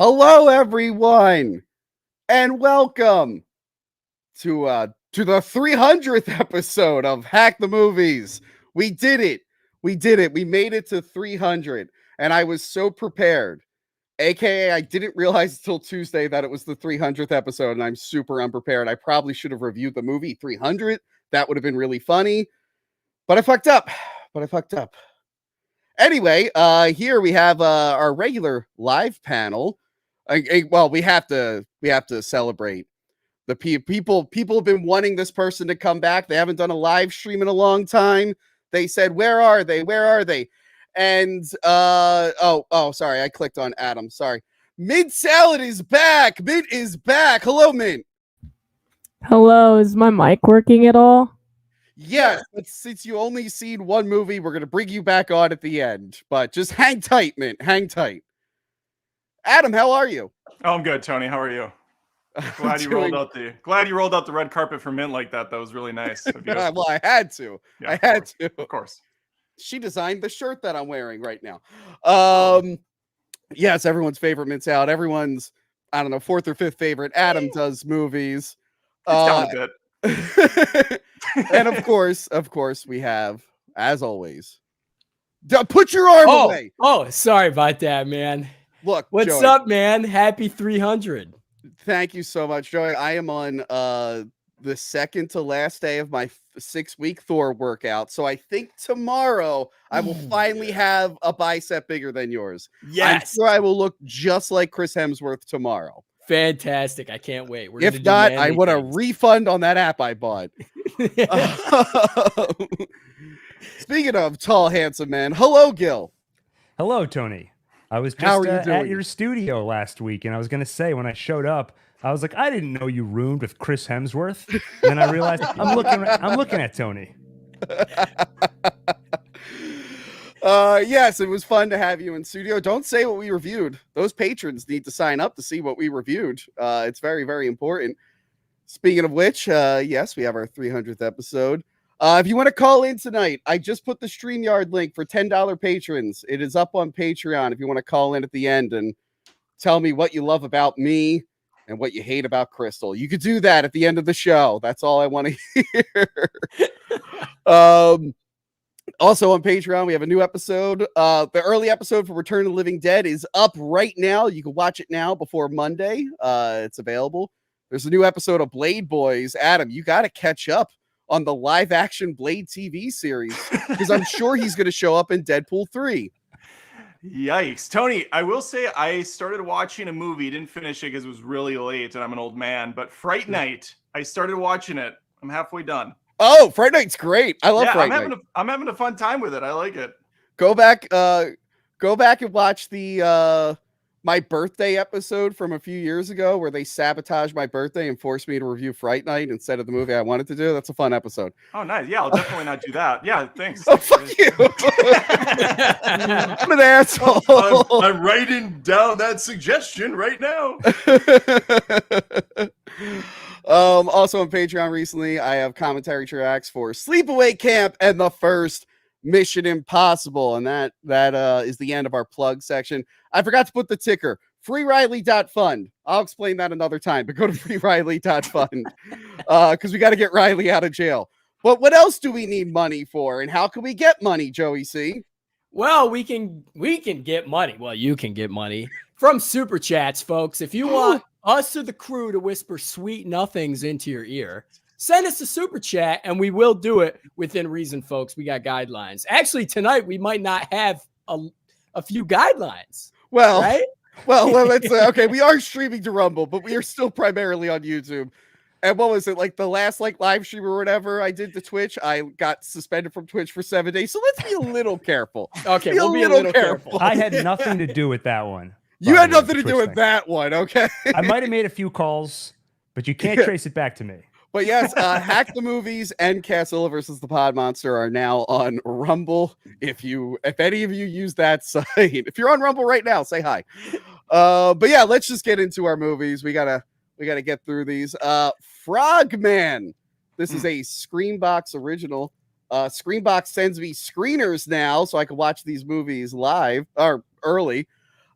Hello, everyone, and welcome to the 300th episode of Hack the Movies. We did it. We did it. We made it to 300, and I was so prepared. AKA, I didn't realize until Tuesday that it was the 300th episode, and I'm super unprepared. I probably should have reviewed the movie 300. That would have been really funny, but I fucked up. Anyway, here we have our regular live panel. Well, we have to celebrate the people. People have been wanting this person to come back. They haven't done a live stream in a long time. They said, "Where are they? Where are they?" And sorry, I clicked on Adam. Sorry. Mint Salad is back. Mint is back. Hello, Mint. Hello, is my mic working at all? Yes, but since you only seen one movie, we're gonna bring you back on at the end. But just hang tight, Mint. Hang tight. Adam, how are you? Oh, I'm good, Tony. How are you? Glad you rolled out the red carpet for Mint like that. That was really nice of you. Well, I had to. Yeah, of course. She designed the shirt that I'm wearing right now. Yes, everyone's favorite Mint Salad. Everyone's, I don't know, fourth or fifth favorite. Adam does movies. It's down a bit. And of course, we have, as always, put your arm away. Oh, sorry about that, man. Look, what's Joey, up, man? Happy 300. Thank you so much, Joey. I am on the second to last day of my 6-week Thor workout, so I think tomorrow I will finally have a bicep bigger than yours. Yes, I'm sure I will look just like Chris Hemsworth tomorrow. Fantastic! I can't wait. If not, I want a refund on that app I bought. Speaking of tall, handsome man, hello, Gil. Hello, Tony. I was just at your studio last week, and I was going to say, when I showed up, I was like, I didn't know you roomed with Chris Hemsworth. And then I realized I'm looking at Tony. Yes, it was fun to have you in studio. Don't say what we reviewed. Those patrons need to sign up to see what we reviewed. It's very, very important. Speaking of which, yes, we have our 300th episode. If you want to call in tonight, I just put the StreamYard link for $10 patrons. It is up on Patreon if you want to call in at the end and tell me what you love about me and what you hate about Crystal. You could do that at the end of the show. That's all I want to hear. Also on Patreon, we have a new episode. The early episode for Return of the Living Dead is up right now. You can watch it now before Monday. It's available. There's a new episode of Blade Boys. Adam, you got to catch up on the live action Blade TV series, because I'm sure he's going to show up in Deadpool 3. Yikes. Tony, I will say I started watching a movie, didn't finish it because it was really late and I'm an old man, but Fright Night, I started watching it. I'm halfway done. Oh, Fright Night's great. I love Fright Night. I'm having a fun time with it. I like it. Go back and watch the my birthday episode from a few years ago where they sabotaged my birthday and forced me to review Fright Night instead of the movie I wanted to do. That's a fun episode. Oh, nice. Yeah, I'll definitely not do that. Yeah, thanks. Oh, fuck you. I'm an asshole. I'm writing down that suggestion right now. Also on Patreon recently, I have commentary tracks for Sleepaway Camp and the first Mission Impossible, and that is the end of our plug section. I forgot to put the ticker, freeriley.fund. I'll explain that another time, but go to freeriley.fund because we got to get Riley out of jail. But what else do we need money for, and how can we get money, Joey C? Well, we can get money. Well, you can get money from Super Chats, folks. If you want us or the crew to whisper sweet nothings into your ear, send us a Super Chat, and we will do it within reason, folks. We got guidelines. Actually, tonight we might not have a few guidelines. Well, right? Well, let's okay. We are streaming to Rumble, but we are still primarily on YouTube. And what was it, like the last live stream or whatever I did to Twitch? I got suspended from Twitch for 7 days. So let's be a little careful. Okay, we'll be a little careful. I had nothing to do with that one. You had nothing to do with that one, okay? I might have made a few calls, but you can't trace it back to me. But yes, Hack the Movies and Castle versus the Pod Monster are now on Rumble. If any of you use that site, if you're on Rumble right now, say hi. But yeah, let's just get into our movies. We gotta get through these. Frogman. This is a Screambox original. Screambox sends me screeners now, so I can watch these movies live or early.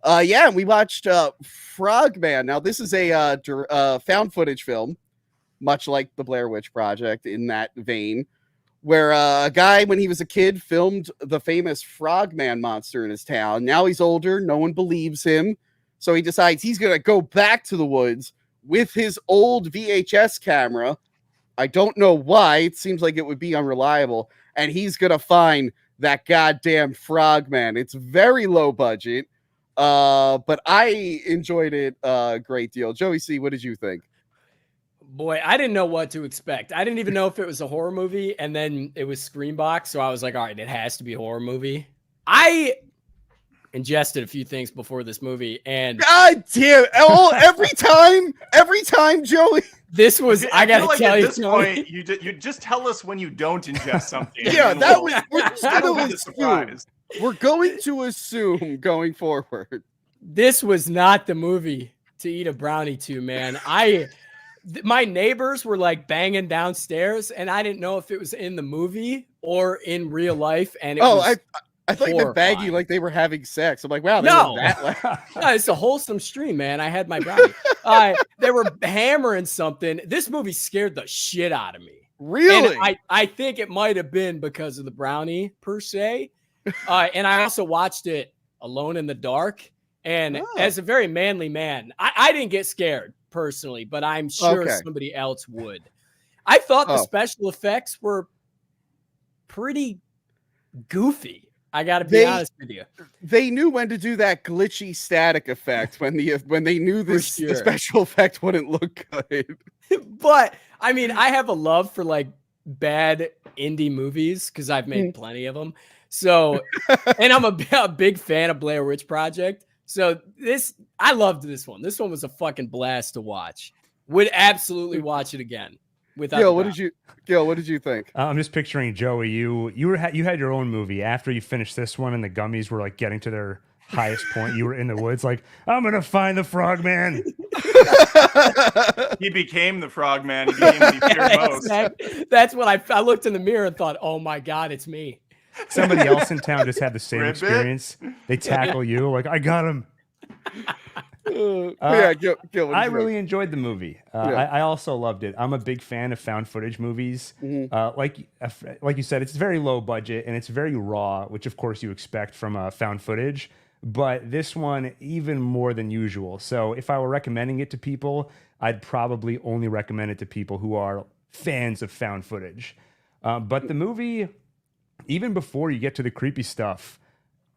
Yeah, we watched Frogman. Now, this is a found footage film, much like the Blair Witch Project in that vein, where a guy, when he was a kid, filmed the famous Frogman monster in his town. Now he's older. No one believes him. So he decides he's going to go back to the woods with his old VHS camera. I don't know why. It seems like it would be unreliable. And he's going to find that goddamn Frogman. It's very low budget. But I enjoyed it a great deal. Joey C., what did you think? Boy, I didn't know what to expect. I didn't even know if it was a horror movie, and then it was Screambox, so I was like, all right, it has to be a horror movie. I ingested a few things before this movie, and God damn! Oh, every time, Joey. This was, I gotta like tell at you, this point, you just tell us when you don't ingest something. Yeah, and that we'll- was. We're just that'll gonna be the assume. surprise. We're going to assume going forward. this was not the movie to eat a brownie to, man. My neighbors were like banging downstairs, and I didn't know if it was in the movie or in real life. And it was I thought you meant baggy horrifying. like they were having sex. I'm like, wow, they No. were that loud. No, it's a wholesome stream, man. I had my brownie. They were hammering something. This movie scared the shit out of me. Really? And I think it might have been because of the brownie per se. And I also watched it alone in the dark. And as a very manly man, I didn't get scared personally, but I'm sure somebody else would. I thought the special effects were pretty goofy. I got to be honest with you. They knew when to do that glitchy static effect when they knew the special effect wouldn't look good. But I mean, I have a love for like bad indie movies because I've made plenty of them. So, and I'm a big fan of Blair Witch Project. So I loved this one. This one was a fucking blast to watch. Would absolutely watch it again. Gil, what did you think? I'm just picturing Joey. You had your own movie after you finished this one, and the gummies were like getting to their highest point. You were in the woods, like, I'm gonna find the Frogman. He became the Frogman. He became what he feared most. That's what I looked in the mirror and thought, oh my God, it's me. Somebody else in town just had the same Ribbit? experience. They tackle you like, I got him. Gil, I really enjoyed the movie. I also loved it. I'm a big fan of found footage movies. Like you said, it's very low budget and it's very raw, which of course you expect from found footage. But this one, even more than usual. So if I were recommending it to people, I'd probably only recommend it to people who are fans of found footage. But the movie, even before you get to the creepy stuff,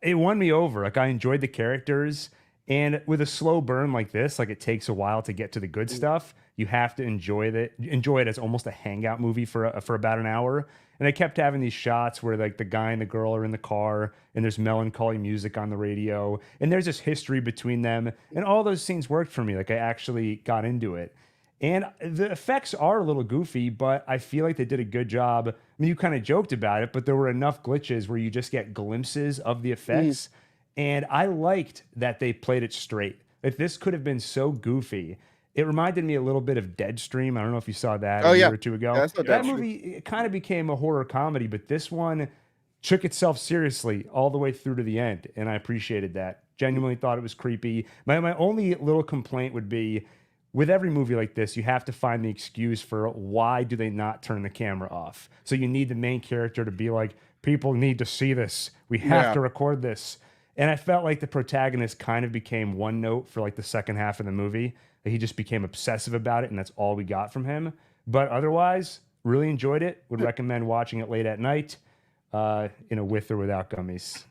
it won me over. Like, I enjoyed the characters. And with a slow burn like this, like, it takes a while to get to the good stuff. You have to enjoy it as almost a hangout movie for about an hour. And I kept having these shots where like the guy and the girl are in the car and there's melancholy music on the radio and there's this history between them. And all those scenes worked for me. Like, I actually got into it. And the effects are a little goofy, but I feel like they did a good job. I mean, you kind of joked about it, but there were enough glitches where you just get glimpses of the effects. And I liked that they played it straight. If this could have been so goofy, it reminded me a little bit of Deadstream. I don't know if you saw that a year or two ago. Yeah, that movie, it kind of became a horror comedy, but this one took itself seriously all the way through to the end. And I appreciated that. Genuinely thought it was creepy. My only little complaint would be, with every movie like this, you have to find the excuse for why do they not turn the camera off. So you need the main character to be like, people need to see this. We have to record this. And I felt like the protagonist kind of became one note for like the second half of the movie. He just became obsessive about it, and that's all we got from him. But otherwise, really enjoyed it. Would recommend watching it late at night, with or without gummies.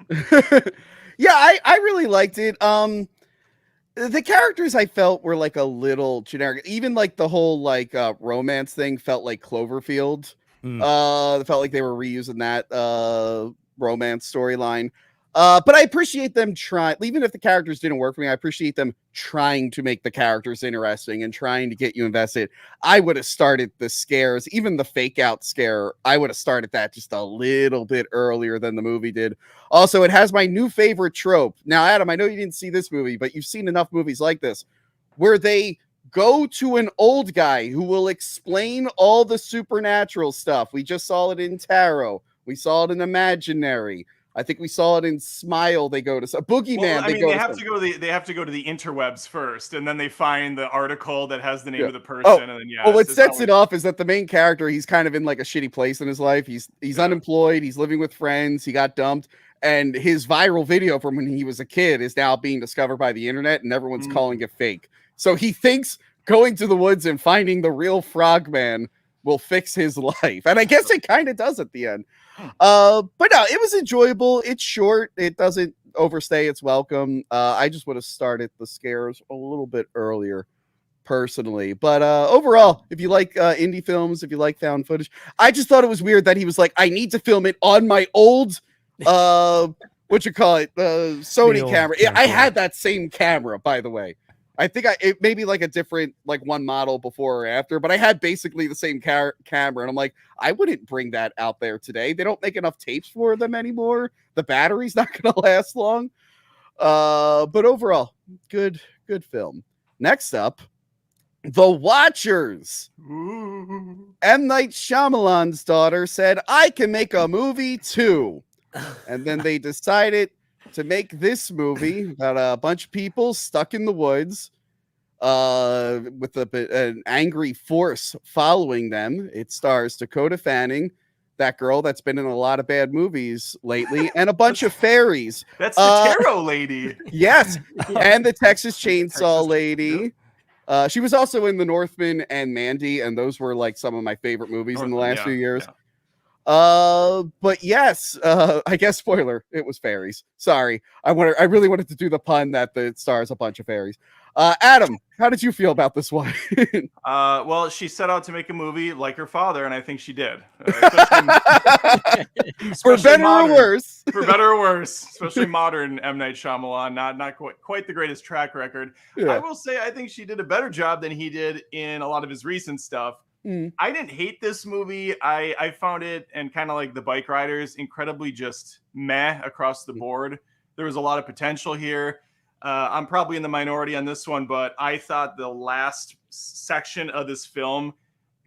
Yeah, I really liked it. The characters I felt were like a little generic. Even like the whole like romance thing felt like Cloverfield. It felt like they were reusing that romance storyline. But I appreciate them trying, even if the characters didn't work for me, I appreciate them trying to make the characters interesting and trying to get you invested. I would have started the scares, even the fake out scare. I would have started that just a little bit earlier than the movie did. Also, it has my new favorite trope. Now, Adam, I know you didn't see this movie, but you've seen enough movies like this where they go to an old guy who will explain all the supernatural stuff. We just saw it in Tarot. We saw it in Imaginary. I think we saw it in Smile. They go to Boogeyman. Well, I mean, they have to go to the interwebs first, and then they find the article that has the name of the person, Oh, and then well, what sets it off is that the main character, he's kind of in like a shitty place in his life. He's unemployed. He's living with friends. He got dumped, and his viral video from when he was a kid is now being discovered by the internet, and everyone's calling it fake. So he thinks going to the woods and finding the real Frogman will fix his life, and I guess it kind of does at the end. But no, it was enjoyable. It's short. It doesn't overstay its welcome. I just would have started the scares a little bit earlier, personally. But overall, if you like indie films, if you like found footage, I just thought it was weird that he was like, I need to film it on my old what you call it, Sony camera. I had that same camera, by the way. I think it may be like a different, like one model before or after, but I had basically the same camera, and I'm like, I wouldn't bring that out there today. They don't make enough tapes for them anymore. The battery's not going to last long. But overall, good film. Next up, The Watchers. Ooh. M. Night Shyamalan's daughter said, I can make a movie too. And then they decided to make this movie about a bunch of people stuck in the woods with an angry force following them. It stars Dakota Fanning, that girl that's been in a lot of bad movies lately, and a bunch of fairies. That's the tarot lady. Yes, and the Texas Chainsaw Lady. She was also in The Northman and Mandy, and those were like some of my favorite movies in the last few years. Yeah. But yes, I guess spoiler, it was fairies. Sorry. I really wanted to do the pun that it stars a bunch of fairies. Adam, how did you feel about this one? Well, she set out to make a movie like her father, and I think she did. For better or worse. For better or worse, especially modern M. Night Shyamalan, not quite the greatest track record. Yeah. I will say I think she did a better job than he did in a lot of his recent stuff. I didn't hate this movie. I found it, and kind of like the Bikeriders, incredibly just meh across the board. There was a lot of potential here. I'm probably in the minority on this one, but I thought the last section of this film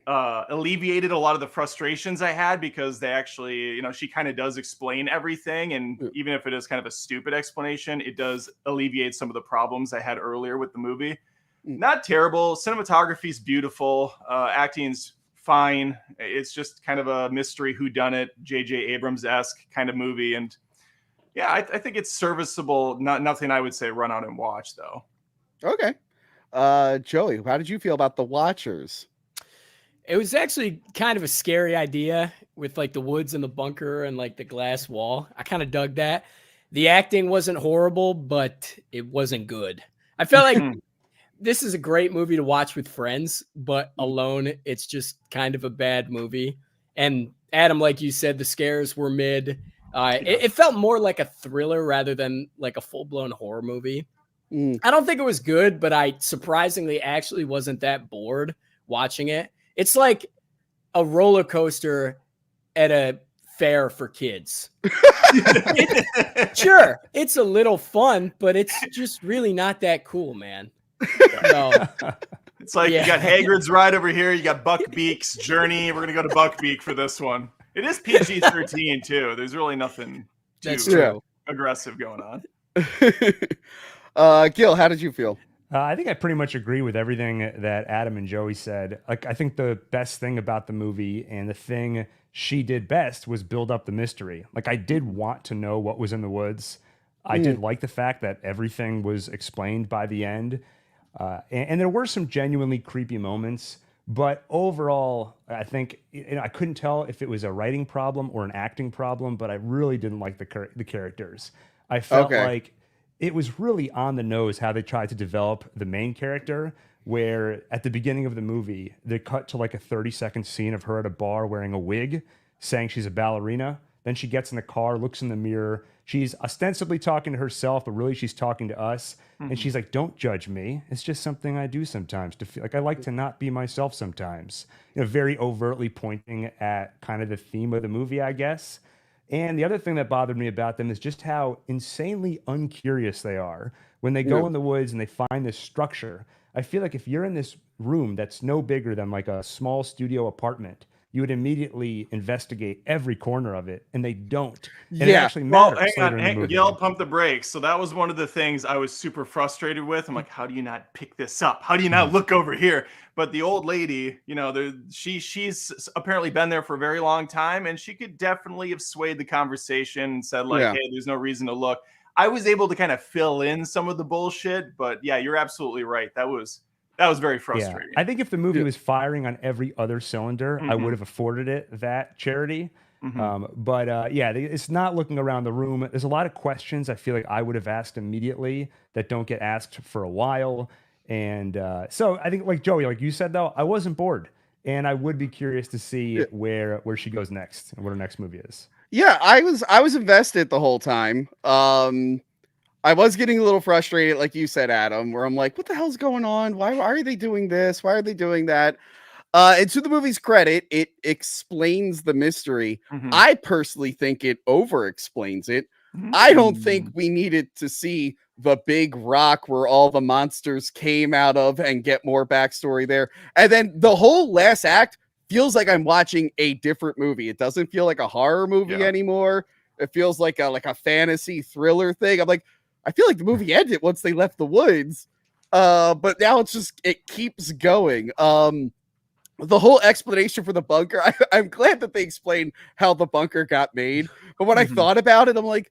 alleviated a lot of the frustrations I had, because they actually, she kind of does explain everything. And even if it is kind of a stupid explanation, it does alleviate some of the problems I had earlier with the movie. Not terrible. Cinematography's beautiful. Acting's fine. It's just kind of a mystery whodunit, J.J. Abrams-esque kind of movie. And yeah, I think it's serviceable. Nothing I would say run out and watch, though. Okay. Joey, how did you feel about The Watchers? It was actually kind of a scary idea with like the woods and the bunker and like the glass wall. I kind of dug that. The acting wasn't horrible, but it wasn't good. I felt like this is a great movie to watch with friends, but alone, it's just kind of a bad movie. And Adam, like you said, the scares were mid. It felt more like a thriller rather than like a full-blown horror movie. I don't think it was good, but I surprisingly actually wasn't that bored watching it. It's like a roller coaster at a fair for kids. Sure, it's a little fun, but it's just really not that cool, man. No. It's like you got Hagrid's Ride over here. You got Buckbeak's Journey. We're going to go to Buckbeak for this one. It is PG-13 too. There's really nothing too aggressive going on. Gil, how did you feel? I think I pretty much agree with everything that Adam and Joey said. Like, I think the best thing about the movie, and the thing she did best, was build up the mystery. Like, I did want to know what was in the woods. I did like the fact that everything was explained by the end. And there were some genuinely creepy moments, but overall, I think I couldn't tell if it was a writing problem or an acting problem, but I really didn't like the characters. I felt like it was really on the nose how they tried to develop the main character, where at the beginning of the movie, they cut to like a 30-second scene of her at a bar wearing a wig, saying she's a ballerina. Then she gets in the car, looks in the mirror. She's ostensibly talking to herself, but really she's talking to us. And she's like, don't judge me. It's just something I do sometimes to feel like I like to not be myself sometimes. Very overtly pointing at kind of the theme of the movie, I guess. And the other thing that bothered me about them is just how insanely uncurious they are. When they go in the woods and they find this structure, I feel like if you're in this room that's no bigger than like a small studio apartment, you would immediately investigate every corner of it, and they don't. And it Yeah. actually Well, matters later in the movie. Yell, pump the brakes. So that was one of the things I was super frustrated with. I'm like, how do you not pick this up? How do you not look over here? But the old lady, you know, she's apparently been there for a very long time, and she could definitely have swayed the conversation and said like, Yeah. hey, there's no reason to look. I was able to kind of fill in some of the bullshit, but yeah, you're absolutely right. That was very frustrating. I think if the movie was firing on every other cylinder, I would have afforded it that charity. But it's not looking around the room. There's a lot of questions I feel like I would have asked immediately that don't get asked for a while. And so I think, like Joey, like you said, though, I wasn't bored. And I would be curious to see where she goes next and what her next movie is. Yeah, I was invested the whole time. I was getting a little frustrated, like you said, Adam, where I'm like, what the hell's going on? Why are they doing this? Why are they doing that? And to the movie's credit, it explains the mystery. I personally think it over-explains it. I don't think we needed to see the big rock where all the monsters came out of and get more backstory there. And then the whole last act feels like I'm watching a different movie. It doesn't feel like a horror movie anymore. It feels like a fantasy thriller thing. I'm like, I feel like the movie ended once they left the woods. But now it keeps going. The whole explanation for the bunker, I'm glad that they explained how the bunker got made. But when I thought about it, I'm like,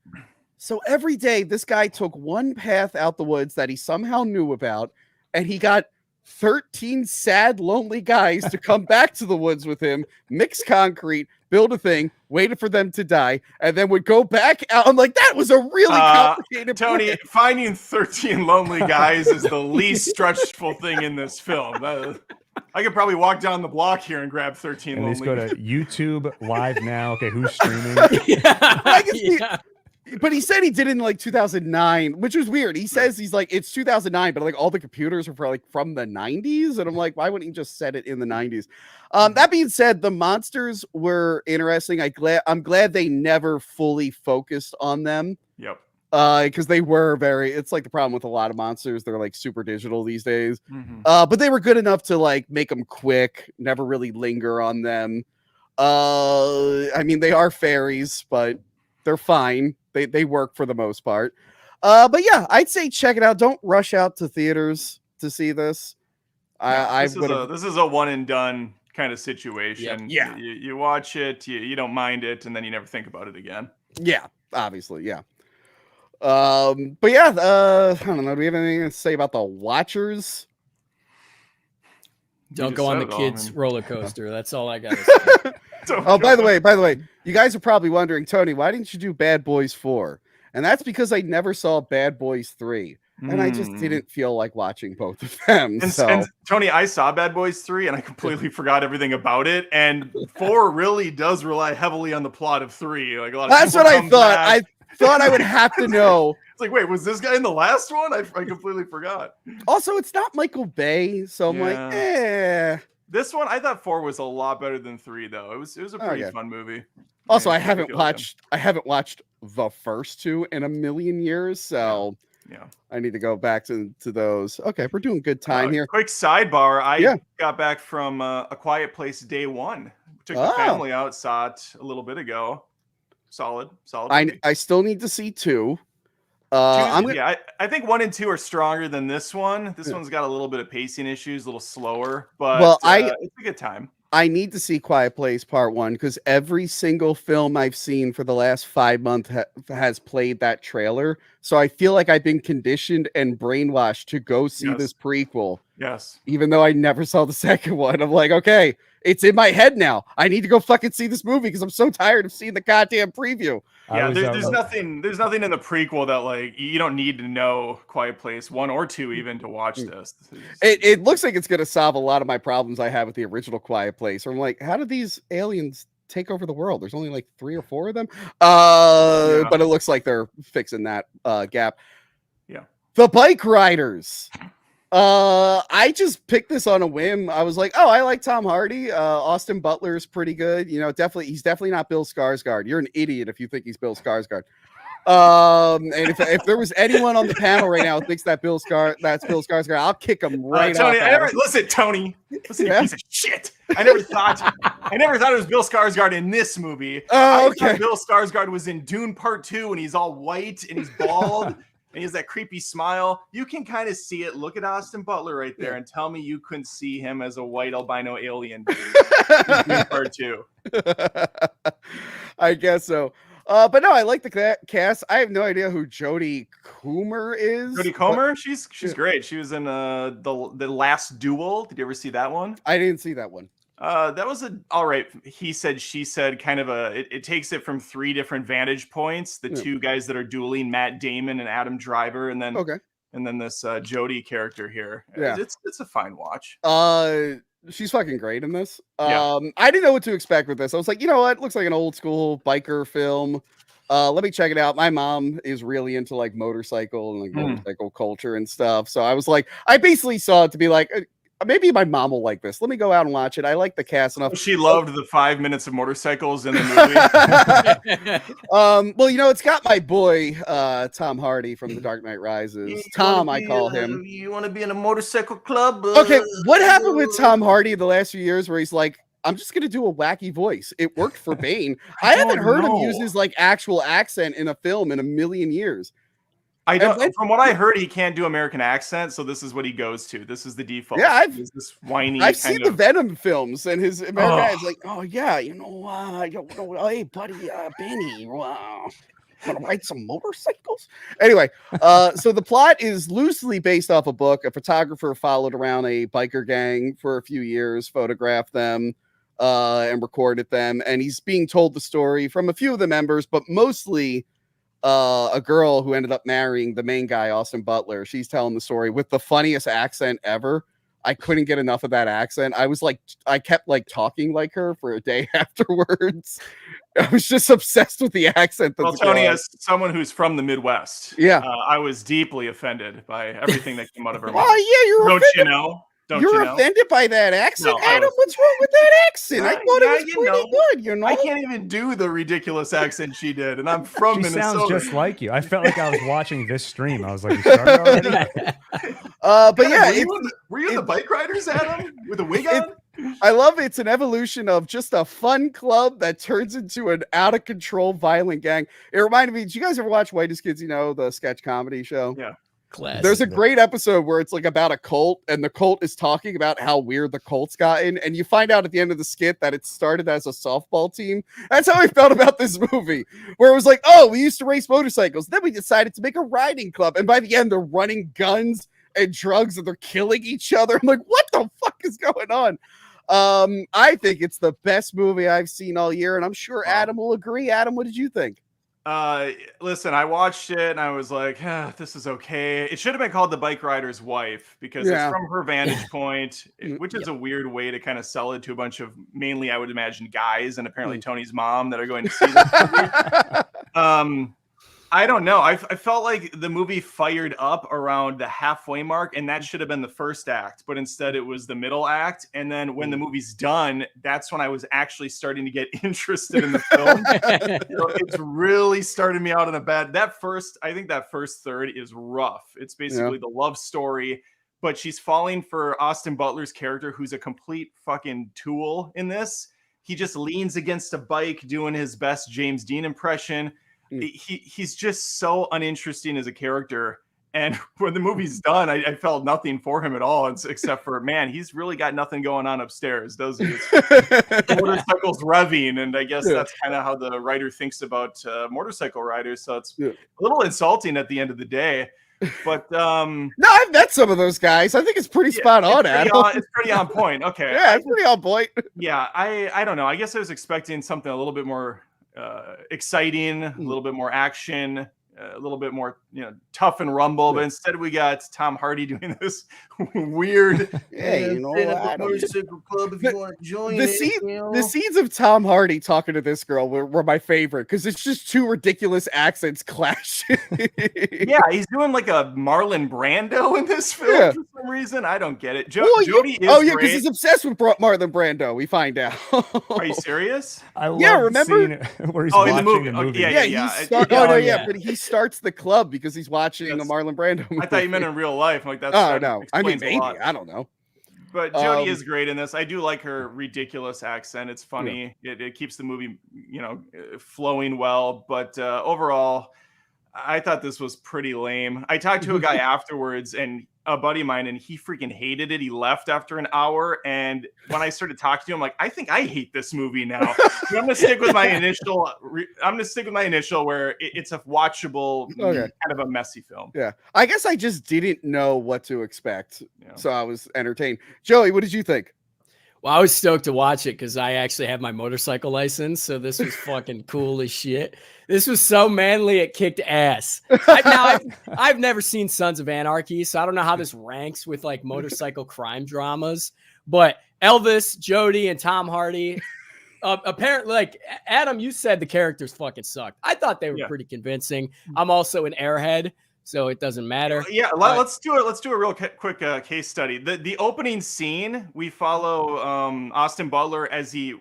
so every day this guy took one path out the woods that he somehow knew about, and he got 13 sad, lonely guys to come back to the woods with him, mix concrete, build a thing, waited for them to die, and then would go back out. I'm like, that was a really complicated Tony, plan. finding 13 lonely guys is the least stretchful thing in this film. I could probably walk down the block here and grab 13 and lonely let's go to YouTube live now. Okay, who's streaming? But he said he did it in like 2009, which was weird. He says he's like, it's 2009, but like all the computers are from the 90s. And I'm like, why wouldn't he just set it in the 90s? That being said, the monsters were interesting. I'm glad they never fully focused on them. Yep. Because they were it's like the problem with a lot of monsters. They're like super digital these days. But they were good enough to like make them quick, never really linger on them. I mean, they are fairies, but they're fine. They work for the most part. But yeah, I'd say check it out. Don't rush out to theaters to see this. This is a one and done kind of situation. Yeah. You watch it, you don't mind it, and then you never think about it again. Yeah, obviously, yeah. But yeah, I don't know. Do we have anything to say about the Watchers? Don't go on the kids' roller coaster. That's all I got to say. By the way, you guys are probably wondering, Tony, why didn't you do Bad Boys 4? And that's because I never saw Bad Boys 3. And I just didn't feel like watching both of them. And Tony, I saw Bad Boys 3 and I completely forgot everything about it. And 4 really does rely heavily on the plot of 3. Like a lot of that's what I thought. I thought I would have to know. It's like, wait, was this guy in the last one? I completely forgot. Also, it's not Michael Bay, so I'm like, This one, I thought 4 was a lot better than 3, though. It was a pretty fun movie. Also, I haven't watched the first 2 in a million years, so I need to go back to those. Okay, we're doing good time here. Quick sidebar: I got back from A Quiet Place day 1. Took the family out, saw it a little bit ago. Solid. I still need to see 2. I think 1 and 2 are stronger than this one. This one's got a little bit of pacing issues, a little slower, but it's a good time. I need to see Quiet Place Part 1 because every single film I've seen for the last 5 months has played that trailer. So I feel like I've been conditioned and brainwashed to go see this prequel. Yes. Even though I never saw the second one. I'm like, okay, it's in my head now. I need to go fucking see this movie because I'm so tired of seeing the goddamn preview. Yeah, there's nothing in the prequel that like you don't need to know Quiet Place 1 or 2 even to watch this. It looks like it's going to solve a lot of my problems I have with the original Quiet Place. Where I'm like, how did these aliens take over the world? There's only like 3 or 4 of them. But it looks like they're fixing that gap. Yeah. The Bikeriders. I just picked this on a whim. I was like, oh, I like Tom Hardy. Austin Butler is pretty good. You know, he's definitely not Bill Skarsgård. You're an idiot if you think he's Bill Skarsgård. And if there was anyone on the panel right now who thinks that's Bill Skarsgård, I'll kick him right Tony, off. Listen, Tony. Listen, you piece of shit. I never thought it was Bill Skarsgård in this movie. Oh, I okay. thought Bill Skarsgård was in Dune Part 2 and he's all white and he's bald and he has that creepy smile. You can kind of see it. Look at Austin Butler right there and tell me you couldn't see him as a white albino alien dude in Dune Part 2. I guess so. But no, I like the cast. I have no idea who Jodie Comer is. Jodie Comer? She's great. She was in the Last Duel. Did you ever see that one? I didn't see that one. That was all right. He said, she said, kind of it takes it from 3 different vantage points. The 2 guys that are dueling, Matt Damon and Adam Driver, and then this Jodie character here. Yeah. It's a fine watch. She's fucking great in this. Yeah. I didn't know what to expect with this. I was like, you know what? It looks like an old school biker film. Let me check it out. My mom is really into like motorcycle and like motorcycle culture and stuff. So I was like, I basically saw it to be like, maybe my mom will like this. Let me go out and watch it. I like the cast enough. She loved the 5 minutes of motorcycles in the movie. Well, you know, it's got my boy Tom Hardy from The Dark Knight Rises. Tom, I call him. You want to be in a motorcycle club? Okay, what happened with Tom Hardy the last few years where he's like, I'm just gonna do a wacky voice? It worked for Bane. I haven't heard him use his like actual accent in a film in a million years. I don't. From what I heard, he can't do American accent, so this is what he goes to. This is the default. Yeah, this whiny. I've seen the Venom films, and his American accent's like, oh yeah, you know, hey buddy, Benny, want to ride some motorcycles? Anyway, so the plot is loosely based off a book. A photographer followed around a biker gang for a few years, photographed them, and recorded them, and he's being told the story from a few of the members, but mostly a girl who ended up marrying the main guy, Austin Butler. She's telling the story with the funniest accent ever. I couldn't get enough of that accent. I kept like talking like her for a day afterwards. I was just obsessed with the accent. Well, Tony, as someone who's from the Midwest, I was deeply offended by everything that came out of her mouth. Oh yeah, you're Don't offended. you know? You're offended by that accent, No, Adam? What's wrong with that accent? I thought it was pretty good, you know? I can't even do the ridiculous accent she did, and I'm from She Minnesota. sounds just like you. I felt like I was watching this stream. I was like, we started already? But yeah, were you in the Bikeriders, Adam, with a wig on? I love it's an evolution of just a fun club that turns into an out of control violent gang. It reminded me, did you guys ever watch Whitest Kids You Know, the sketch comedy show? Yeah. Classic. There's a great episode where it's like about a cult, and the cult is talking about how weird the cult's gotten, and you find out at the end of the skit that it started as a softball team. That's how I felt about this movie, where it was like, oh, we used to race motorcycles, then we decided to make a riding club, and by the end they're running guns and drugs and they're killing each other. I'm like, what the fuck is going on? I think it's the best movie I've seen all year, and I'm sure Adam will agree. Adam, what did you think? Listen, I watched it and I was like, this is okay. It should have been called The Bikerider's Wife because it's from her vantage point, which is a weird way to kind of sell it to a bunch of mainly, I would imagine, guys and apparently Tony's mom that are going to see this movie. I don't know. I felt like the movie fired up around the halfway mark, and that should have been the first act, but instead it was the middle act. And then when the movie's done, that's when I was actually starting to get interested in the film. So it's really started me out in a bad. I think that first third is rough. It's basically the love story, but she's falling for Austin Butler's character, who's a complete fucking tool in this. He just leans against a bike doing his best James Dean impression. He's just so uninteresting as a character, and when the movie's done, I felt nothing for him at all, except for, man, he's really got nothing going on upstairs, does he? Motorcycles revving, and I guess that's kind of how the writer thinks about motorcycle riders, so it's a little insulting at the end of the day. But no, I've met some of those guys. I think it's pretty spot on, Adam. It's pretty on point. Okay. Yeah, it's pretty on point. Yeah, I don't know. I guess I was expecting something a little bit more exciting, a little bit more action, a little bit more, tough and rumble. But instead, we got Tom Hardy doing this weird. Hey, motorcycle club if you want to join. The scenes of Tom Hardy talking to this girl were my favorite because it's just two ridiculous accents clashing. Yeah, he's doing like a Marlon Brando in this film for some reason. I don't get it. Jodie is great. Because he's obsessed with Marlon Brando. We find out. Are you serious? I love remember where he's watching in the movie. But he starts the club because he's watching a Marlon Brando movie. I thought you meant in real life. I'm like, that's no. I mean, maybe. I don't know. But Jodie is great in this. I do like her ridiculous accent. It's funny. Yeah. It keeps the movie, flowing well. But overall, I thought this was pretty lame. I talked to a guy afterwards, and a buddy of mine, and he freaking hated it. He left after an hour. And when I started talking to him, I'm like, I think I hate this movie now. I'm going to stick with my initial. Where it's a watchable, kind of a messy film. Yeah. I guess I just didn't know what to expect. Yeah. So I was entertained. Joey, what did you think? Well, I was stoked to watch it because I actually have my motorcycle license, so this was fucking cool as shit. This was so manly, it kicked ass. I've never seen Sons of Anarchy, so I don't know how this ranks with like motorcycle crime dramas. But Elvis, Jodie, and Tom Hardy, apparently, like Adam, you said the characters fucking sucked. I thought they were pretty convincing. I'm also an airhead, so it doesn't matter. Yeah, let's do it. Let's do a real quick case study. The opening scene, we follow Austin Butler as he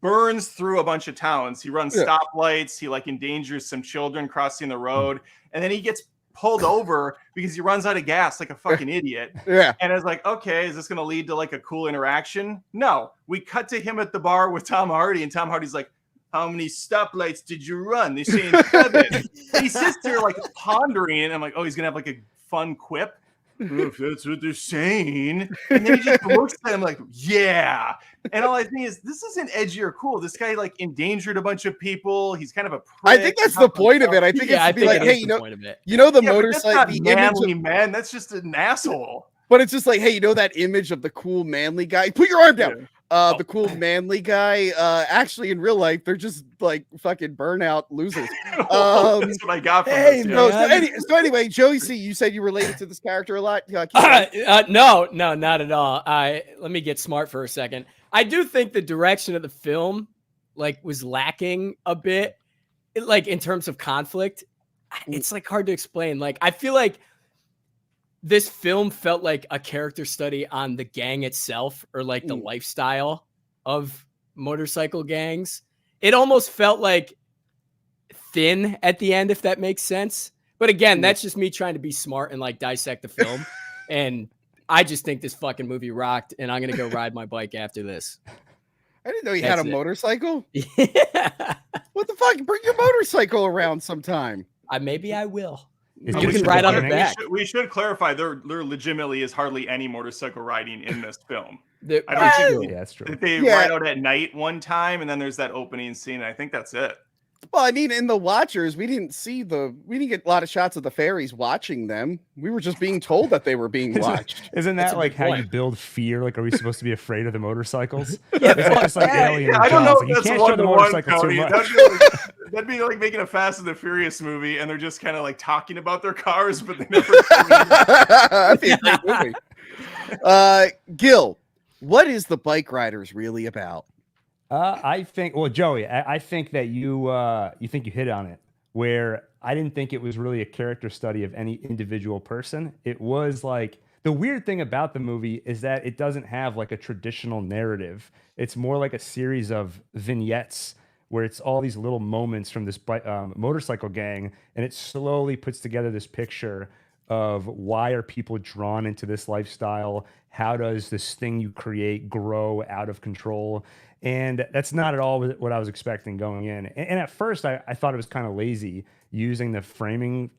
burns through a bunch of towns. He runs stoplights. He like endangers some children crossing the road, and then he gets pulled over because he runs out of gas like a fucking idiot. Yeah. And it's like, okay, is this going to lead to like a cool interaction? No. We cut to him at the bar with Tom Hardy, and Tom Hardy's like, how many stoplights did you run? They say 7. He sits there like pondering, and I'm like, oh, he's gonna have like a fun quip. If that's what they're saying. And then he just looks at him like, yeah. And all I think is, this isn't edgy or cool. This guy like endangered a bunch of people. He's kind of a prick. I think that's the point of it. I think it's to be like, hey, the motorcycle, the manly man. That's just an asshole. But it's just like, hey, that image of the cool manly guy? Put your arm down. The cool manly guy, actually in real life, they're just like fucking burnout losers. That's what I got from this. So anyway, Joey C, you said you related to this character a lot. No, not at all. Let me get smart for a second. I do think the direction of the film like was lacking a bit, like in terms of conflict. It's like hard to explain. Like I feel like this film felt like a character study on the gang itself, or like the lifestyle of motorcycle gangs. It almost felt like thin at the end, if that makes sense. But again, that's just me trying to be smart and like dissect the film. And I just think this fucking movie rocked, and I'm going to go ride my bike after this. I didn't know you had a motorcycle. Yeah. What the fuck? Bring your motorcycle around sometime. Maybe I will. You can ride on the back. We should clarify there legitimately is hardly any motorcycle riding in this film. That's true. They ride out at night one time, and then there's that opening scene. I think that's it. Well, I mean, in the Watchers, we didn't get a lot of shots of the fairies watching them. We were just being told that they were being watched. Isn't that like how you build fear? Like, are we supposed to be afraid of the motorcycles? Just like Alien. I don't know like, if that's one-to-one, Cody. That'd be like making a Fast and the Furious movie, and they're just kind of like talking about their cars, but they never. That'd be a great movie. Gil, what is the Bikeriders really about? I think, Joey, I think that you think you hit on it, where I didn't think it was really a character study of any individual person. It was like, the weird thing about the movie is that it doesn't have like a traditional narrative. It's more like a series of vignettes where it's all these little moments from this motorcycle gang, and it slowly puts together this picture of why are people drawn into this lifestyle? How does this thing you create grow out of control? And that's not at all what I was expecting going in. And at first, I thought it was kind of lazy using the framing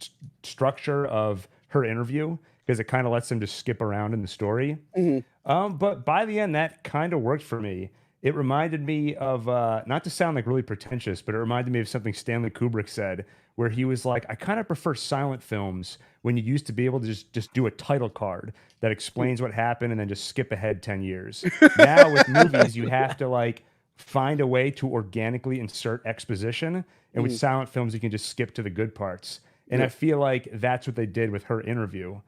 structure of her interview, because it kind of lets them just skip around in the story. Mm-hmm. But by the end, that kind of worked for me. It reminded me of, not to sound like really pretentious, but it reminded me of something Stanley Kubrick said, where he was like, I kind of prefer silent films when you used to be able to just do a title card that explains what happened and then just skip ahead 10 years. Now with movies, you have to like find a way to organically insert exposition. And with silent films, you can just skip to the good parts. And I feel like that's what they did with her interview.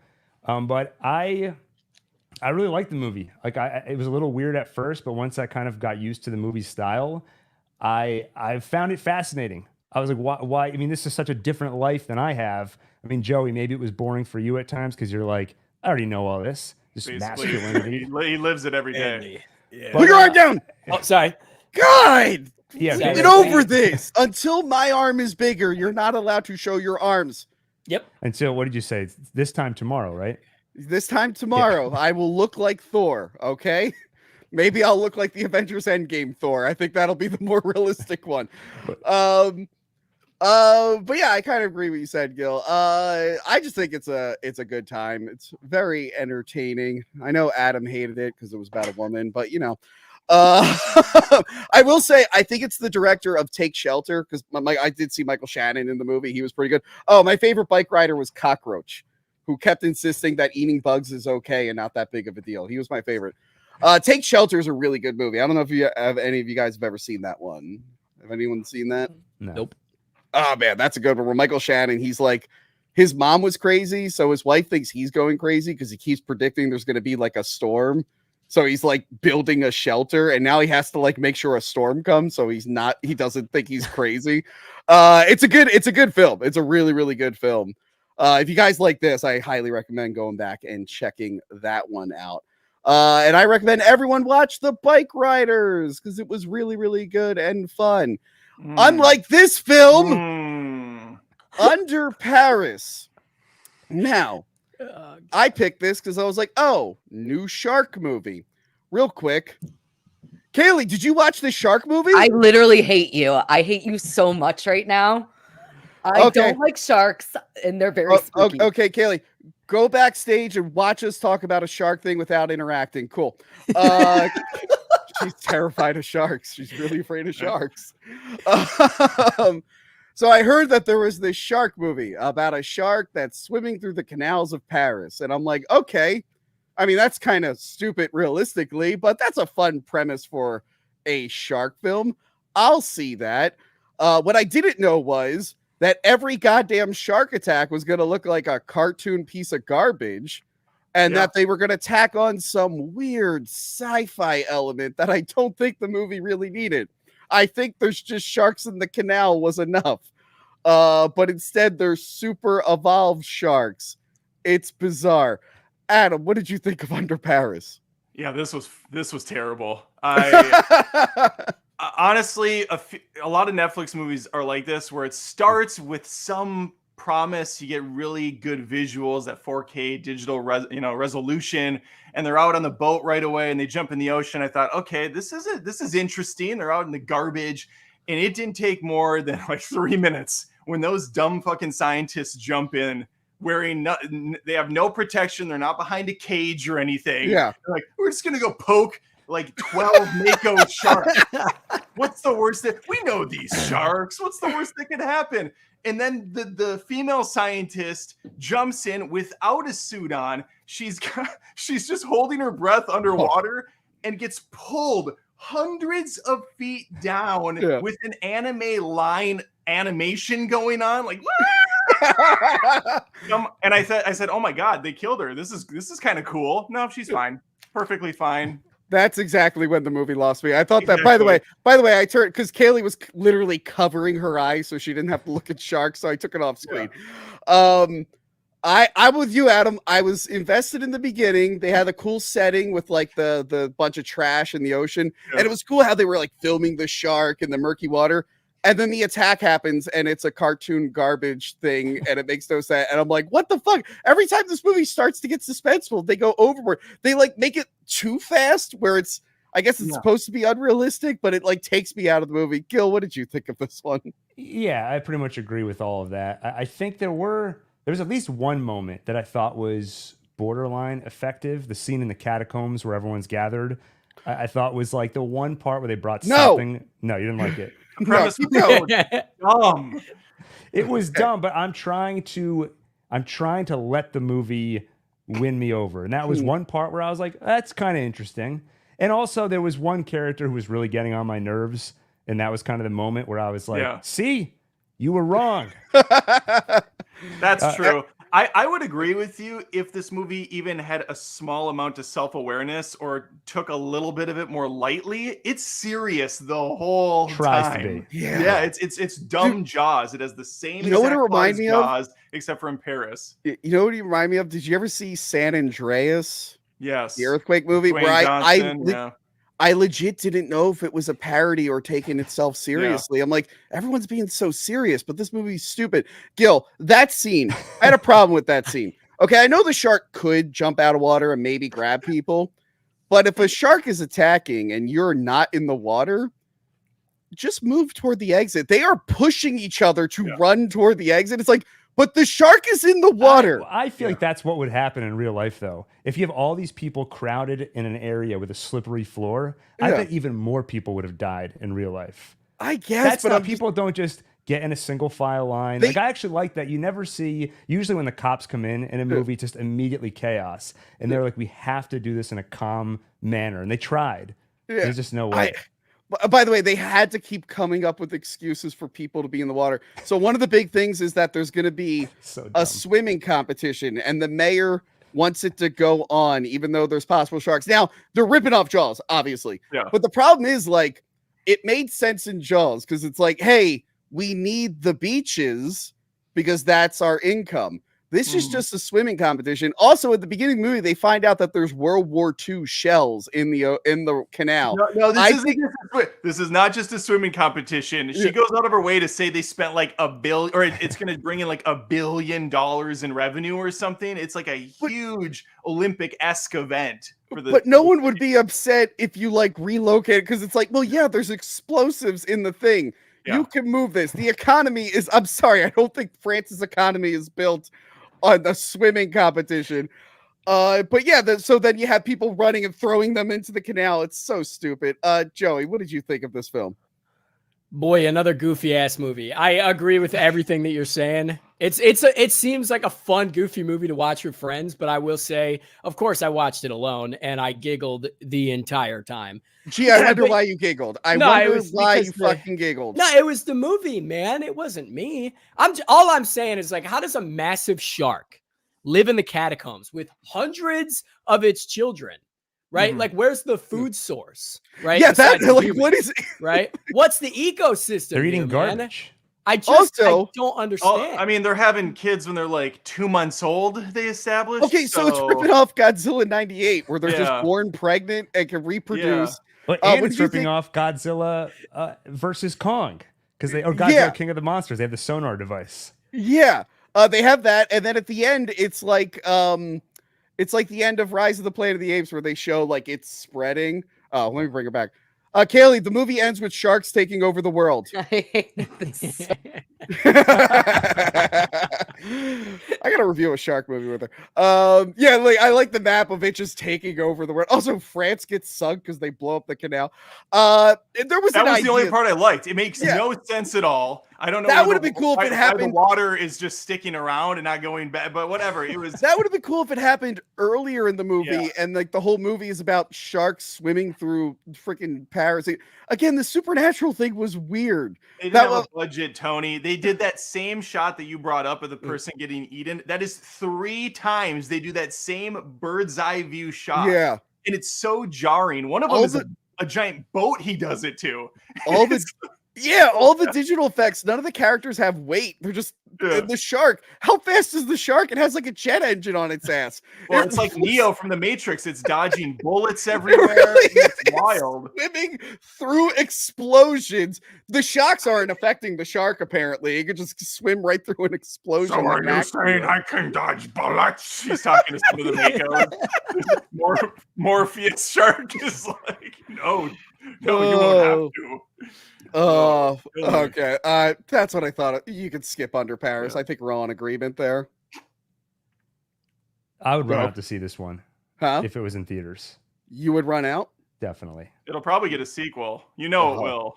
But I really liked the movie. Like it was a little weird at first, but once I kind of got used to the movie's style, I found it fascinating. I was like, why? I mean, this is such a different life than I have. I mean, Joey, maybe it was boring for you at times because you're like, I already know all this. Just masculinity. He lives it every day. Yeah. Put your arm down. Oh, sorry. God, yeah, get over this. Until my arm is bigger, you're not allowed to show your arms. Yep. Until, what did you say? This time tomorrow, right? This time tomorrow, I will look like Thor. Okay. Maybe I'll look like the Avengers Endgame Thor. I think that'll be the more realistic one. But yeah, I kind of agree with what you said, Gil. I just think it's a good time. It's very entertaining. I know Adam hated it because it was about a woman, but you know, I will say I think it's the director of Take Shelter because I did see Michael Shannon in the movie. He was pretty good. Oh, my favorite bike rider was Cockroach, who kept insisting that eating bugs is okay and not that big of a deal. He was my favorite. Take Shelter is a really good movie. I don't know if any of you guys have ever seen that one. Have anyone seen that? No. Nope. Oh man, that's a good one. Where Michael Shannon, he's like, his mom was crazy, so his wife thinks he's going crazy because he keeps predicting there's going to be like a storm. So he's like building a shelter, and now he has to like make sure a storm comes. So he doesn't think he's crazy. It's a good film. It's a really, really good film. If you guys like this, I highly recommend going back and checking that one out. And I recommend everyone watch the Bikeriders because it was really, really good and fun. Unlike this film, Under Paris. Now, I picked this because I was like, oh, new shark movie. Real quick. Kaylee, did you watch this shark movie? I literally hate you. I hate you so much right now. I don't like sharks, and they're very spooky. Okay, Kaylee, go backstage and watch us talk about a shark thing without interacting. Cool. She's terrified of sharks. She's really afraid of sharks. So I heard that there was this shark movie about a shark that's swimming through the canals of Paris. And I'm like, okay. I mean, that's kind of stupid realistically, but that's a fun premise for a shark film. I'll see that. What I didn't know was that every goddamn shark attack was going to look like a cartoon piece of garbage, and that they were going to tack on some weird sci-fi element that I don't think the movie really needed. I think there's just sharks in the canal was enough. But instead there's super evolved sharks. It's bizarre. Adam, what did you think of Under Paris? Yeah, this was terrible. I honestly, a lot of Netflix movies are like this, where it starts with some promise. You get really good visuals, that 4K digital resolution, and they're out on the boat right away, and they jump in the ocean. I thought, okay, this is interesting. They're out in the garbage, and it didn't take more than like 3 minutes when those dumb fucking scientists jump in. They have no protection. They're not behind a cage or anything. Yeah. They're like, we're just going to go poke like 12 Mako sharks. What's the worst we know these sharks. What's the worst that could happen? And then the female scientist jumps in without a suit on. She's just holding her breath underwater and gets pulled hundreds of feet down with an anime line animation going on, like and I said, oh my god, they killed her. This is kind of cool. No, she's fine, perfectly fine. That's exactly when the movie lost me. I thought that, by the way, I turned because Kaylee was literally covering her eyes so she didn't have to look at sharks, so I took it off screen. I'm with you, Adam. I was invested in the beginning. They had a cool setting with like the bunch of trash in the ocean, and it was cool how they were like filming the shark in the murky water. And then the attack happens, and it's a cartoon garbage thing, and it makes no sense. And I'm like, what the fuck? Every time this movie starts to get suspenseful, they go overboard. They like make it too fast, where I guess it's supposed to be unrealistic, but it like takes me out of the movie. Gil, what did you think of this one? Yeah, I pretty much agree with all of that. I think there was at least one moment that I thought was borderline effective. The scene in the catacombs where everyone's gathered, I thought was like the one part where they brought something. No, you didn't like it. Premise was dumb. It was dumb, but I'm trying to let the movie win me over. And that was one part where I was like, that's kind of interesting. And also there was one character who was really getting on my nerves, and that was kind of the moment where I was like, see, you were wrong. That's true. I would agree with you if this movie even had a small amount of self-awareness or took a little bit of it more lightly. It's serious the whole time. To be. Yeah, it's dumb Jaws. It has the same You know what it reminds me of? Jaws, except for in Paris. You know what it reminds me of? Did you ever see San Andreas? Yes. The earthquake movie Dwayne where Johnson, I legit didn't know if it was a parody or taking itself seriously. I'm like, everyone's being so serious, but this movie's stupid. Gil, that scene, I had a problem with that scene. Okay, I know the shark could jump out of water and maybe grab people, but if a shark is attacking and you're not in the water, just move toward the exit. They are pushing each other to run toward the exit. It's like, but the shark is in the water. I feel like that's what would happen in real life, though. If you have all these people crowded in an area with a slippery floor, I bet even more people would have died in real life. I guess, but people don't just get in a single file line. Like, I actually like that. You never see, usually when the cops come in a movie, just immediately chaos. And they're like, we have to do this in a calm manner. And they tried. There's just no way. By the way, they had to keep coming up with excuses for people to be in the water. So one of the big things is that there's going to be a swimming competition, and the mayor wants it to go on, even though there's possible sharks. Now, they're ripping off Jaws, obviously. Yeah. But the problem is, like, it made sense in Jaws because it's like, hey, we need the beaches because that's our income. This is just a swimming competition. Also, at the beginning of the movie, they find out that there's World War II shells in the canal. No, this is not just a swimming competition. She goes out of her way to say they spent like $1 billion, or it's going to bring in like $1 billion in revenue or something. It's like a huge Olympic-esque event. But no one would be upset if you like relocate it because it's like, well, yeah, there's explosives in the thing. Yeah. You can move this. The economy is, I'm sorry, I don't think France's economy is built on the swimming competition. But yeah, so then you have people running and throwing them into the canal. It's so stupid. Joey, what did you think of this film? Boy, another goofy ass movie. I agree with everything that you're saying. It seems like a fun, goofy movie to watch with friends, but I will say, of course, I watched it alone and I giggled the entire time. Gee, I wonder why you giggled. I wonder why you fucking giggled. No, it was the movie, man. It wasn't me. All I'm saying is, like, how does a massive shark live in the catacombs with hundreds of its children? Right? Like, where's the food source? Right? Yeah, what is it? Right? What's the ecosystem? They're eating garbage. Man? I don't understand. I mean, they're having kids when they're like 2 months old, they established. Okay, so it's ripping off Godzilla 98, where they're just born pregnant and can reproduce. But and it's ripping off Godzilla versus Kong. Godzilla King of the Monsters. They have the sonar device. Yeah. They have that, and then at the end, it's like the end of Rise of the Planet of the Apes, where they show like it's spreading. Let me bring it back. Kaylee, the movie ends with sharks taking over the world. I hate this. I gotta review a shark movie with her. I like the map of it just taking over the world. Also, France gets sunk because they blow up the canal. That was the only part I liked. It makes no sense at all. I don't know. That would have been cool if it happened. The water is just sticking around and not going back, but whatever. It was. That would have been cool if it happened earlier in the movie, and like the whole movie is about sharks swimming through freaking Paris. Again, the supernatural thing was weird. They didn't have a budget, Tony. They did that same shot that you brought up of the person getting eaten. That is 3 times they do that same bird's eye view shot. Yeah, and it's so jarring. One of them is a giant boat. He does it to. All the digital effects. None of the characters have weight. They're just the shark. How fast is the shark? It has like a jet engine on its ass. Well, it's like Neo from the Matrix. It's dodging bullets everywhere. It's wild. Swimming through explosions. The shocks aren't affecting the shark, apparently. It could just swim right through an explosion. So are you saying I can dodge bullets? He's talking to some of the Makos. Morpheus shark is like, no, you won't have to. Oh, okay. That's what I thought. You could skip Under Paris. I think we're all in agreement there. I would run out to see this one if it was in theaters. You would run out? Definitely. It'll probably get a sequel. You know it will.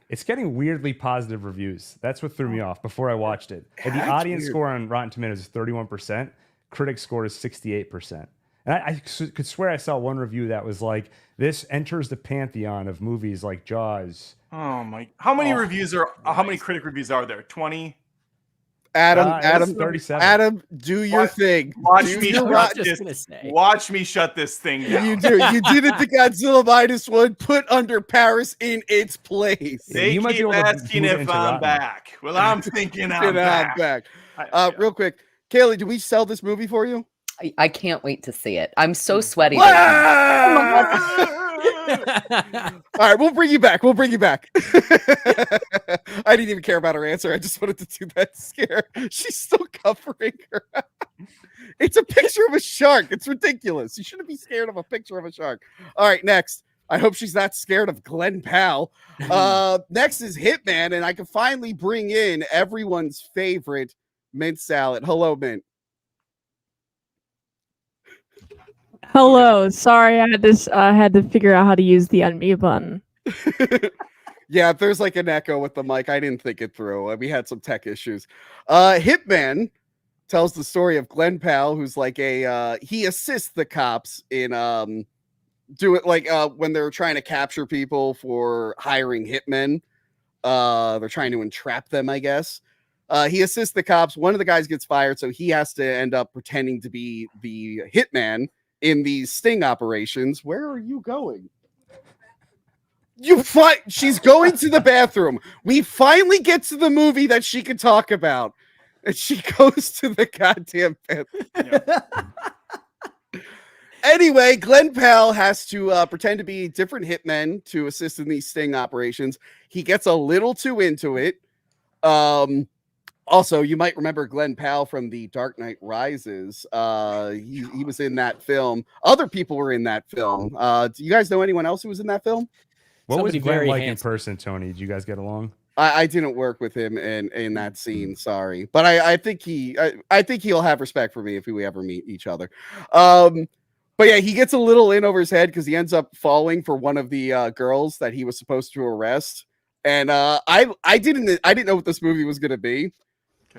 It's getting weirdly positive reviews. That's what threw me off before I watched it. And the audience score on Rotten Tomatoes is 31%. Critic score is 68%. And I could swear I saw one review that was like, this enters the pantheon of movies like Jaws. Oh my! How many reviews are? How many critic reviews are there? 20. Adam, 37. Adam, do your thing. Watch me shut this thing down. You do. You did it to Godzilla -1. Put Under Paris in its place. They keep asking if I'm back. Well, I'm thinking I'm back. Real quick, Kaylee, do we sell this movie for you? I can't wait to see it. I'm so sweaty. All right, we'll bring you back. I didn't even care about her answer. I just wanted to do that scare. She's still covering her. It's a picture of a shark. It's ridiculous. You shouldn't be scared of a picture of a shark. All right, next. I hope she's not scared of Glenn Powell. Next is Hitman, and I can finally bring in everyone's favorite Mint Salad. Hello, Mint. Hello. Sorry, I had to figure out how to use the unmute button. Yeah, there's like an echo with the mic. I didn't think it through. We had some tech issues. Hitman tells the story of Glenn Powell, who's like he assists the cops in do it like when they're trying to capture people for hiring hitmen. They're trying to entrap them, I guess. He assists the cops. One of the guys gets fired, so he has to end up pretending to be the hitman in these sting operations. Where are you going? She's going to the bathroom. We finally get to the movie that she can talk about. And she goes to the goddamn bathroom. Yeah. Anyway, Glenn Powell has to pretend to be different hitmen to assist in these sting operations. He gets a little too into it. Also, you might remember Glenn Powell from The Dark Knight Rises. He was in that film. Other people were in that film. Do you guys know anyone else who was in that film? What was Somebody Glenn like handsome. in person, Tony? Did you guys get along? I didn't work with him in that scene. Sorry, but I think he'll have respect for me if we ever meet each other. But yeah, he gets a little in over his head because he ends up falling for one of the girls that he was supposed to arrest. And I didn't know what this movie was gonna be.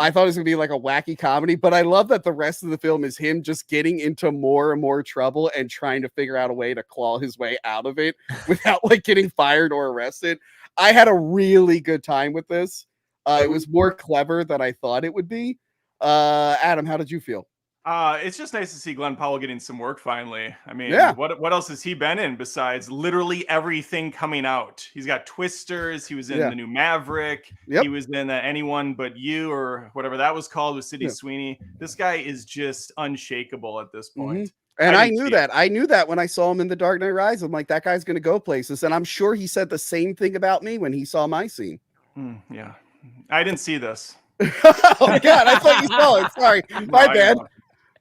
I thought it was gonna be like a wacky comedy, but I love that the rest of the film is him just getting into more and more trouble and trying to figure out a way to claw his way out of it without like getting fired or arrested. I had a really good time with this. It was more clever than I thought it would be. Adam, how did you feel? It's just nice to see Glenn Powell getting some work finally. I mean, Yeah. What else has he been in besides literally everything coming out? He's got Twisters. He was in the new Maverick. Yep. He was in Anyone But You or whatever that was called with Sydney Sweeney. This guy is just unshakable at this point. Mm-hmm. And I knew that. I knew that when I saw him in The Dark Knight Rises. I'm like, that guy's going to go places. And I'm sure he said the same thing about me when he saw my scene. Yeah. I didn't see this. Oh, God. I thought you saw it. Sorry. My bad.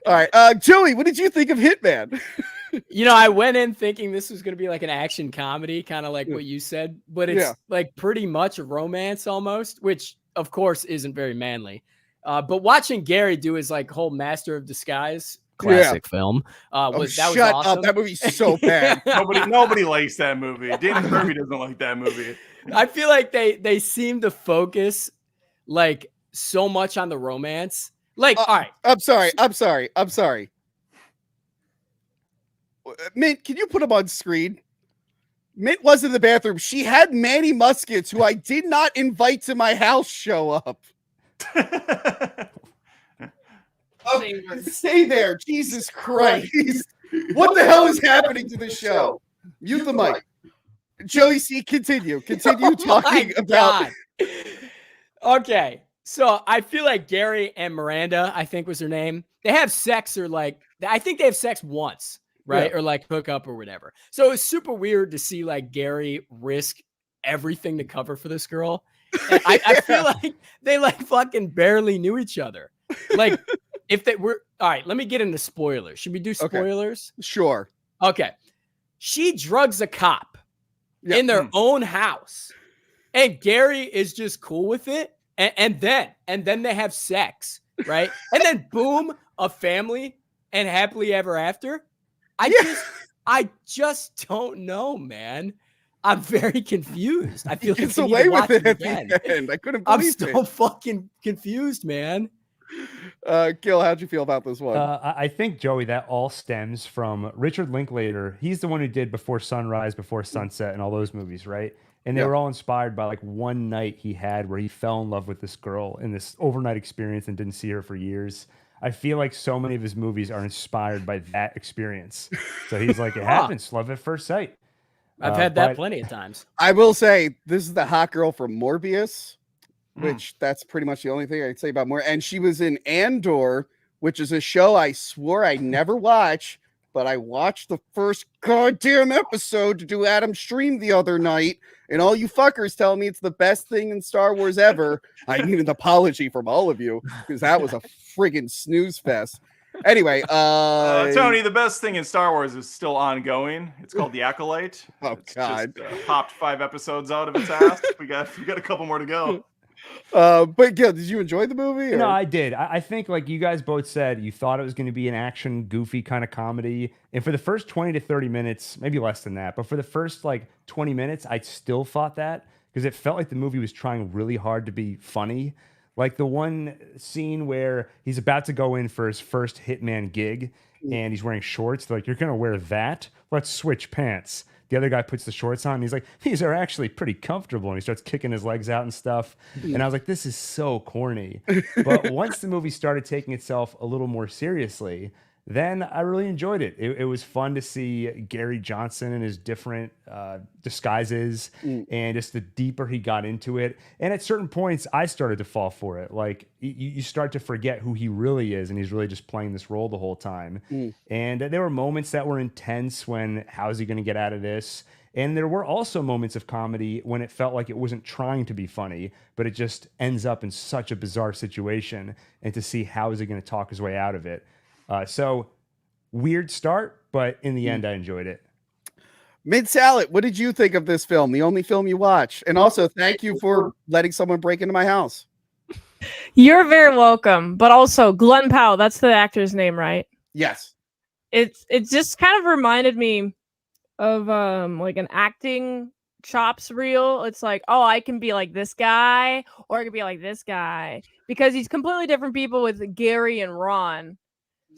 All right. Joey, what did you think of Hitman? You know, I went in thinking this was going to be like an action comedy, kind of like what you said, but it's like pretty much a romance almost, which of course isn't very manly. But watching Gary do his like whole Master of Disguise classic film was shut awesome. up. That movie's so bad. Nobody likes that movie. Dana Kirby doesn't like that movie. I feel like they seem to focus like so much on the romance. Like, all right. I'm sorry. Mint, can you put him on screen? Mint was in the bathroom. She had Manny Muskets, who I did not invite to my house, show up. Stay there. Jesus Christ. What the hell is happening to this show? Mute the mic. Joey C, continue talking about. Okay. So I feel like Gary and Miranda, I think was her name. They have sex I think they have sex once, right? Or like hook up or whatever. So it's super weird to see like Gary risk everything to cover for this girl. And I feel like they like fucking barely knew each other. Like if they were, all right, let me get into spoilers. Should we do spoilers? Okay. Sure. Okay. She drugs a cop in their own house and Gary is just cool with it. And then they have sex, right? And then boom, a family and happily ever after. I just don't know, man. I'm very confused. I feel like gets away with it at the end. I couldn't believe it. I'm so fucking confused, man. Gil, how'd you feel about this one? I think, Joey, that all stems from Richard Linklater. He's the one who did Before Sunrise, Before Sunset, and all those movies, right? And they were all inspired by like one night he had where he fell in love with this girl in this overnight experience and didn't see her for years. I feel like so many of his movies are inspired by that experience. So he's like, it happens, love at first sight. I've had that plenty of times. I will say this is the hot girl from Morbius, which that's pretty much the only thing I'd say about And she was in Andor, which is a show I swore I never watch, but I watched the first goddamn episode to do Adam's stream the other night, and all you fuckers tell me it's the best thing in Star Wars ever. I need an apology from all of you because that was a friggin' snooze fest. Anyway, Tony, the best thing in Star Wars is still ongoing. It's called The Acolyte. Oh, it's God. just popped 5 episodes out of its ass. We got a couple more to go. But Gil, did you enjoy the movie? No, I did. I think, like you guys both said, you thought it was going to be an action, goofy kind of comedy. And for the first 20 to 30 minutes, maybe less than that, but for the first like 20 minutes, I still thought that because it felt like the movie was trying really hard to be funny. Like the one scene where he's about to go in for his first Hitman gig and he's wearing shorts. They're like, you're going to wear that? Let's switch pants. The other guy puts the shorts on and he's like, these are actually pretty comfortable. And he starts kicking his legs out and stuff. And I was like, this is so corny. But once the movie started taking itself a little more seriously, then I really enjoyed it. It was fun to see Gary Johnson and his different disguises and just the deeper he got into it. And at certain points, I started to fall for it. Like you start to forget who he really is, and he's really just playing this role the whole time. And there were moments that were intense when, how's he going to get out of this? And there were also moments of comedy when it felt like it wasn't trying to be funny, but it just ends up in such a bizarre situation. And to see how is he going to talk his way out of it. So weird start, but in the end, I enjoyed it. Mid Salad, what did you think of this film? The only film you watch, and also thank you for letting someone break into my house. You're very welcome. But also, Glenn Powell, that's the actor's name, right? Yes. It just kind of reminded me of like an acting chops reel. It's like, oh, I can be like this guy, or I can be like this guy, because he's completely different people with Gary and Ron.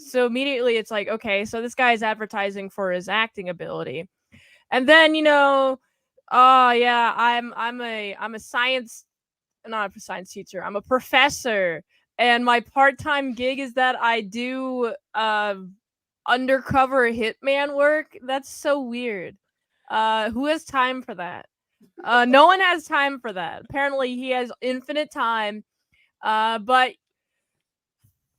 So immediately it's like, okay, so this guy is advertising for his acting ability. And then, oh yeah, I'm a science, not a science teacher. I'm a professor. And my part-time gig is that I do undercover hitman work. That's so weird. Who has time for that? No one has time for that. Apparently he has infinite time. But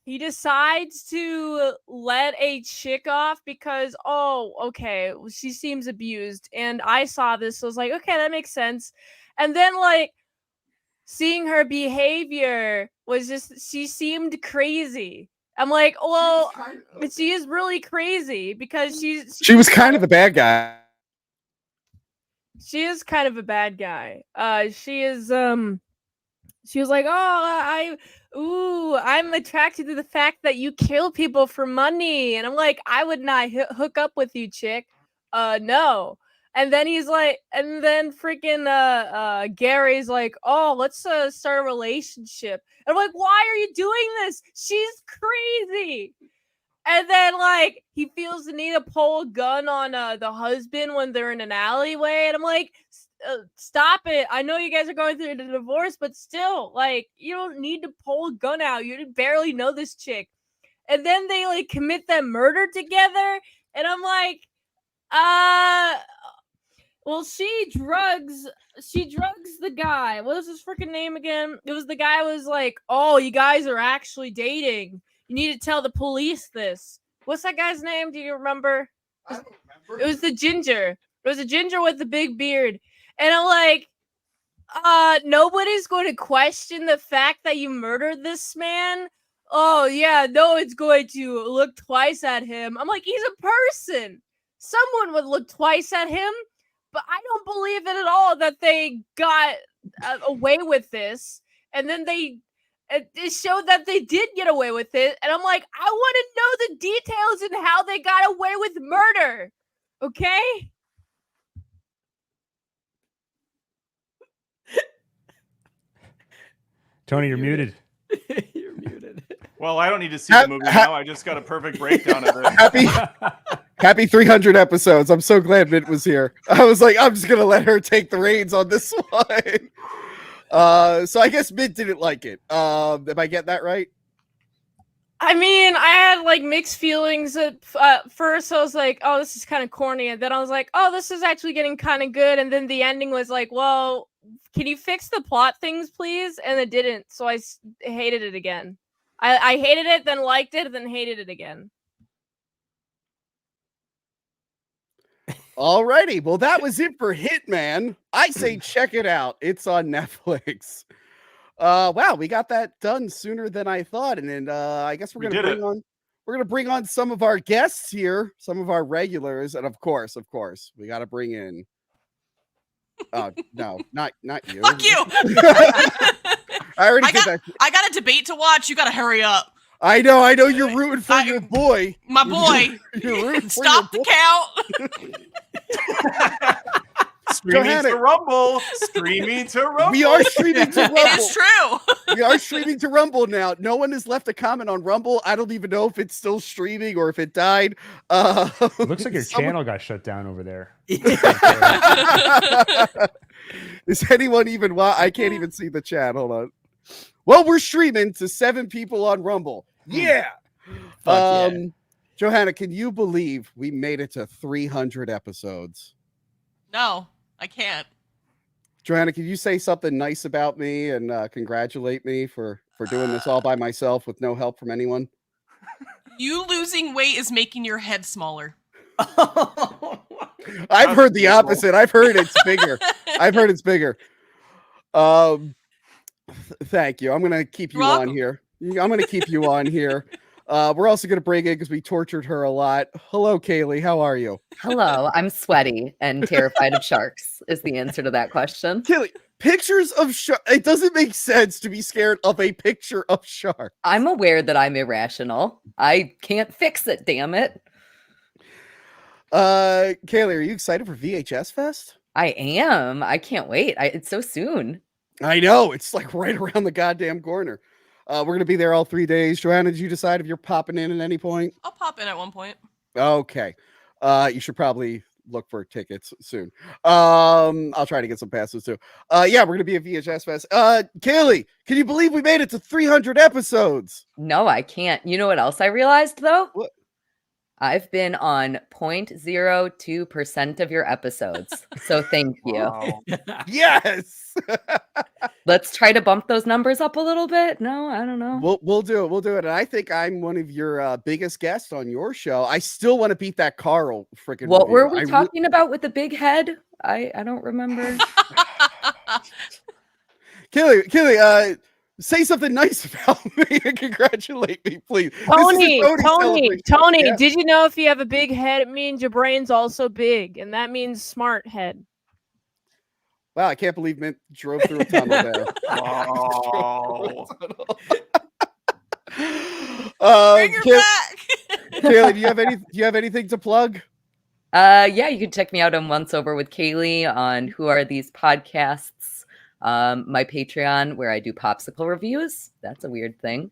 he decides to let a chick off because, oh, okay, she seems abused. And I saw this, so I was like, okay, that makes sense. And then, like, seeing her behavior was just, she seemed crazy. I'm like, well, she is really crazy because she was kind of a bad guy. She is kind of a bad guy. She is, she was like, oh, I'm attracted to the fact that you kill people for money. And I'm like, I would not hook up with you, chick. No. And then he's like, and then freaking Gary's like, oh, let's start a relationship. And I'm like, why are you doing this? She's crazy. And then, like, he feels the need to pull a gun on the husband when they're in an alleyway. And I'm like, stop it. I know you guys are going through the divorce, but still, like, you don't need to pull a gun out. You barely know this chick. And then they, like, commit that murder together. And I'm like, well, she drugs the guy. What was his freaking name again? It was the guy who was like, oh, you guys are actually dating. You need to tell the police this. What's that guy's name? Do you remember? I don't remember. It was the ginger. It was a ginger with the big beard. And I'm like, nobody's going to question the fact that you murdered this man. Oh, yeah, no one's going to look twice at him. I'm like, he's a person. Someone would look twice at him. But I don't believe it at all that they got away with this. And then it showed that they did get away with it. And I'm like, I want to know the details and how they got away with murder. Okay? Tony, you're muted. You're muted. Well, I don't need to see the movie now. I just got a perfect breakdown of it. Happy 300 episodes. I'm so glad Mint was here. I was like, I'm just going to let her take the reins on this one. So I guess Mint didn't like it. Did I get that right? I mean, I had like mixed feelings at first. I was like, oh, this is kind of corny. And then I was like, oh, this is actually getting kind of good. And then the ending was like, well, can you fix the plot things, please? And it didn't. So I hated it again. I hated it, then liked it, then hated it again. Alrighty. Well, that was it for Hitman. I say check it out. It's on Netflix. Wow, we got that done sooner than I thought. And then I guess we're gonna we're gonna bring on some of our guests here, some of our regulars, and of course, we got to bring in. No, not you. Fuck you. I already did that. I got a debate to watch. You got to hurry up. I know. You're rooting for your boy. My boy. You're rooting for Stop your the boy. count. Streaming to Rumble. Streaming to Rumble. We are streaming to Rumble. It is true. We are streaming to Rumble now. No one has left a comment on Rumble. I don't even know if it's still streaming or if it died. It looks like your channel got shut down over there. Is anyone even? I can't even see the chat. Hold on. Well, we're streaming to 7 people on Rumble. Yeah. Fuck yeah. Johanna, can you believe we made it to 300 episodes? No, I can't. Johanna, can you say something nice about me and congratulate me for doing this all by myself with no help from anyone? You losing weight is making your head smaller. I've heard the opposite. I've heard it's bigger. Thank you. I'm going to keep you on here. I'm going to keep you on here. We're also going to bring in, because we tortured her a lot. Hello, Kaylee. How are you? Hello. I'm sweaty and terrified of sharks is the answer to that question. Kaylee, pictures of sharks. It doesn't make sense to be scared of a picture of shark. I'm aware that I'm irrational. I can't fix it, damn it. Kaylee, are you excited for VHS Fest? I am. I can't wait. It's so soon. I know. It's like right around the goddamn corner. We're going to be there all 3 days. Joanna, did you decide if you're popping in at any point? I'll pop in at one point. Okay. You should probably look for tickets soon. I'll try to get some passes too. Yeah, we're going to be at VHS Fest. Kaylee, can you believe we made it to 300 episodes? No, I can't. You know what else I realized, though? What? I've been on 0.02% of your episodes. So thank you. Wow. Yes. Let's try to bump those numbers up a little bit. No, I don't know. We'll do it. We'll do it. And I think I'm one of your biggest guests on your show. I still want to beat that Carl freaking. What review. were we talking about with the big head? I don't remember. Kaylee, say something nice about me and congratulate me, please. Tony, Yeah. did you know if you have a big head, it means your brain's also big, and that means smart head. Wow, I can't believe Mint drove through a tunnel there. Wow. Bring her back. Kaylee, do you have anything to plug? Yeah, you can check me out on Once Over with Kaylee on Who Are These Podcasts. My Patreon, where I do popsicle reviews. That's a weird thing.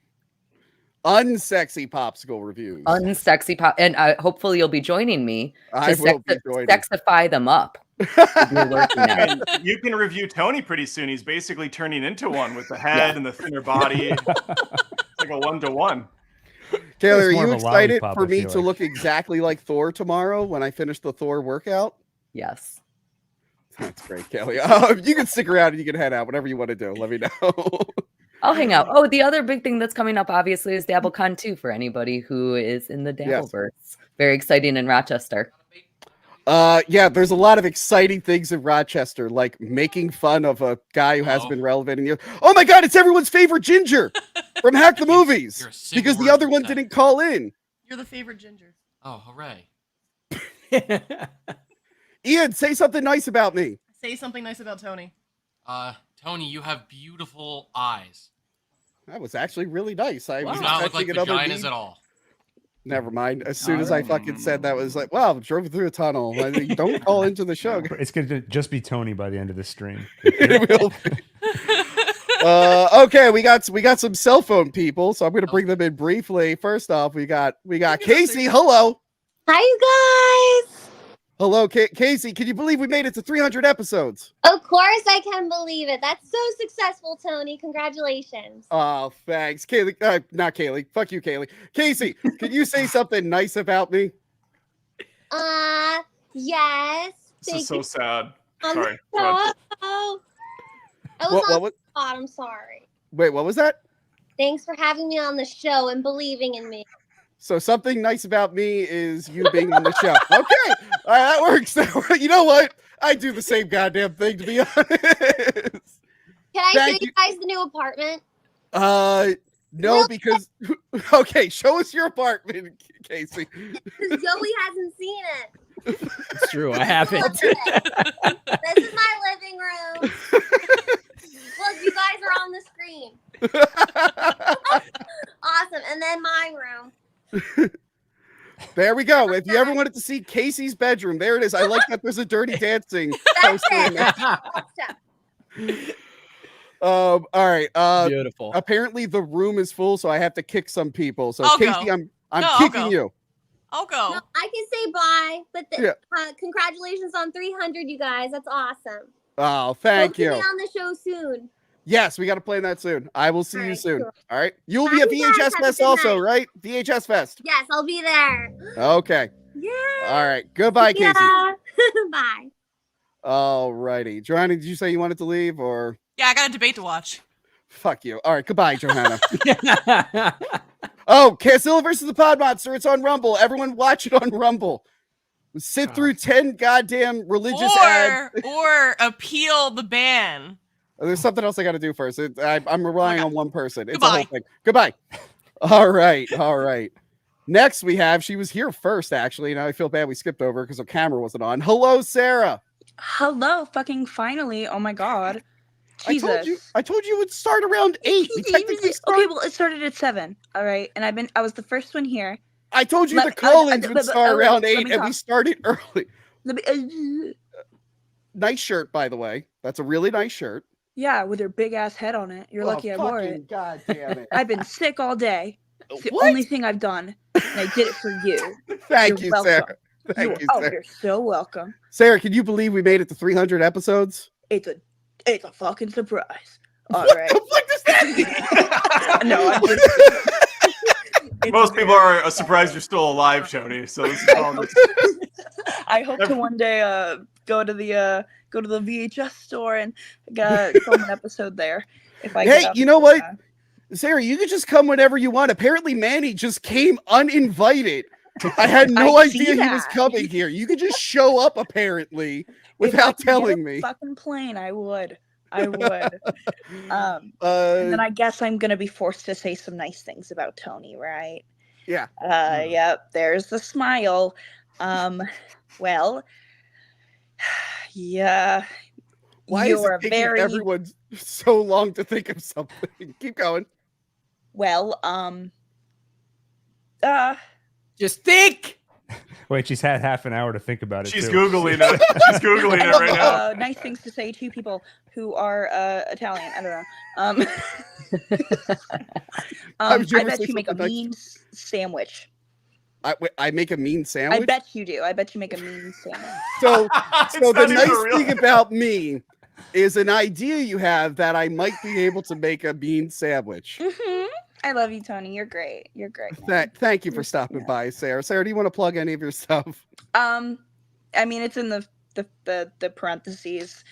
Unsexy popsicle reviews. Unsexy pop, and hopefully you'll be joining me I to will be joining. sexify them up. And you can review Tony pretty soon. He's basically turning into one with the head and the thinner body. It's like a 1-to-1. Taylor, are It's more you of a excited lollipop, for I me feel to like. look exactly like Thor tomorrow when I finish the Thor workout? Yes. That's great, Kelly. You can stick around and you can head out. Whatever you want to do, let me know. I'll hang out. Oh, the other big thing that's coming up, obviously, is DabbleCon 2 for anybody who is in the Dabbleverse. Yes. Very exciting in Rochester. Yeah, there's a lot of exciting things in Rochester, like making fun of a guy who hasn't been relevant in years. Oh my God, it's everyone's favorite Ginger from Hack the Movies because the other one didn't call in. You're the favorite Ginger. Oh, hooray. Ian, say something nice about me. Say something nice about Tony. Tony, you have beautiful eyes. That was actually really nice. I You was do not look like expecting another vaginas at all. Never mind. As soon as I fucking said that, was like, wow, drove through a tunnel. Like, don't call into the show. It's going to just be Tony by the end of the stream. It will be. Okay, we got some cell phone people, so I'm going to bring them in briefly. First off, we got Casey. Hello. Hi, you guys. Hello, Casey. Can you believe we made it to 300 episodes? Of course I can believe it. That's so successful, Tony. Congratulations. Oh, thanks. Kaylee, not Kaylee. Fuck you, Kaylee. Casey, can you say something nice about me? Yes. This is so sad. Sorry. What? I'm sorry. Wait, what was that? Thanks for having me on the show and believing in me. So something nice about me is you being on the show. Okay, that works. You know what? I do the same goddamn thing, to be honest. Can I show you guys the new apartment? No, because okay, show us your apartment, Casey. Because Joey hasn't seen it. It's true. I haven't. This is my living room. Look, you guys are on the screen. Awesome. And then my room. There we go. If you ever wanted to see Casey's bedroom, there it is. I like that there's a Dirty Dancing That's poster in it. there. That's All right. Beautiful. Apparently the room is full, so I have to kick some people. So I'll Casey, go. I'm No, I'll kicking go. you. I'll go. No, I can say bye, but Yeah. congratulations on 300, you guys. That's awesome. Oh, thank Hope to you. be on the show soon. Yes, we got to plan that soon. I will see All you right, soon. cool. All right. You'll Bye, be at you guys. VHS Have a Fest good also, night. right? VHS Fest. Yes, I'll be there. Okay. Yeah. All right. Goodbye, Casey. Yeah. Bye. All righty. Joanna, did you say you wanted to leave or Yeah, I got a debate to watch. fuck you? All right. Goodbye, Johanna. Oh, Casilda versus the Pod Monster. It's on Rumble. Everyone watch it on Rumble. Sit through 10 goddamn religious ads. Or appeal the ban. There's something else I got to do first. I'm relying Okay. on one person. It's a whole Goodbye. thing. Goodbye. All right. All right. Next, we have, she was here first, actually. Now I feel bad we skipped over because her camera wasn't on. Hello, Sarah. Hello, fucking finally. Oh my god. Jesus. I told you it would start around 8. We technically Okay, well, it started at 7. All right. And I was the first one here. I told you Let the me- call-ins would let- start let- around let 8, me and we talk. started early. Let me- Nice shirt, by the way. That's a really nice shirt. yeah, with your big ass head on it. You're lucky I wore fucking it. God damn it. I've been sick all day. It's the What? only thing I've done. And I did it for you. Thank You're you, welcome. Sarah. Thank you, Oh, Sarah. you're so welcome. Sarah, can you believe we made it to 300 episodes? It's a fucking surprise. All What right. the fuck does that mean? No, I'm just It's Most people are surprised you're still alive, Tony. So this is all I hope to one day go to the VHS store and film an episode there. If I Hey, get up you know to, what? Sarah, you could just come whenever you want. Apparently, Manny just came uninvited. I had no I see idea he was that. coming here. You could just show up, apparently, if I without could get telling a me. fucking plane, I would. And Uh, then I guess I'm gonna be forced to say some nice things about Tony, right? yeah. Yep. There's the smile. Well, yeah. Why is You're it taking very everyone so long to think of something? Keep going. well. Just think. Wait, she's had half an hour to think about it. She's too. Googling it. She's Googling it right now. Nice things to say to people who are Italian. I don't know. Would you I ever bet say you make a something nice? mean sandwich. I make a mean sandwich? I bet you do. I bet you make a mean sandwich. So, It's so the not even nice real. thing about me is an idea you have that I might be able to make a bean sandwich. Hmm. I love you, Tony. You're great. You're great. man. Thank you for stopping by, Sarah. Sarah, do you want to plug any of your stuff? I mean, it's in the parentheses.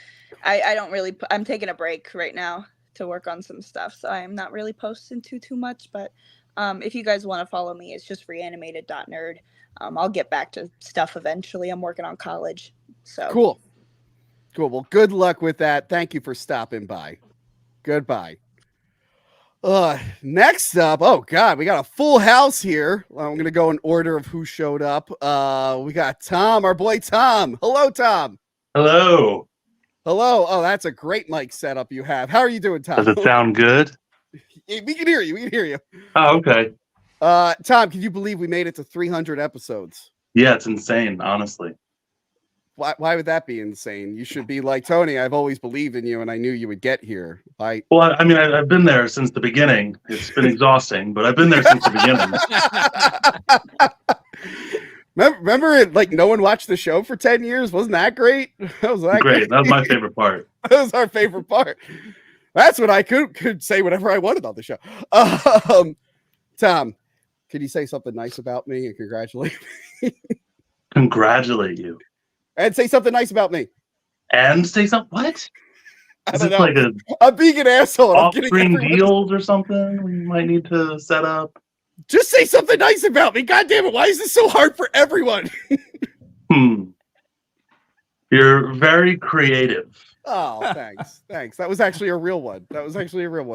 I don't really. I'm taking a break right now to work on some stuff, so I'm not really posting too much. But if you guys want to follow me, it's just reanimated.nerd. I'll get back to stuff eventually. I'm working on college, so Cool. Well, good luck with that. Thank you for stopping by. Goodbye. Next up, oh God, we got a full house here. Well, I'm gonna go in order of who showed up. We got Tom, our boy Tom. Hello, Tom. Hello. Hello. Oh, that's a great mic setup you have. How are you doing, Tom? Does it sound good? We can hear you. We can hear you. Oh, okay. Tom, can you believe we made it to 300 episodes? Yeah, it's insane, honestly. Why would that be insane? You should be like Tony. I've always believed in you, and I knew you would get here. Well, I mean, I've been there since the beginning. It's been exhausting, but I've been there since the beginning. Remember, like no one watched the show for 10 years. Wasn't that great? That was Great. That was my favorite part. That was our favorite part. That's what I could say whatever I wanted on the show. Tom, could you say something nice about me and congratulate me? Congratulate you. And say something nice about me. And say something. What? I Is don't this know. like a I'm being an asshole. I'm getting off-screen everyone- deals or something we might need to set up? Just say something nice about me. God damn it. Why is this so hard for everyone? You're very creative. Oh, thanks. Thanks. That was actually a real one.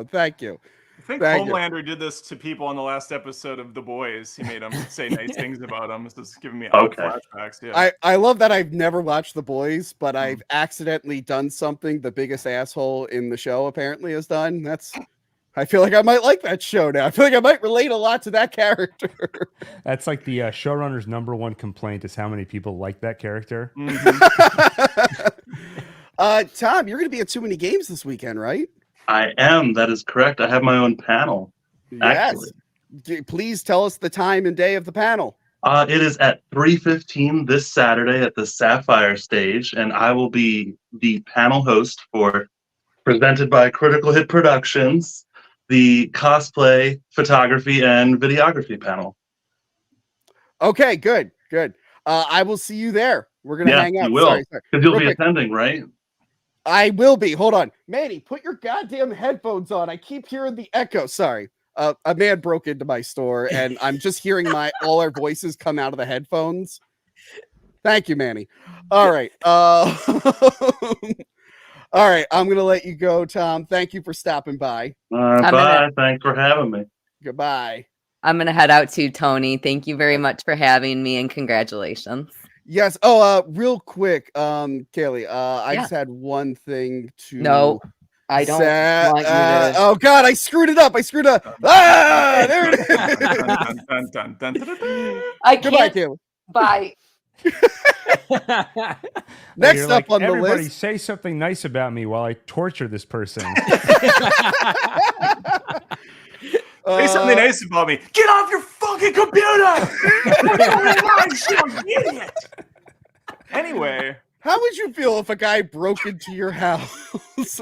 Thank you. I think Thank you. Homelander did this to people on the last episode of The Boys. He made them say nice things about him. This is giving me flashbacks. Yeah. I love that I've never watched The Boys, but I've accidentally done something the biggest asshole in the show apparently has done. I feel like I might like that show now. I feel like I might relate a lot to that character. That's like the showrunner's number one complaint is how many people like that character. Tom, you're going to be at Too Many Games this weekend, right? I am. That is correct. I have my own panel. Actually. Yes. Please tell us the time and day of the panel. It is at 3:15 this Saturday at the Sapphire stage, and I will be the panel host for presented by Critical Hit Productions, the cosplay, photography, and videography panel. Okay, good. I will see you there. We're going to hang out. You will, because you'll be quick. attending, right? I will be. Hold on. Manny, put your goddamn headphones on. I keep hearing the echo. Sorry. A man broke into my store, and I'm just hearing all our voices come out of the headphones. Thank you, Manny. All right. All right. I'm going to let you go, Tom. Thank you for stopping by. Bye. Thanks for having me. Goodbye. I'm going to head out too, Tony. Thank you very much for having me, and congratulations. Yes. Oh, real quick, Kaylee, I just had one thing to. No, I don't want you to. Oh God, I screwed it up. Ah, there it is. I Goodbye, can't. Kaylee. Bye. Next up on the everybody list. say something nice about me while I torture this person. Say something nice about me. Get off your fucking computer! You idiot! Anyway. How would you feel if a guy broke into your house?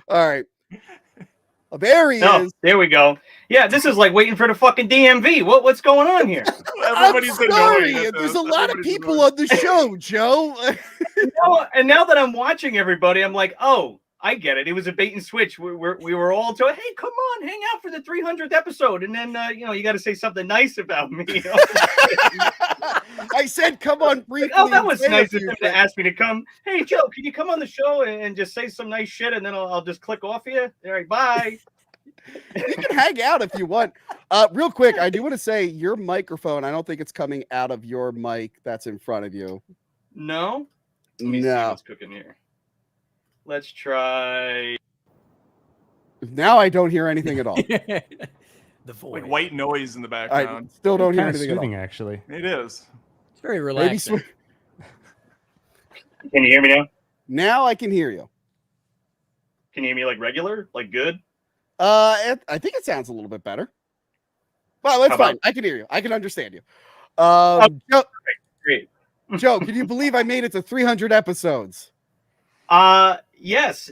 All right. Oh, there he is. There we go. Yeah, this is like waiting for the fucking DMV. What's going on here? Everybody's I'm sorry. There's a lot of people on the show, Joe. And now that I'm watching everybody, I'm like, oh, I get it. It was a bait and switch. We were all told, hey, come on, hang out for the 300th episode. And then, you got to say something nice about me. I said, come on, briefly. Oh, that was nice of them to ask me to come. Hey, Joe, can you come on the show and just say some nice shit? And then I'll just click off you. All right, bye. You can hang out if you want. Real quick, I do want to say your microphone, I don't think it's coming out of your mic that's in front of you. No? Let me see what's cooking here. Let's try. Now I don't hear anything at all. The voice. Like white noise in the background. I still don't hear Kind of anything soothing, at all. actually. It is. It's very relaxing. Can you hear me now? Now I can hear you. Can you hear me like regular? Like good? I think it sounds a little bit better. Well, that's fine. I can hear you. I can understand you. Joe, great. Joe, can you believe I made it to 300 episodes? Yes,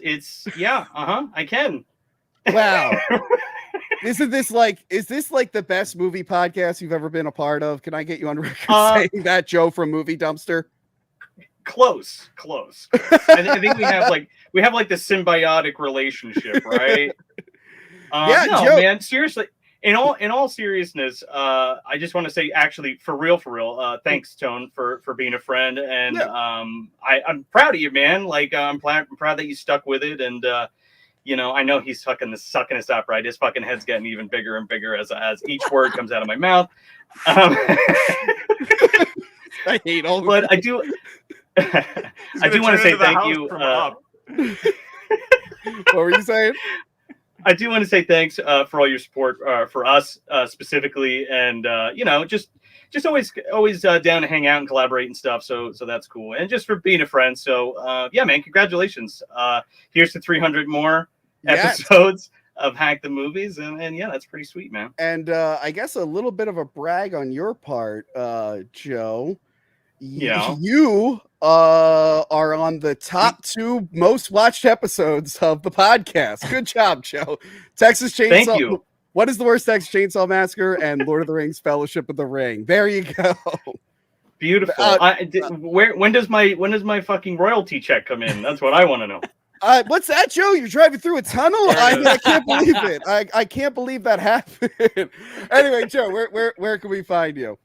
I can. Wow. Is this like the best movie podcast you've ever been a part of? Can I get you on record saying that, Joe from Movie Dumpster? Close. I think we have like the symbiotic relationship, right? Yeah, no, Joe. Man, seriously. In all seriousness, I just want to say, actually, for real, thanks, Tone, for being a friend, and I'm proud of you, man. Like, I'm proud that you stuck with it, and I know he's sucking this up, right? His fucking head's getting even bigger and bigger as each word comes out of my mouth. I hate all. But I do. I do want to say thank you. What were you saying? I do want to say thanks for all your support for us specifically, and just always down to hang out and collaborate and stuff. So that's cool, and just for being a friend. So yeah, man, congratulations. Here's to 300 more episodes of Hack the Movies, and yeah, that's pretty sweet, man. And I guess a little bit of a brag on your part, Joe. Yeah, you are on the top 2 most watched episodes of the podcast. Good job, Joe. Texas Chainsaw. Thank you. What is the worst Texas Chainsaw Massacre and Lord of the Rings Fellowship of the Ring? There you go. Beautiful. When does my fucking royalty check come in? That's what I want to know. What's that, Joe? You're driving through a tunnel? I can't believe it. I can't believe that happened. Anyway, Joe, where can we find you?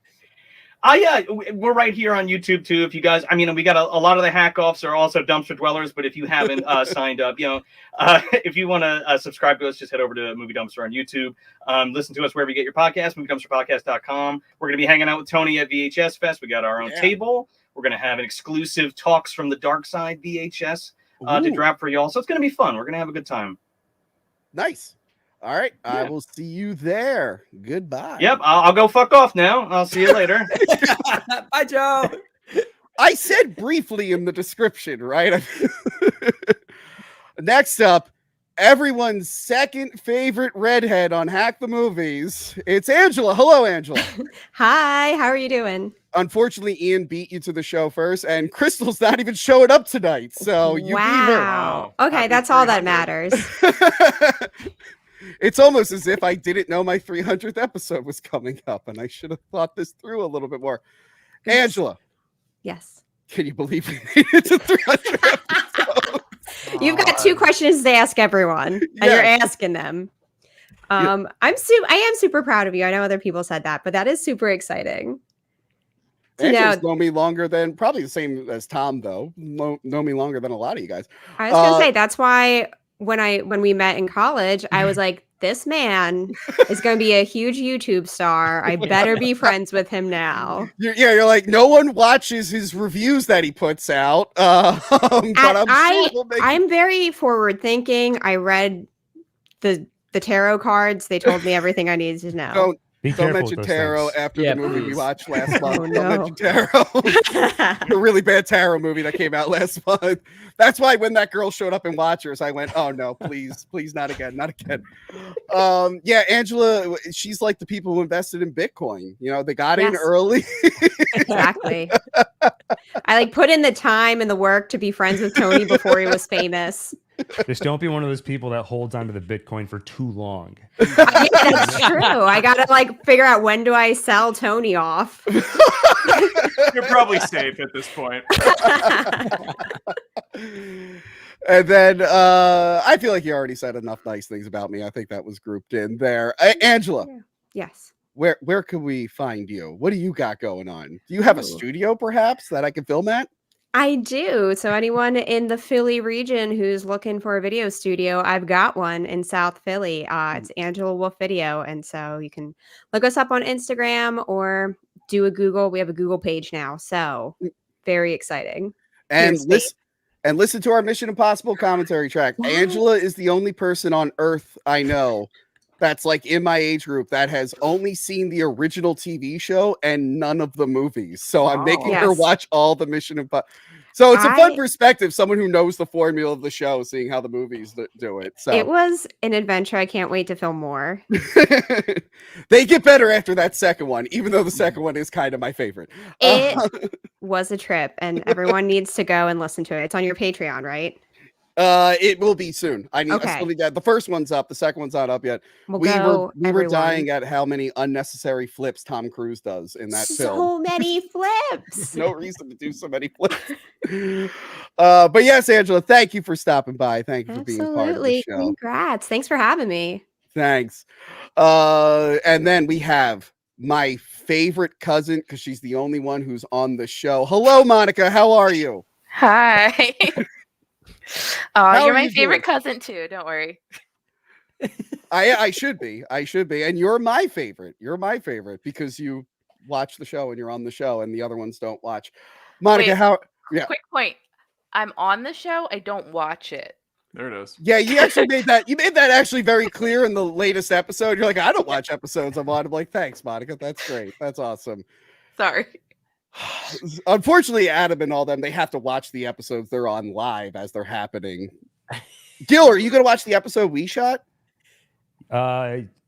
Yeah, we're right here on YouTube too. If you guys, I mean, we got a lot of the hack offs are also dumpster dwellers, but if you haven't signed up, if you want to subscribe to us, just head over to Movie Dumpster on YouTube. Listen to us wherever you get your podcast, moviedumpsterpodcast.com. We're going to be hanging out with Tony at VHS Fest. We got our own table. We're going to have an exclusive Talks from the Dark Side VHS to drop for y'all. So it's going to be fun. We're going to have a good time. Nice. All right. I will see you there. Goodbye. Yep. I'll go fuck off now. I'll see you later. Bye, Joe. I said briefly in the description, right? Next up, everyone's second favorite redhead on Hack the Movies. It's Angela. Hello, Angela. Hi. How are you doing? Unfortunately, Ian beat you to the show first, and Crystal's not even showing up tonight. So you beat her. Wow. Okay, that's all that matters. It's almost as if I didn't know my 300th episode was coming up, and I should have thought this through a little bit more. Angela. Yes. Can you believe we made it to 300 episodes? You've got 2 questions to ask everyone, and you're asking them. I am super proud of you. I know other people said that, but that is super exciting. Angela's known me longer than, probably the same as Tom, though. Know me longer than a lot of you guys. I was going to say, that's why when we met in college, I was like, this man is going to be a huge YouTube star. I better be friends with him now. You're like, no one watches his reviews that he puts out. But I'm very forward thinking. I read the tarot cards. They told me everything I needed to know. Don't mention tarot after the movie we watched last month. Don't mention tarot. A really bad tarot movie that came out last month. That's why when that girl showed up in Watchers, I went, oh no, please, not again, not again. Angela, she's like the people who invested in Bitcoin. They got in early. Exactly. I put in the time and the work to be friends with Tony before he was famous. Just don't be one of those people that holds onto the Bitcoin for too long. Yeah, that's true. I gotta figure out when do I sell Tony off. You're probably safe at this point. And then I feel like you already said enough nice things about me. I think that was grouped in there. Angela. Yes. Where can we find you? What do you got going on? Do you have a studio perhaps that I can film at? I do. So anyone in the Philly region who's looking for a video studio, I've got one in South Philly. It's Angela Wolf Video. And so you can look us up on Instagram or do a Google. We have a Google page now. So very exciting. And listen to our Mission Impossible commentary track. Angela is the only person on earth I know that's in my age group that has only seen the original TV show and none of the movies. So I'm making her watch all the Mission Impossible. So it's a fun perspective, someone who knows the formula of the show, seeing how the movies do it. So it was an adventure. I can't wait to film more. They get better after that second one, even though the second one is kind of my favorite. It was a trip, and everyone needs to go and listen to it. It's on your Patreon, right? It will be soon. I still need that. The first one's up. The second one's not up yet. We were dying at how many unnecessary flips Tom Cruise does in that film. So many flips. No reason to do so many flips. But yes, Angela, thank you for stopping by. Thank you for being part of the show. Congrats. Thanks for having me. Thanks. And then we have my favorite cousin, because she's the only one who's on the show. Hello, Monica. How are you? Hi. How you're are my you favorite doing? cousin too. Don't worry. I should be. And you're my favorite. You're my favorite because you watch the show and you're on the show and the other ones don't watch. Monica, Wait, quick point. I'm on the show. I don't watch it. There it is. Yeah, you actually made that. You made that actually very clear in the latest episode. You're like, I don't watch episodes I'm on. I'm like, thanks, Monica. That's great. That's awesome. Sorry. Unfortunately, Adam and all them, they have to watch the episodes they're on live as they're happening. Gil, are you going to watch the episode we shot?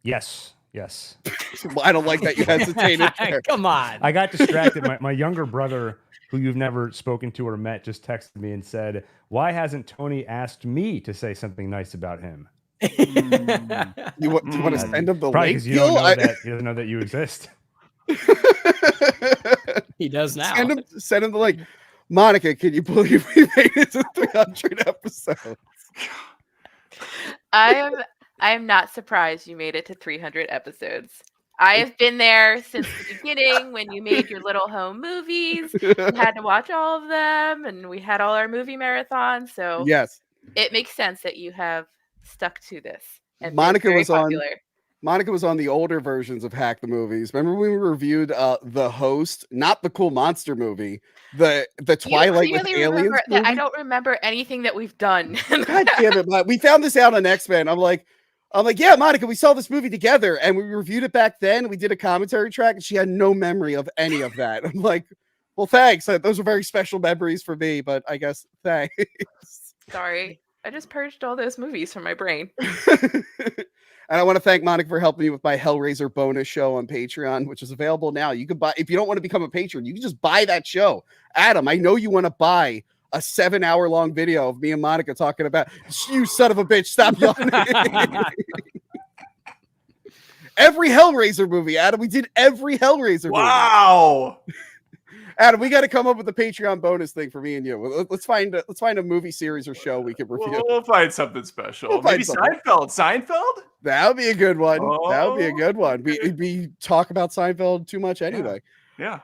Yes. Well, I don't like that you hesitated there. Come on. I got distracted. My younger brother, who you've never spoken to or met, just texted me and said, why hasn't Tony asked me to say something nice about him? You want to send him the Probably link, because you Gil? don't know that he doesn't know that you exist. He does now. Send him the link. Monica, can you believe we made it to 300 episodes? I am not surprised you made it to 300 episodes. I have been there since the beginning when you made your little home movies. We had to watch all of them, and we had all our movie marathons. So Yes. it makes sense that you have stuck to this. And Monica been very was on. popular. Monica was on the older versions of Hack the Movies. Remember when we reviewed The Host, not the Cool Monster movie, the Twilight You with clearly aliens remember that. I movie? don't remember anything that we've done. God damn it, we found this out on X-Men. I'm like, yeah, Monica, we saw this movie together and we reviewed it back then. We did a commentary track and she had no memory of any of that. I'm like, well, thanks. Those are very special memories for me, but I guess thanks. Sorry. I just purged all those movies from my brain. And I want to thank Monica for helping me with my Hellraiser bonus show on Patreon, which is available now. You can buy, if you don't want to become a patron, you can just buy that show. Adam, I know you want to buy a 7-hour-long video of me and Monica talking about, you son of a bitch, stop yawning. Every Hellraiser movie, Adam. We did every Hellraiser movie. Wow. Adam, we got to come up with a Patreon bonus thing for me and you. Let's find a movie series or show we can review. We'll find something special. Maybe Seinfeld. That would be a good one. Oh. That would be a good one. We talk about Seinfeld too much anyway. Yeah.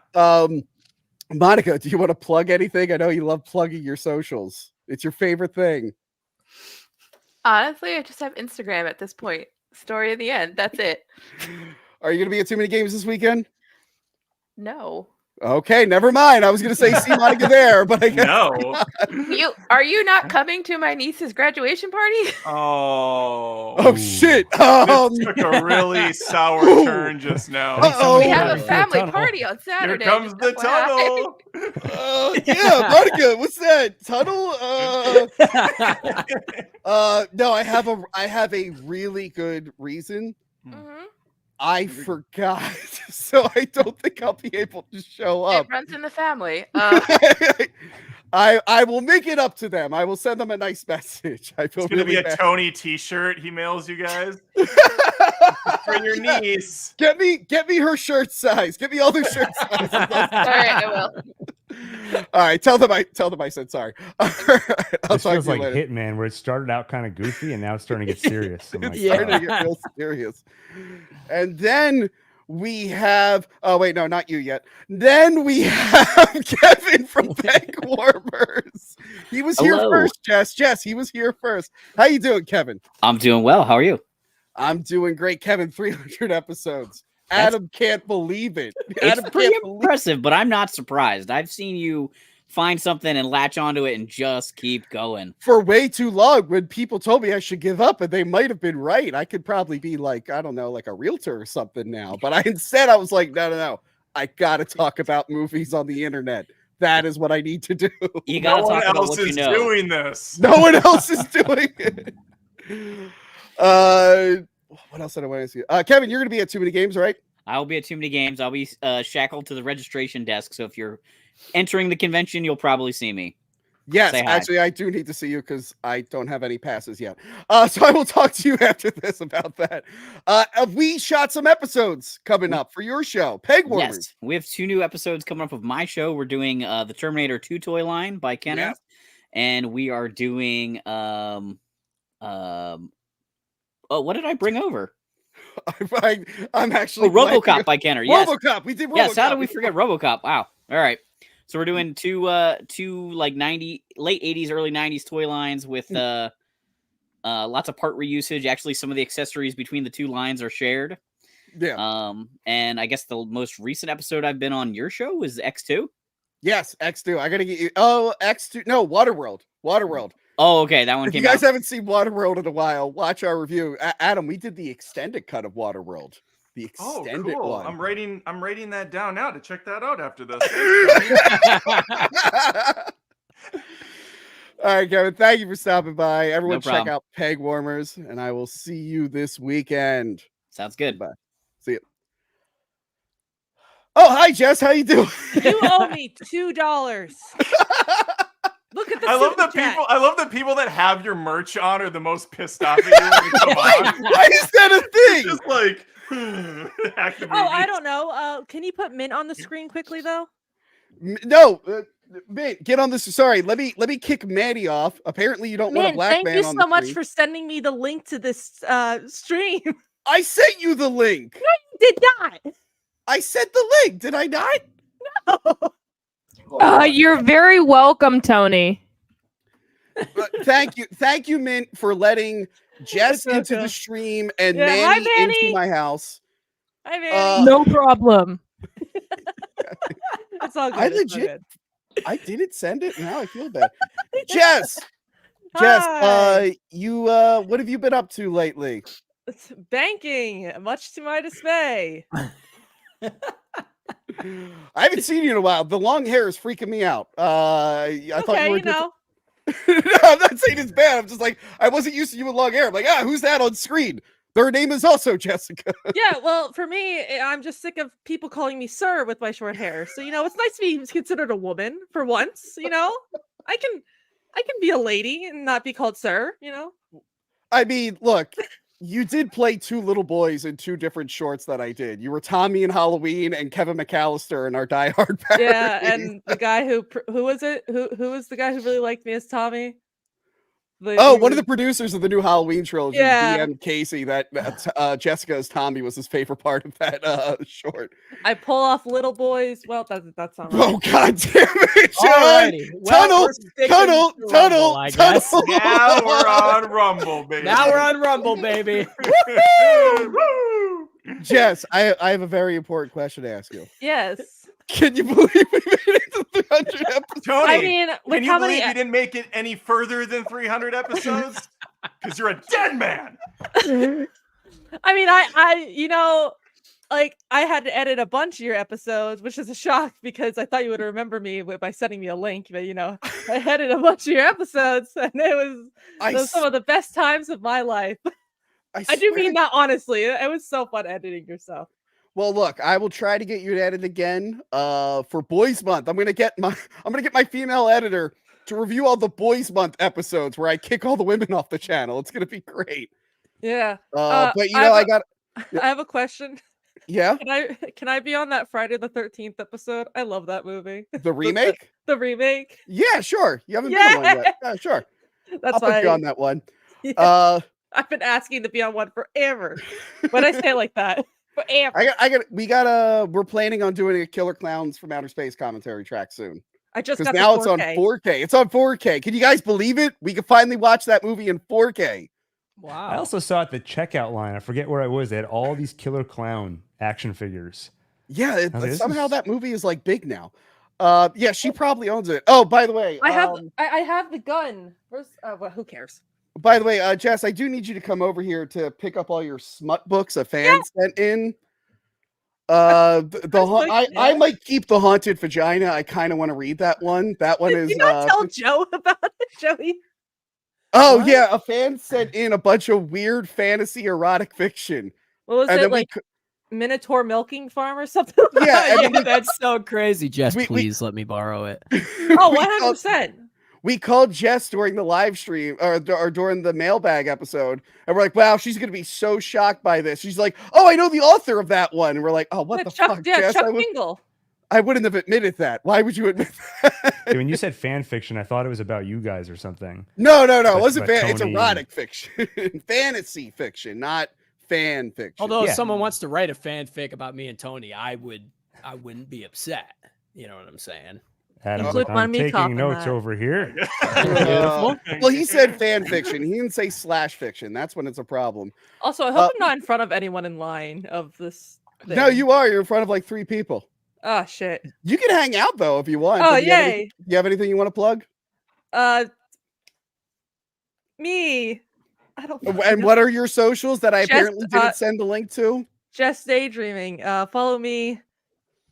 Monica, do you want to plug anything? I know you love plugging your socials. It's your favorite thing. Honestly, I just have Instagram at this point. Story of the end. That's it. Are you going to be at too many games this weekend? No. Okay, never mind. I was going to say see Monica there, but I guess no. Are you not coming to my niece's graduation party? Oh shit! This took a really sour turn just now. We have a family party on Saturday. Here comes the tunnel. Yeah, Monica, what's that tunnel? No, I have a really good reason. I forgot, so I don't think I'll be able to show up. It runs in the family. I will make it up to them. I will send them a nice message. I feel It's gonna really be a bad. Tony T-shirt. He mails you guys for your niece. Get me her shirt size. Get me all their shirt sizes. All right, I will. All right, tell them I said sorry. All right, I'll This talk feels to you like later. Hitman, where it started out kind of goofy and now it's starting to get serious. I'm like, It's starting to get real serious. And then we have, oh wait, no, not you yet. Then we have Kevin from Peg Warmers. He was here Hello. first, Jess. Jess, he was here first. How you doing, Kevin? I'm doing well. How are you? I'm doing great, Kevin. 300 episodes. That's- Adam can't believe it. It's Adam pretty can't believe impressive, but I'm not surprised. I've seen you find something and latch onto it and just keep going. for way too long when people told me I should give up, and they might have been right. I could probably be like, I don't know, like a realtor or something now. But instead I was like, no. I gotta talk about movies on the internet. That is what I need to do. You No gotta one talk about else what you is know. doing this. No one else is doing it. What else did I want to see? Kevin, you're gonna be at Too Many Games, right? I'll be at too many games. I'll be shackled to the registration desk. So if you're entering the convention, you'll probably see me. Yes, Say hi. actually, I do need to see you because I don't have any passes yet. So I will talk to you after this about that. We shot some episodes coming up for your show, Peg Warmers. Yes, we have 2 new episodes coming up of my show. We're doing the Terminator 2 toy line by Kenneth, and we are doing oh, what did I bring over? I'm actually RoboCop by Kenner. Yes, RoboCop. We did RoboCop. Yes, how did we forget RoboCop? Wow. All right. So we're doing two like late 80s, early 90s toy lines with lots of part reusage. Actually, some of the accessories between the 2 lines are shared. Yeah. And I guess the most recent episode I've been on your show was X2. Yes, X2. I gotta get you. Oh, X2. No, Waterworld. Waterworld. Oh, okay. That one If you came guys out. haven't seen Waterworld in a while, watch our review. Adam, we did the extended cut of Waterworld. The extended cool. one. I'm writing that down now to check that out after this. All right, Kevin. Thank you for stopping by. Everyone, No check problem. out Peg Warmers, and I will see you this weekend. Sounds good. Bye. See you. Oh, hi, Jess. How you doing? You owe me $2. Look at the I love super that chat. people. I love that people that have your merch on are the most pissed off at you when you come on. Why is that a thing? It's just like. Oh, I don't know. Can you put Mint on the screen quickly though? No, Mint, get on this. Sorry, let me kick Maddie off. Apparently, you don't want a Mint, black thank man you on so the much screen. for sending me the link to this stream. I sent you the link. No, you did not. I sent the link. Did I not? You're very welcome, Tony. Thank you, Mint, for letting Jess It's into okay. the stream and Yeah, hi, Manny into Manny. my house. Hi, Manny. No problem. It's all good. I it's all legit, good. I didn't send it. Now I feel bad. Jess, Hi. you, what have you been up to lately? It's banking, much to my dismay. I haven't seen you in a while. The long hair is freaking me out. I thought you were know. No, I'm not saying it's bad. I'm just like, I wasn't used to you with long hair. I'm like, who's that on screen? Their name is also Jessica. Yeah, well, for me, I'm just sick of people calling me sir with my short hair. So, it's nice to be considered a woman for once, I can be a lady and not be called sir, I mean, look, you did play two little boys in two different shorts that I did. You were Tommy in Halloween and Kevin McAllister in our Die Hard parody. Yeah, and the guy who was it? Who was the guy who really liked me as Tommy? One of the producers of the new Halloween trilogy, Yeah. DM Casey, that Jessica as Tommy was his favorite part of that short. I pull off little boys. Well, that's not right. Oh, god damn it, John! Alrighty. Well, Tunnel, we're sticking tunnel, to tunnel, Rumble, I guess. tunnel. Now we're on Rumble, baby. Now we're on Rumble, baby. Jess, I have a very important question to ask you. Yes. Can you believe we made it to 300 episodes? Tony, I mean, with can you how believe many- you didn't make it any further than 300 episodes? Because you're a dead man. I mean, I had to edit a bunch of your episodes, which is a shock because I thought you would remember me by sending me a link. But I edited a bunch of your episodes, and it was some of the best times of my life. I do mean that honestly. It was so fun editing your stuff. Well, look, I will try to get you to edit again. For Boys Month, I'm gonna get my female editor to review all the Boys Month episodes where I kick all the women off the channel. It's gonna be great. Yeah. But I have a question. Yeah. Can I be on that Friday the 13th episode? I love that movie. The remake? The remake. Yeah, sure. You haven't been on one yet. Yeah, sure. That's I'll put why you on that one. Yeah. I've been asking to be on one forever. When I say it like that. Forever. We're planning on doing a Killer Clowns from Outer Space commentary track soon. I just got now the 4K. it's on 4K. It's on 4K. Can you guys believe it? We can finally watch that movie in 4K. Wow. I also saw at the checkout line, I forget where I was, they had all these Killer Clown action figures. Yeah, somehow that movie is like big now. Yeah, she probably owns it. Oh, by the way, I have the gun. Where's well, who cares? By the way, Jess, I do need you to come over here to pick up all your smut books a fan sent in. I might keep the Haunted Vagina. I kind of want to read that one. That one is. Did you not tell Joe about it, Joey? Oh yeah, a fan sent in a bunch of weird fantasy erotic fiction. What was and it like? Minotaur milking farm or something? Yeah, that's so crazy. Jess, please let me borrow it. Oh, 100%. We called Jess during the live stream or during the mailbag episode, and we're like, "Wow, she's gonna be so shocked by this." She's like, "Oh, I know the author of that one," and we're like, "Oh, what the fuck, Jess? Chuck Mingle. I wouldn't have admitted that. Why would you admit that?" Dude, when you said fan fiction, I thought it was about you guys or something. No. It wasn't fan. It's Tony erotic fiction, fantasy fiction, not fan fiction. Although if someone wants to write a fanfic about me and Tony, I wouldn't be upset. You know what I'm saying? Adam's like, I'm taking notes over here. Beautiful. Well, he said fan fiction. He didn't say slash fiction. That's when it's a problem. Also, I hope I'm not in front of anyone in line of this thing. No, you are. You're in front of like 3 people. Oh shit. You can hang out though if you want. Oh, Do yay. you have anything you want to plug? Me. I don't. And what are your socials that I apparently didn't send the link to? Just daydreaming. Follow me.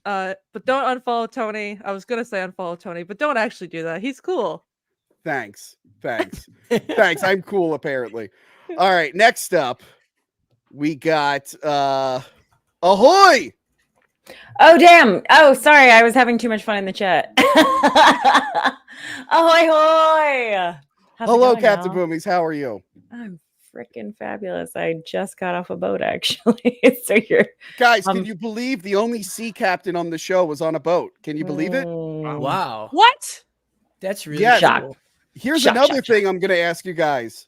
But don't unfollow Tony. I was gonna say unfollow Tony, but don't actually do that. He's cool. Thanks. I'm cool apparently. All right, next up we got Ahoy. Oh damn. Oh, sorry, I was having too much fun in the chat. Ahoy hoy. Hello, Captain Boomies. How are you? I'm freaking fabulous. I just got off a boat actually. So you're guys, can you believe the only sea captain on the show was on a boat? Can you believe it? Wow. What? That's really cool. Here's another thing I'm going to ask you guys.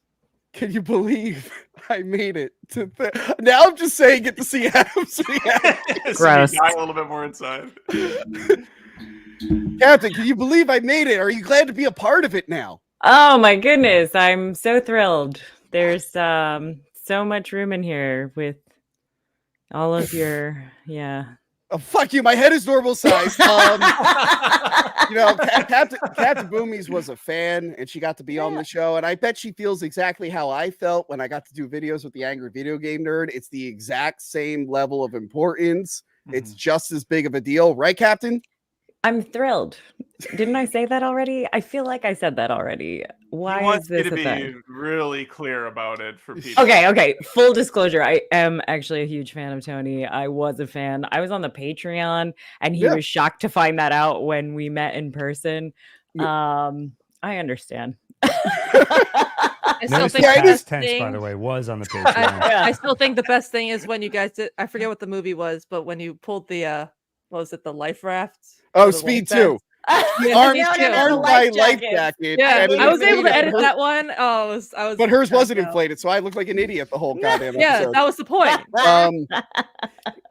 Can you believe I made it to now? I'm just saying it to see Adam's reaction. Gross. So you die a little bit more inside. Captain, can you believe I made it? Are you glad to be a part of it now? Oh my goodness, I'm so thrilled. There's so much room in here with all of your Oh, fuck you. My head is normal size. Captain Boomies was a fan, and she got to be on the show. And I bet she feels exactly how I felt when I got to do videos with the Angry Video Game Nerd. It's the exact same level of importance. It's just as big of a deal, right, Captain? I'm thrilled. Didn't I say that already? I feel like I said that already. Why is this you to a be thing? really clear about it for people. Okay. Full disclosure, I am actually a huge fan of Tony. I was a fan. I was on the Patreon, and he was shocked to find that out when we met in person. I understand. I still think the past tense, by the way, was on the Patreon. I still think the best thing is when you guys did. I forget what the movie was, but when you pulled the what was it, the life raft? Oh, Speed 2. Armed by life jacket. Yeah, I was able to edit that one. Oh, I was. But hers wasn't inflated, so I looked like an idiot the whole goddamn episode. Yeah, that was the point.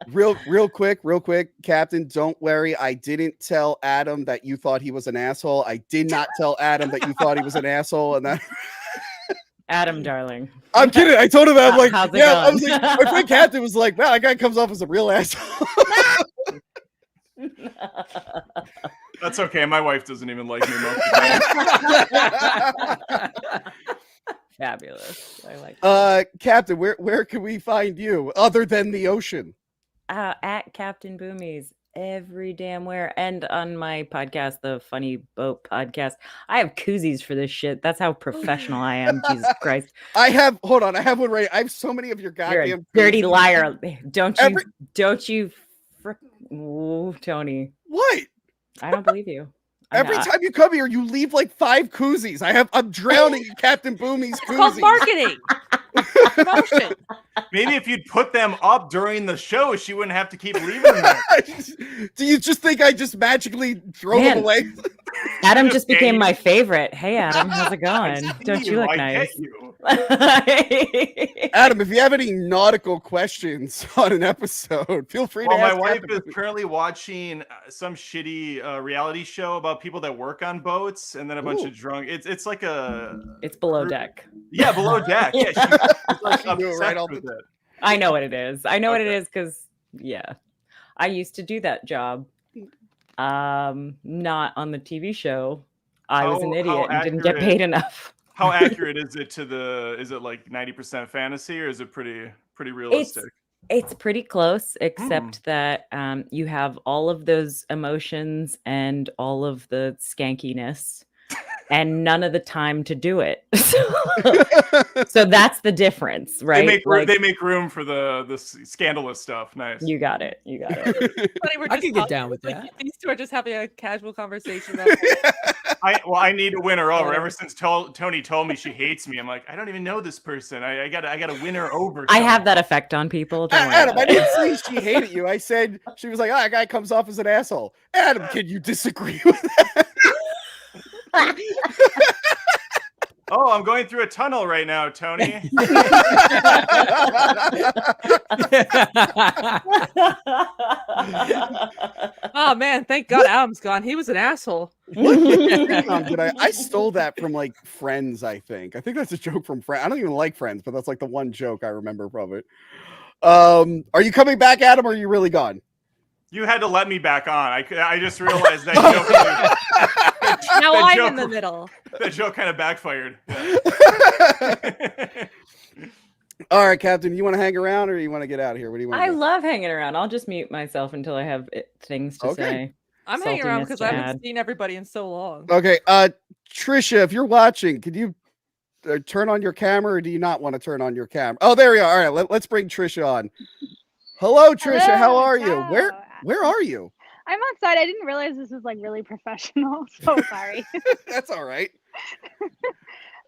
Real quick, Captain, don't worry. I didn't tell Adam that you thought he was an asshole. I did not tell Adam that you thought he was an asshole, and that. Adam, darling. I'm kidding. I told him I'm like, how's it I was going? like, my friend Captain was like, wow, that guy comes off as a real asshole. That's okay. My wife doesn't even like me most of the time. Fabulous. I like Captain, where can we find you other than the ocean? At Captain Boomies every damn where, and on my podcast, the Funny Boat Podcast. I have koozies for this shit. That's how professional I am. Jesus Christ. I have one right. I have so many of your goddamn You're a dirty liar. Don't you Ooh, Tony. What? I don't believe you. Every time you come here, you leave like 5 koozies. I'm drowning in Captain Boomy's koozies. It's called marketing. Promotion. Maybe if you'd put them up during the show, she wouldn't have to keep leaving them. Do you just think I just magically throw them away? Adam just became my favorite. Hey, Adam, how's it going? Don't you look nice? Adam, if you have any nautical questions on an episode, feel free to ask. My wife Captain is Boomy. currently watching some shitty reality show about people that work on boats, and then a bunch of drunk. It's like it's Below Deck. Yeah, Below Deck. Yeah, she's like obsessed with it. I know what it is. I know what it is because I used to do that job. Not on the TV show. I was an idiot and didn't get paid enough. How accurate is it is it like 90% fantasy, or is it pretty realistic? It's pretty close, except that you have all of those emotions and all of the skankiness and none of the time to do it. So that's the difference, right? They make room for the scandalous stuff. Nice. You got it. I can get down with that. These two are just having a casual conversation. I need to win her over. Ever since Tony told me she hates me, I'm like, I don't even know this person. I gotta win her over. I have that effect on people. Don't worry Adam, about I it. didn't say she hated you. I said she was like, that guy comes off as an asshole. Adam, can you disagree with that? Oh, I'm going through a tunnel right now, Tony. Oh man, thank God Adam's gone. He was an asshole. I stole that from like Friends, I think. I think that's a joke from Friends. I don't even like Friends, but that's like the one joke I remember from it. Are you coming back, Adam, or are you really gone? You had to let me back on. I just realized that joke. Now I'm in the middle. That joke kind of backfired. All right, Captain, you want to hang around or you want to get out of here? What do you want to I do? love hanging around. I'll just mute myself until I have things to say. I'm hanging around Saltiness because to I haven't add. seen everybody in so long. Okay, Trisha, if you're watching, could you turn on your camera, or do you not want to turn on your camera? Oh, there we are. All right, let's bring Trisha on. Hello, Trisha. Hello, how are you? ciao. Where are you? I'm outside. I didn't realize this was like really professional. So sorry. That's all right.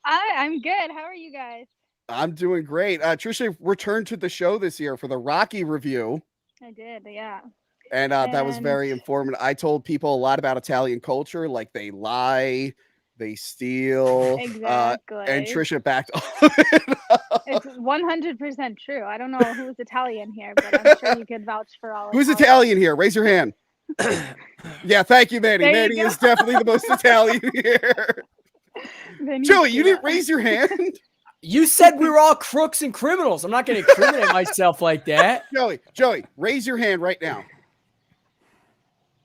I'm good. How are you guys? I'm doing great. Trisha returned to the show this year for the Rocky review. I did, yeah. And that was very informative. I told people a lot about Italian culture, like they lie, They steal. Exactly. And Trisha backed off. It's 100% true. I don't know who's Italian here, but I'm sure you could vouch for all. Who's Italian here? Raise your hand. Yeah, thank you, Manny. There you Manny go. is definitely the most Italian here. Joey, you didn't raise your hand. You said we were all crooks and criminals. I'm not going to incriminate myself like that. Joey, raise your hand right now.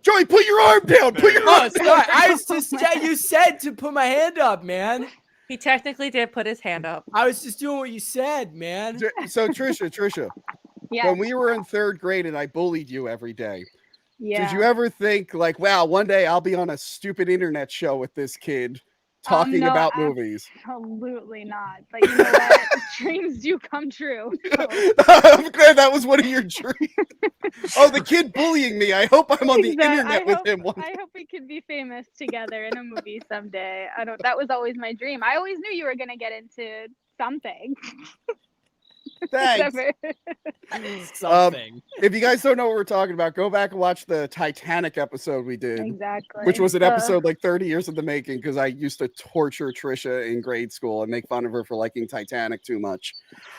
Joey, put your arm down. Put your arm down. Sorry. I was just you said to put my hand up, man. He technically did put his hand up. I was just doing what you said, man. So Trisha, Yes. when we were in 3rd grade and I bullied you every day, Yeah. did you ever think like, wow, one day I'll be on a stupid internet show with this kid talking No, about movies? Absolutely not. But you know what? Dreams do come true. So. I'm glad that was one of your dreams. Oh, the kid bullying me. I hope I'm on the internet with him one day. I hope we could be famous together in a movie someday. That was always my dream. I always knew you were gonna get into something. Thanks. Something. If you guys don't know what we're talking about, go back and watch the Titanic episode we did. Exactly. Which was an episode like 30 years in the making because I used to torture Trisha in grade school and make fun of her for liking Titanic too much.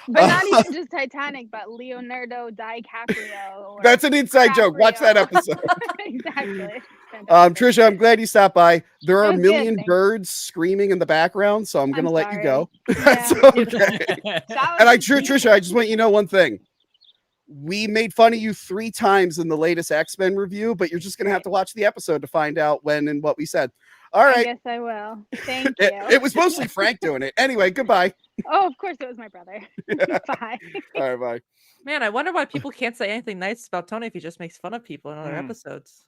But not even just Titanic, but Leonardo DiCaprio. Or That's an inside joke. Watch that episode. Exactly. Trisha, I'm glad you stopped by. There are a It was million good, birds screaming in the background, so I'm gonna let you go. Yeah. That's okay. And Trisha, I just want you to know one thing. We made fun of you 3 times in the latest X-Men review, but you're just gonna have to watch the episode to find out when and what we said. All right. I guess I will. Thank you. It was mostly Frank doing it. Anyway, goodbye. Oh, of course it was my brother. Bye. All right, bye. Man, I wonder why people can't say anything nice about Tony if he just makes fun of people in other episodes.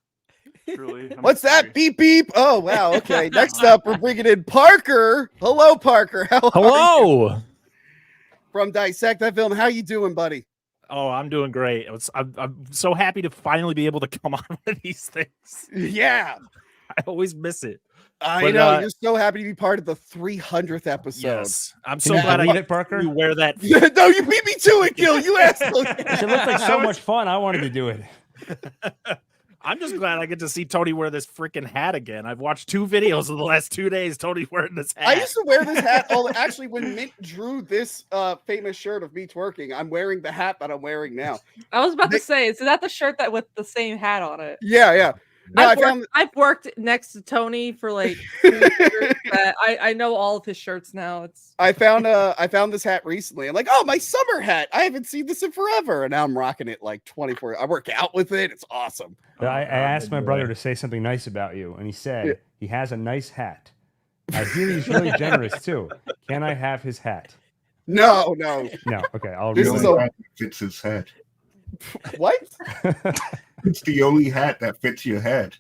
Truly. What's that? Beep beep. Oh wow. Okay. Next up, we're bringing in Parker. Hello, Parker. How are Hello. you? From Dissect That Film. How you doing, buddy? Oh, I'm doing great. I'm so happy to finally be able to come on one of these things. Yeah. I always miss it. I know. You're so happy to be part of the 300th episode. Yes. I'm so glad I it, Parker. You wear that. No, you beat me to it, Gil. You asshole. It looked like so much fun. I wanted to do it. I'm just glad I get to see Tony wear this freaking hat again. I've watched 2 videos of the last 2 days. Tony wearing this hat. I used to wear this hat. Actually, when Mint drew this famous shirt of me twerking, I'm wearing the hat that I'm wearing now. I was about to say, is that the shirt that with the same hat on it? Yeah. No, I've worked next to Tony for like 2 years. I know all of his shirts now. I found this hat recently. I'm like, oh, my summer hat. I haven't seen this in forever, and now I'm rocking it like 24. I work out with it. It's awesome. I asked my brother to say something nice about you, and he said he has a nice hat. I hear he's really generous too. Can I have his hat? No. Okay, I'll. This is a fits his head. What? It's the only hat that fits your head.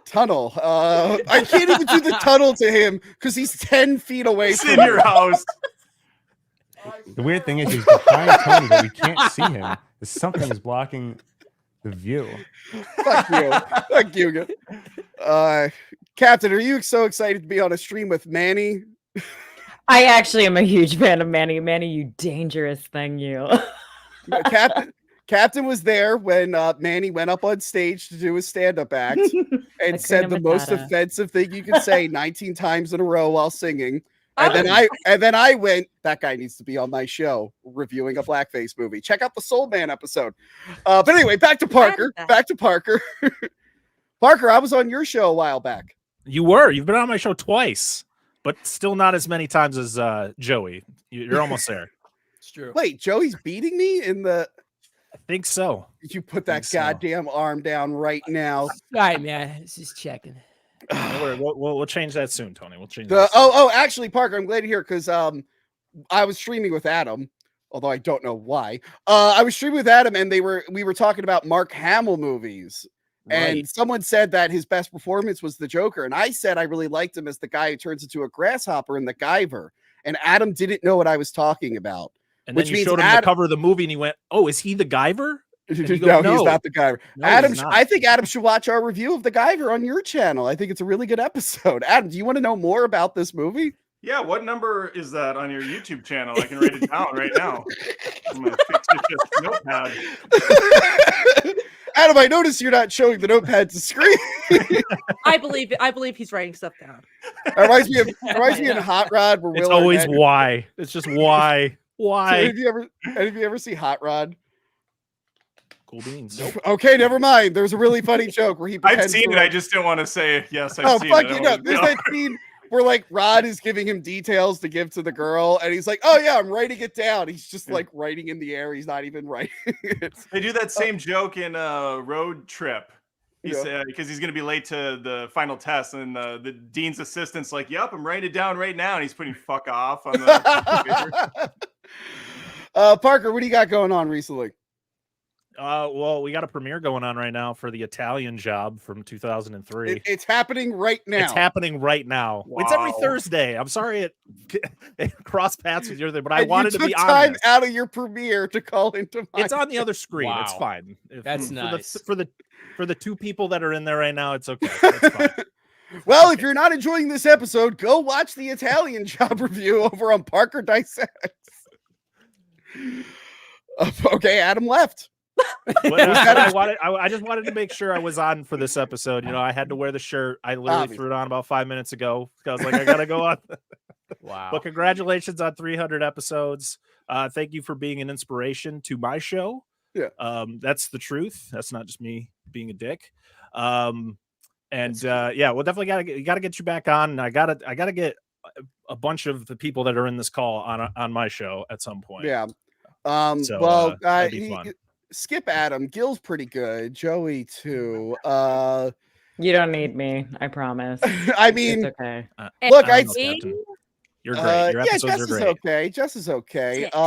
Tunnel. I can't even do the tunnel to him because he's 10 feet away It's from in your house. The weird thing is he's behind Tony, but we can't see him. Something is blocking the view. Fuck you. Fuck you. Captain, are you so excited to be on a stream with Manny? I actually am a huge fan of Manny. Manny, you dangerous thing, you. Captain was there when Manny went up on stage to do his stand-up act and said the most offensive thing you could say 19 times in a row while singing. And then I went, that guy needs to be on my show reviewing a blackface movie. Check out the Soul Man episode. But anyway, back to Parker. Parker, I was on your show a while back. You were. You've been on my show twice, but still not as many times as Joey. You're almost there. It's true. Wait, Joey's beating me in the... I think so. You put that goddamn arm down right now. All right, man. Just checking. We'll change that soon, Tony. We'll change that. Actually, Parker, I'm glad to hear because I was streaming with Adam, although I don't know why. I was streaming with Adam, and we were talking about Mark Hamill movies. Right. And someone said that his best performance was the Joker. And I said I really liked him as the guy who turns into a grasshopper in the Guyver. And Adam didn't know what I was talking about. And then you showed him the cover of the movie, and he went, "Oh, is he the Guyver?" No, he's not the Guyver. No, Adam, he's not. I think Adam should watch our review of the Guyver on your channel. I think it's a really good episode. Adam, do you want to know more about this movie? Yeah, what number is that on your YouTube channel? I can write it down right now. I'm gonna fix this notepad. Adam, I noticed you're not showing the notepad to screen. I believe he's writing stuff down. It reminds me of Hot Rod. Where It's Will always Arnett- why. It's just why. So Why? have you ever see Hot Rod? Cool beans. Okay, never mind. There's a really funny joke where he. I've pretends seen to, it. I just didn't want to say yes. I've Oh seen fuck it. you! No, there's that scene where like Rod is giving him details to give to the girl, and he's like, "Oh yeah, I'm writing it down." He's just like writing in the air. He's not even writing it. They do that same joke in Road Trip. He's because he's gonna be late to the final test, and the dean's assistant's like, "Yep, I'm writing it down right now," and he's putting "fuck off" on the. Parker, what do you got going on recently? Well, we got a premiere going on right now for the Italian Job from 2003. It's happening right now. It's happening right now. Wow. It's every Thursday. I'm sorry it crossed paths with your thing, but I And wanted you to be took time honest. out of your premiere to call into my. It's on the other screen. It's Wow. fine. That's for nice. For the two people that are in there right now, it's okay. It's fine. Well, if you're not enjoying this episode, go watch the Italian Job review over on Parker Dissects. Okay, Adam left. I just wanted to make sure I was on for this episode. You know, I had to wear the shirt. I literally threw it on about 5 minutes ago. I was like, I gotta go on. Wow. But congratulations on 300 episodes. Thank you for being an inspiration to my show. Yeah. That's the truth. That's not just me being a dick. Yeah, we'll definitely gotta get you back on. I gotta get a bunch of the people that are in this call on my show at some point. Yeah. So, that'd be fun. Skip Adam. Gil's pretty good. Joey too. You don't need me. I promise. I mean, it's okay. Look, I I'd don't know, Captain. You're great. Your yeah, episodes Jess are is great. okay. Jess is okay. I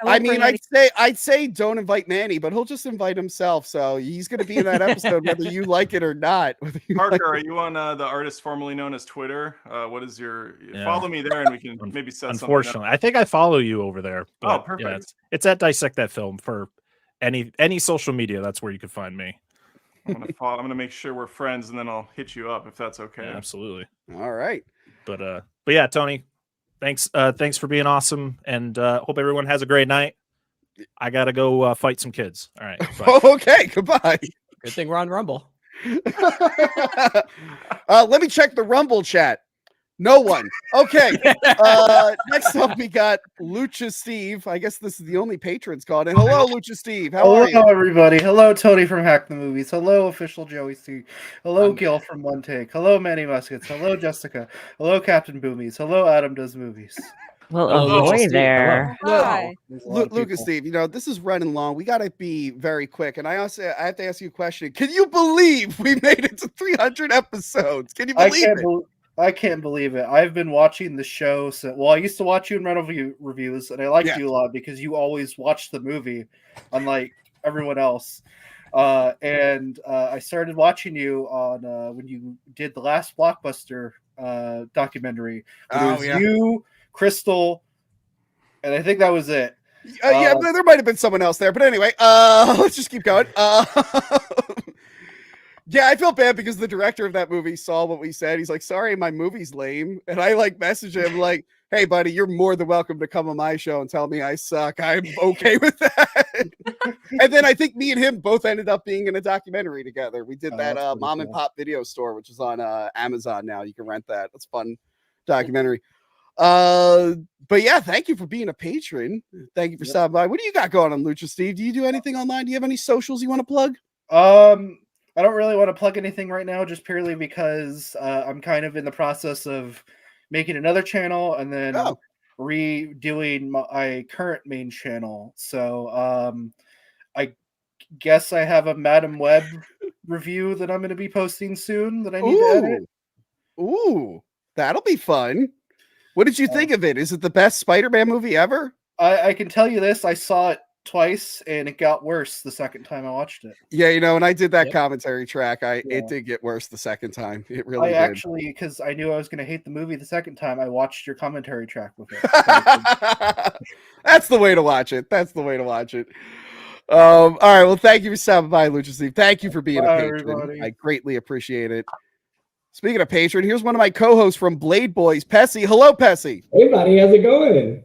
I won't mean, bring I'd say don't invite Manny, but he'll just invite himself. So he's going to be in that episode, whether you like it or not. Parker, are you on the artist formerly known as Twitter? What is your follow me there, and we can maybe set something up. Unfortunately, I think I follow you over there. But perfect. Yeah, it's at Dissect That Film for any social media. That's where you can find me. I'm gonna make sure we're friends, and then I'll hit you up if that's okay. Yeah, absolutely. All right. But yeah, Tony, thanks for being awesome, and hope everyone has a great night. I gotta go fight some kids. All right. Bye. Okay. Goodbye. Good thing we're on Rumble. Let me check the Rumble chat. No one. Okay. Next up, we got Lucha Steve. I guess this is the only patron's called. And hello, Lucha Steve. How are you? Hello, everybody. Hello, Tony from Hack the Movies. Hello, official Joey C. Hello, Gil from One Take. Hello, Manny Muskets. Hello, Jessica. Hello, Captain Boomies. Hello, Adam Does Movies. Well, ahoy there. Hi. Lucas Steve, you know, this is running long. We got to be very quick. And I have to ask you a question. Can you believe we made it to 300 episodes? Can you believe it? I can't believe it. I've been watching the show. I used to watch you in rental reviews, and I liked you a lot because you always watched the movie, unlike everyone else. I started watching you on when you did the last Blockbuster documentary. It was you, Crystal, and I think that was it. Yeah, but there might have been someone else there. But anyway, let's just keep going. Yeah, I feel bad because the director of that movie saw what we said. He's like, sorry, my movie's lame. And I messaged him like, hey, buddy, you're more than welcome to come on my show and tell me I suck. I'm okay with that. And then I think me and him both ended up being in a documentary together. We did that mom and pop video store, which is on Amazon now. You can rent that. It's a fun documentary. But yeah, thank you for being a patron. Thank you for stopping by. What do you got going on, Lucha Steve? Do you do anything online? Do you have any socials you want to plug? I don't really want to plug anything right now, just purely because I'm kind of in the process of making another channel and then redoing my current main channel. So I guess I have a Madam Web review that I'm going to be posting soon that I need to edit. Ooh, that'll be fun. What did you think of it? Is it the best Spider-Man movie ever? I can tell you this. I saw it twice and it got worse the second time I watched it. Yeah, you know, when I did that commentary track, it did get worse the second time. It really did. Actually, because I knew I was going to hate the movie the second time, I watched your commentary track with it. That's the way to watch it. That's the way to watch it. All right. Well, thank you for stopping by, Lucha Steve. Thank you for being a patron. Everybody. I greatly appreciate it. Speaking of patron, here's one of my co-hosts from Blade Boys, Pessy. Hello, Pessy. Hey, buddy. How's it going?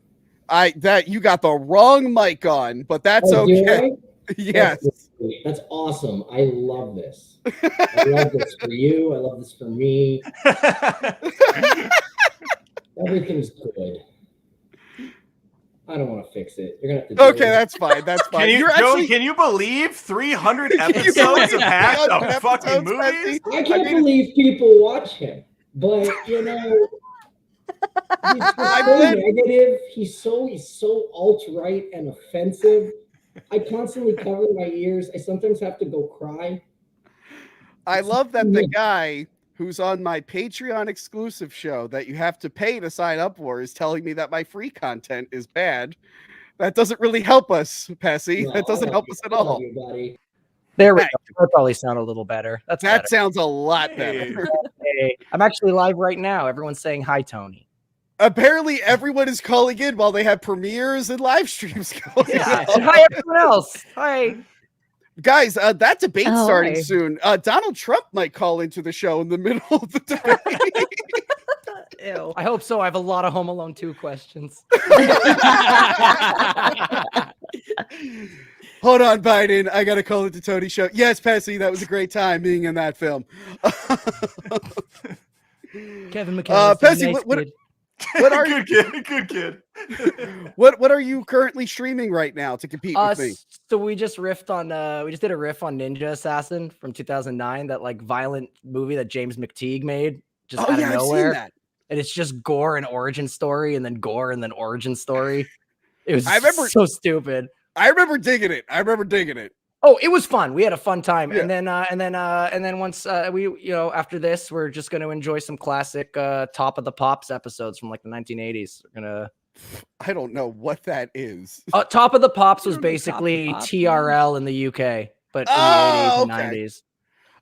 You got the wrong mic on, but that's okay. Yes. That's awesome. I love this. I love this for you. I love this for me. Everything's good. I don't want to fix it. You're gonna have to. Deal Okay, with that's fine. That's fine. Can you, You're Joey, actually. can you believe 300 episodes of half of fucking movies? I can't believe people watch him, but you know, he's just so negative. He's so alt-right and offensive. I constantly cover my ears. I sometimes have to go cry. I love that the guy who's on my Patreon exclusive show that you have to pay to sign up for is telling me that my free content is bad. That doesn't really help us, Pessy. No, that doesn't help us at all. There we go. That probably sound a little better. That better. Sounds a lot better. Hey, I'm actually live right now. Everyone's saying hi, Tony. Apparently, everyone is calling in while they have premieres and live streams going Yeah. on. And hi, everyone else. Hi. Guys, that debate's Oh, starting hi. soon. Donald Trump might call into the show in the middle of the debate. Ew. I hope so. I have a lot of Home Alone 2 questions. Hold on, Biden. I got to call it the Tony Show. Yes, Pessy, that was a great time being in that film. Kevin McKenna. Pessy, what are you? Good kid. What are you currently streaming right now to compete with me? So we just riffed on we just did a riff on Ninja Assassin from 2009, that like violent movie that James McTeague made just out of I've nowhere. seen that. And it's just gore and origin story and then gore and then origin story. It was I remember so stupid. I remember digging it. Oh, it was fun. We had a fun time. Yeah. And then once we, after this, we're just going to enjoy some classic Top of the Pops episodes from like the 1980s. We're going to I don't know what that is. Top of the Pops was basically TRL in the UK, but in the 80s and 90s.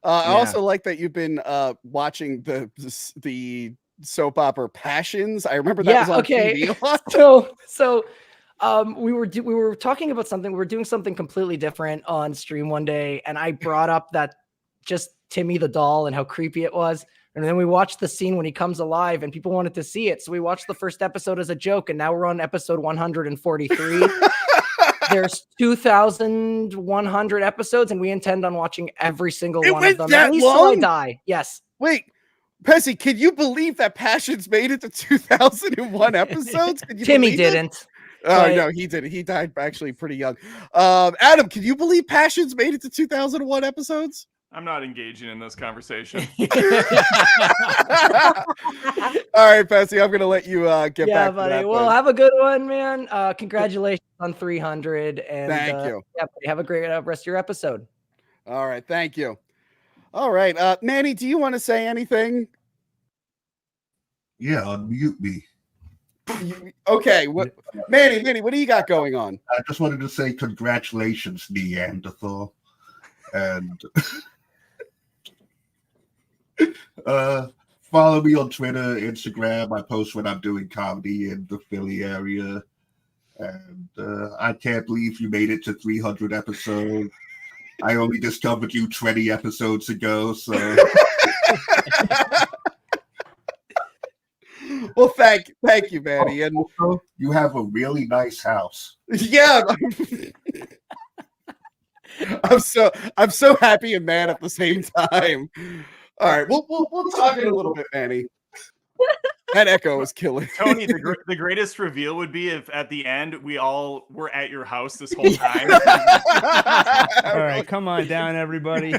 I Yeah. also like that you've been watching the soap opera Passions. I remember that was on TV a lot. So we were talking about something. We were doing something completely different on stream one day, and I brought up that just Timmy the doll and how creepy it was. And then we watched the scene when he comes alive, and people wanted to see it. So we watched the first episode as a joke, and now we're on episode 143. There's 2,100 episodes, and we intend on watching every single one of them. At least till I die. Yes. Wait, Pessy, can you believe that Passions made it to 2001 episodes? Can you Timmy believe it? didn't. Oh but- no, he didn't. He died actually pretty young. Adam, can you believe Passions made it to 2001 episodes? I'm not engaging in this conversation. All right, Pessy, I'm gonna let you get back buddy. to that. Well, then. have a good one, man. Congratulations on 300. And Thank you. Yeah, buddy, have a great rest of your episode. All right, thank you. All right, Manny, do you want to say anything? Yeah, unmute me. Okay, Manny, what do you got going on? I just wanted to say congratulations, Neanderthal. And follow me on Twitter, Instagram. I post when I'm doing comedy in the Philly area. And I can't believe you made it to 300 episodes. I only discovered you 20 episodes ago, so. Well, thank you, Manny. And also, you have a really nice house. Yeah. I'm so happy and mad at the same time. All right, we'll talk in a little bit, Manny. That echo is killing. Tony, the greatest reveal would be if at the end we all were at your house this whole time. All right, come on down, everybody.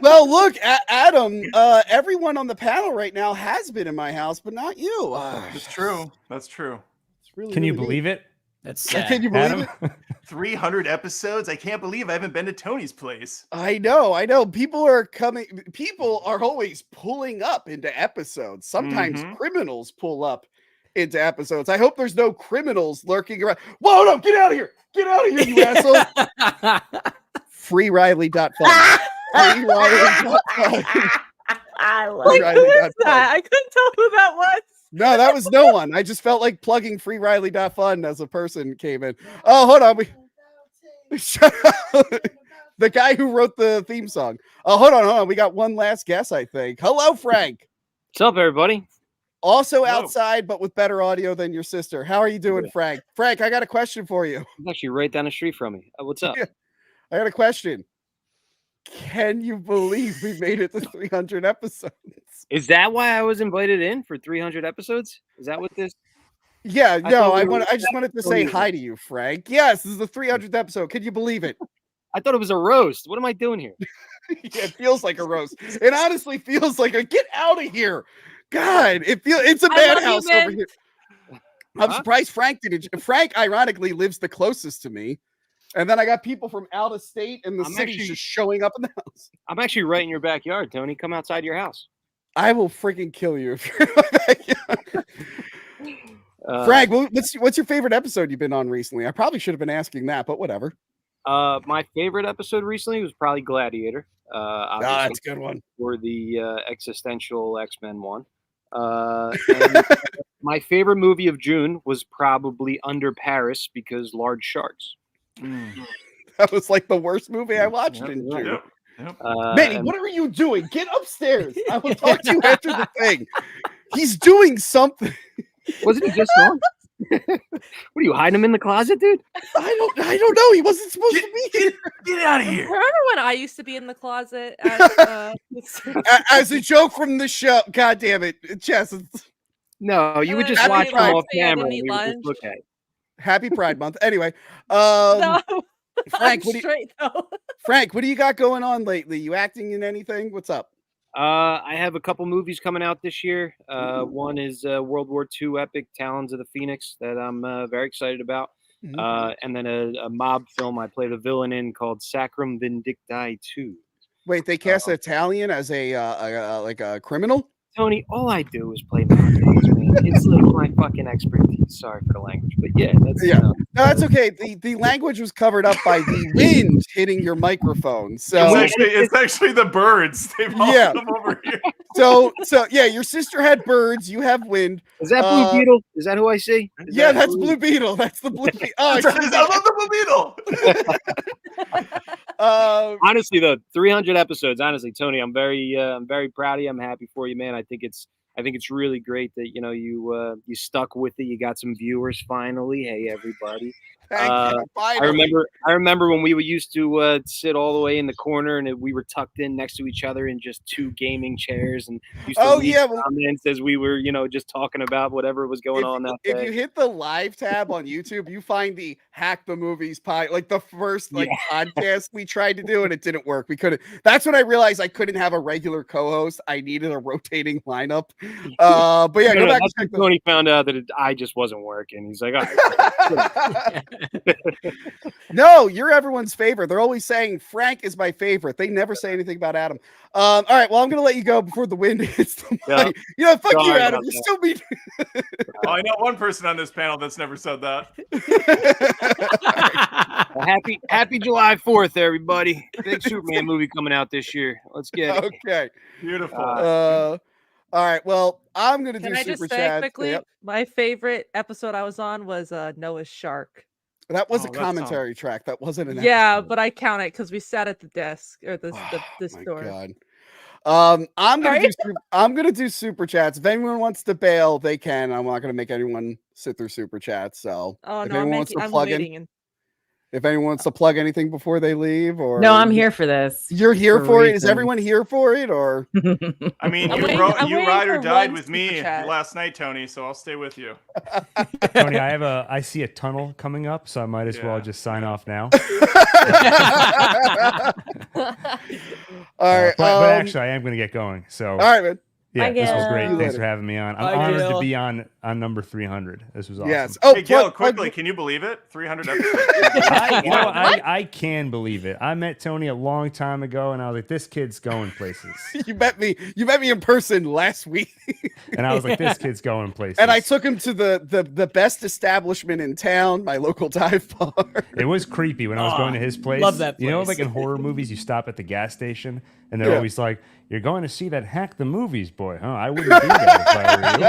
Well, look, Adam, everyone on the panel right now has been in my house, but not you. That's true. That's true. It's really, Can you really believe neat. it? That's Can you believe it? 300 episodes? I can't believe I haven't been to Tony's place. I know. People are coming. People are always pulling up into episodes. Sometimes criminals pull up into episodes. I hope there's no criminals lurking around. Whoa, no, get out of here. Get out of here, you asshole. FreeRiley.fun. FreeRiley.fun. I like, who is that? I couldn't tell who that was. No, that was no one. I just felt like plugging FreeRiley.fun as a person came in. Oh, hold on. Shut up. The guy who wrote the theme song. Oh, hold on. We got one last guess, I think. Hello, Frank. What's up, everybody? Also outside, but with better audio than your sister. How are you doing, Frank? Frank, I got a question for you. I'm actually right down the street from me. What's up? I got a question. Can you believe we made it to 300 episodes? Is that why I was invited in for 300 episodes? Is that what this? Yeah, no, I thought just wanted to say hi to you, Frank. Yes, this is the 300th episode. Can you believe it? I thought it was a roast. What am I doing here? Yeah, it feels like a roast. It honestly feels like a get out of here. God, it's a madhouse over here. I'm surprised Frank didn't. Frank, ironically, lives the closest to me. And then I got people from out of state and the city just showing up in the house. I'm actually right in your backyard, Tony. Come outside your house. I will freaking kill you if you're in my backyard. Frank, what's your favorite episode you've been on recently? I probably should have been asking that, but whatever. My favorite episode recently was probably Gladiator. That's a good one. For the existential X-Men one. And my favorite movie of June was probably Under Paris because large sharks. That was like the worst movie I watched in June. Manny, what are you doing? Get upstairs. I will talk to you after the thing. He's doing something. Wasn't he just on? What are you hiding him in the closet, dude? I don't know. He wasn't supposed to be here. Get out of here. Remember when I used to be in the closet as a joke from the show? God damn it, Chess. No, you would just watch him off camera. Okay. Happy Pride Month. Anyway, Frank, Frank, what do you got going on lately? You acting in anything? What's up? I have a couple movies coming out this year. One is World War II epic Talons of the Phoenix that I'm very excited about. And then a mob film I played a villain in called Sacrum Vindicti 2. Wait, they cast an Italian as a like a criminal? Tony, all I do is play mob games, man. It's like my fucking expertise. Sorry for the language, but yeah, that's No, that's okay. The language was covered up by the wind hitting your microphone. So it's actually the birds. They've all come over here. So yeah, your sister had birds. You have wind. Is that Blue Beetle? Is that who I see? Yeah, that's Blue Beetle. That's the Blue Beetle. Oh, I love the Blue Beetle. Honestly, though, 300 episodes. Honestly, Tony, I'm very proud of you. I'm happy for you, man. I think it's really great that you stuck with it. You got some viewers finally. Hey, everybody. I remember when we used to sit all the way in the corner and we were tucked in next to each other in just two gaming chairs and used to leave comments as we were just talking about whatever was going on that day. If you hit the live tab on YouTube, you find the Hack the Movies like the first podcast we tried to do and it didn't work. We couldn't. That's when I realized I couldn't have a regular co-host. I needed a rotating lineup. But yeah, go back and check Tony found out that I just wasn't working. He's like, all right. No, you're everyone's favorite. They're always saying Frank is my favorite. They never say anything about Adam. All right, well, I'm gonna let you go before the wind hits the mic. Fuck you, Adam. You still be. I know one person on this panel that's never said that. Happy July 4th, everybody. Big Superman movie coming out this year. Let's get it. Okay. Beautiful. All right. Well, I'm gonna do Can I super just say chat. quickly? Yep. My favorite episode I was on was Noah's Shark. That was a commentary track. That wasn't an episode. But I count it because we sat at the desk or the store. God. I'm gonna do super chats. If anyone wants to bail, they can. I'm not gonna make anyone sit through super chats. So if anyone wants to plug in. If anyone wants to plug anything before they leave, or no, I'm here for this. You're here for it. Is everyone here for it, or? I mean, you ride or died with me last night, Tony. So I'll stay with you. Tony, I see a tunnel coming up, so I might as well just sign off now. All right, but actually, I am going to get going. So all right, man. Yeah, this was great. Thanks for having me on. I'm honored to be on number 300. This was awesome. Yes. Hey, Gil, quickly, can you believe it? 300 episodes. I can believe it. I met Tony a long time ago, and I was like, "This kid's going places." You met me in person last week, and I was like, "This kid's going places." And I took him to the best establishment in town, my local dive bar. It was creepy when I was going to his place. Love that place. You know, like in horror movies, you stop at the gas station, and they're always like, "You're going to see that Hack the Movies boy, huh? I wouldn't do that if I were you."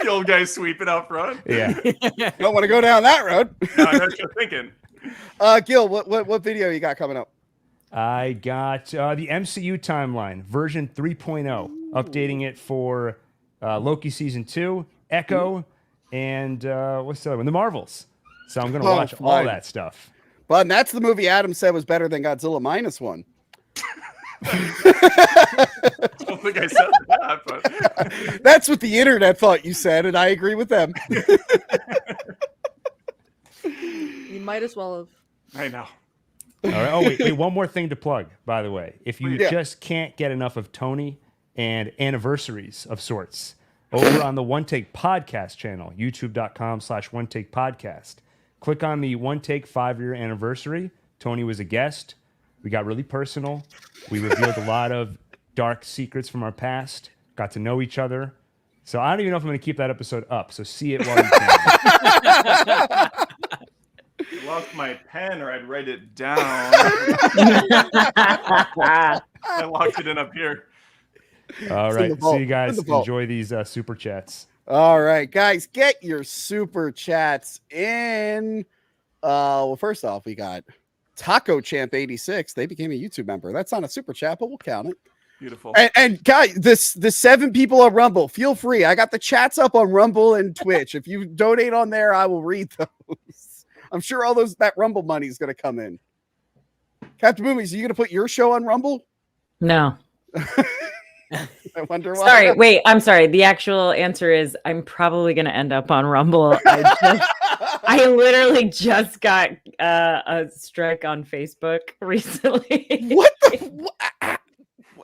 The old guy sweeping out front. Yeah. Don't want to go down that road. No, I know what you're thinking. Gil, what video you got coming up? I got the MCU timeline, version 3.0, updating it for Loki Season 2, Echo, and what's the other one? The Marvels. So I'm going to watch all that stuff. But that's the movie Adam said was better than Godzilla -1. I don't think I said that, but that's what the internet thought you said, and I agree with them. You might as well have. I know. All right. Oh, wait, one more thing to plug, by the way. If you just can't get enough of Tony and anniversaries of sorts, over on the One Take Podcast channel, youtube.com/One Take Podcast, click on the One Take 5-year anniversary. Tony was a guest. We got really personal. We revealed a lot of dark secrets from our past, got to know each other. So I don't even know if I'm going to keep that episode up. So see it while you can. I lost my pen, or I'd write it down. I locked it in up here. All right. See you guys. Enjoy these super chats. All right, guys, get your super chats in. Well, first off, we got Taco Champ 86. They became a YouTube member. That's not a super chat, but we'll count it. Beautiful. And guys, the 7 people on Rumble, feel free. I got the chats up on Rumble and Twitch. If you donate on there, I will read those. I'm sure all that Rumble money is going to come in. Captain Boomies, are you going to put your show on Rumble? No. I wonder why. Sorry, wait, I'm sorry. The actual answer is I'm probably going to end up on Rumble. I literally just got a strike on Facebook recently. What the?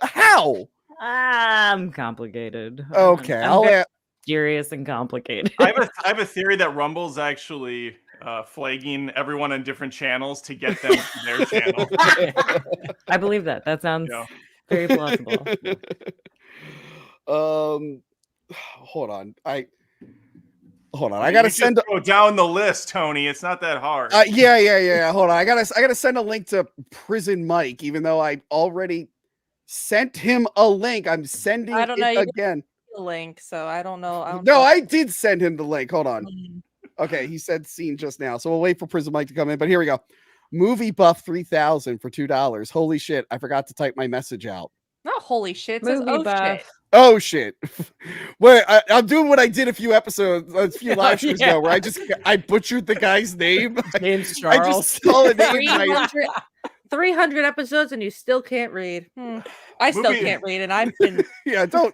How? I'm complicated. Okay, I'm serious and complicated. I have a theory that Rumble's actually flagging everyone on different channels to get them to their channel. I believe that. That sounds very plausible. Hold on. I gotta send. Go down the list, Tony. It's not that hard. Yeah. Hold on. I gotta send a link to Prison Mike, even though I already sent him a link. I'm sending I don't know, you again. The link, so I don't know. No, I did send him the link. Hold on. Okay, he said seen just now, so we'll wait for Prison Mike to come in. But here we go. Movie Buff 3000 for $2. Holy shit! I forgot to type my message out. Not holy shit. It says, oh shit. Oh shit! Wait, I'm doing what I did a few live streams ago, where I butchered the guy's name. Name's I Charles. just call it name. 300 episodes and you still can't read. I still can't read, and I've been. Yeah, don't.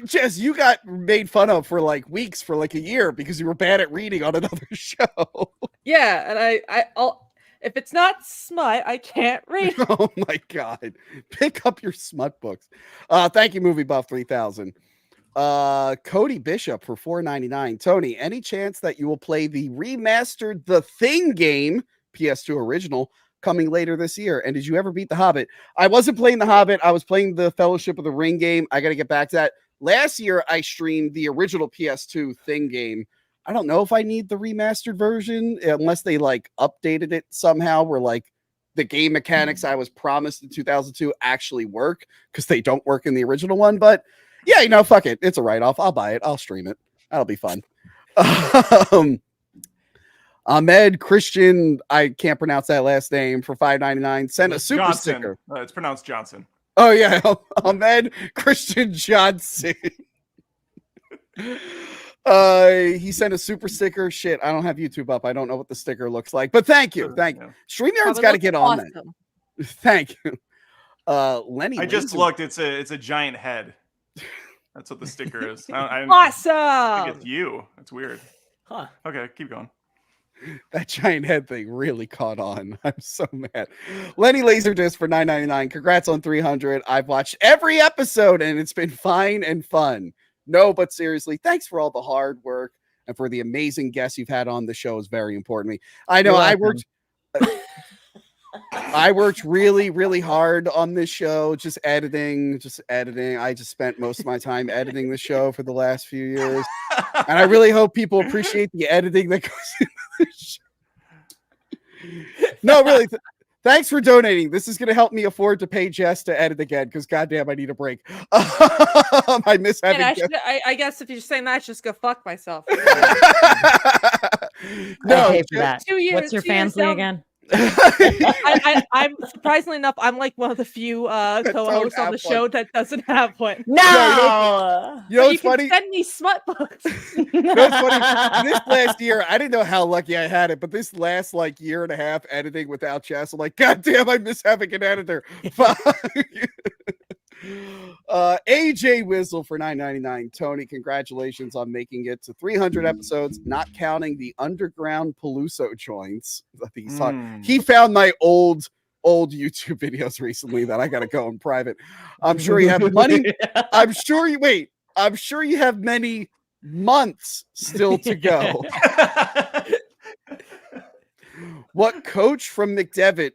Jess, you got made fun of for like weeks, for like a year, because you were bad at reading on another show. Yeah, and I'll if it's not smut, I can't read. Oh my god! Pick up your smut books. Thank you, Movie Buff 3000. Cody Bishop for $4.99. Tony, any chance that you will play the remastered The Thing game, PS2 original, coming later this year? And did you ever beat The Hobbit? I wasn't playing The Hobbit. I was playing the Fellowship of the Ring game. I got to get back to that. Last year, I streamed the original PS2 Thing game. I don't know if I need the remastered version, unless they like updated it somehow, where like the game mechanics I was promised in 2002 actually work, because they don't work in the original one. But yeah, fuck it. It's a write-off. I'll buy it. I'll stream it. That'll be fun. Ahmed Christian, I can't pronounce that last name, for $5.99. Send a super Johnson. sticker. It's pronounced Johnson. Oh yeah, Ahmed Christian Johnson. He sent a super sticker. Shit, I don't have YouTube up. I don't know what the sticker looks like, but thank you. StreamYard's got to get on that. Thank you. Lenny. I just looked. It's a giant head. That's what the sticker is. Awesome. I think it's you. That's weird. Huh. Okay, keep going. That giant head thing really caught on. I'm so mad. Lenny Laserdisc for $9.99. Congrats on 300. I've watched every episode and it's been fine and fun. No, but seriously, thanks for all the hard work and for the amazing guests you've had on the show. Is very important to me. I know I worked really, really hard on this show, just editing. I just spent most of my time editing the show for the last few years. And I really hope people appreciate the editing that goes into this show. No, really. Thanks for donating. This is going to help me afford to pay Jess to edit again, because goddamn, I need a break. I miss having I guess if you're saying that, I should just go fuck myself. No, for that. 2 years. What's your fancy again? I'm surprisingly enough, I'm like one of the few co-hosts on the show that doesn't have one. No, you know But what's you can funny? send me smut books. You know what's funny? This last year, I didn't know how lucky I had it, but this last like year and a half editing without Chess, I'm like, God damn, I miss having an editor. AJ Wizzle for $9.99. Tony, congratulations on making it to 300 episodes, not counting the underground Peluso joints. I think he's talking. He found my old YouTube videos recently that I got to go in private. I'm sure you have money. I'm sure you have many months still to go. What coach from McDevitt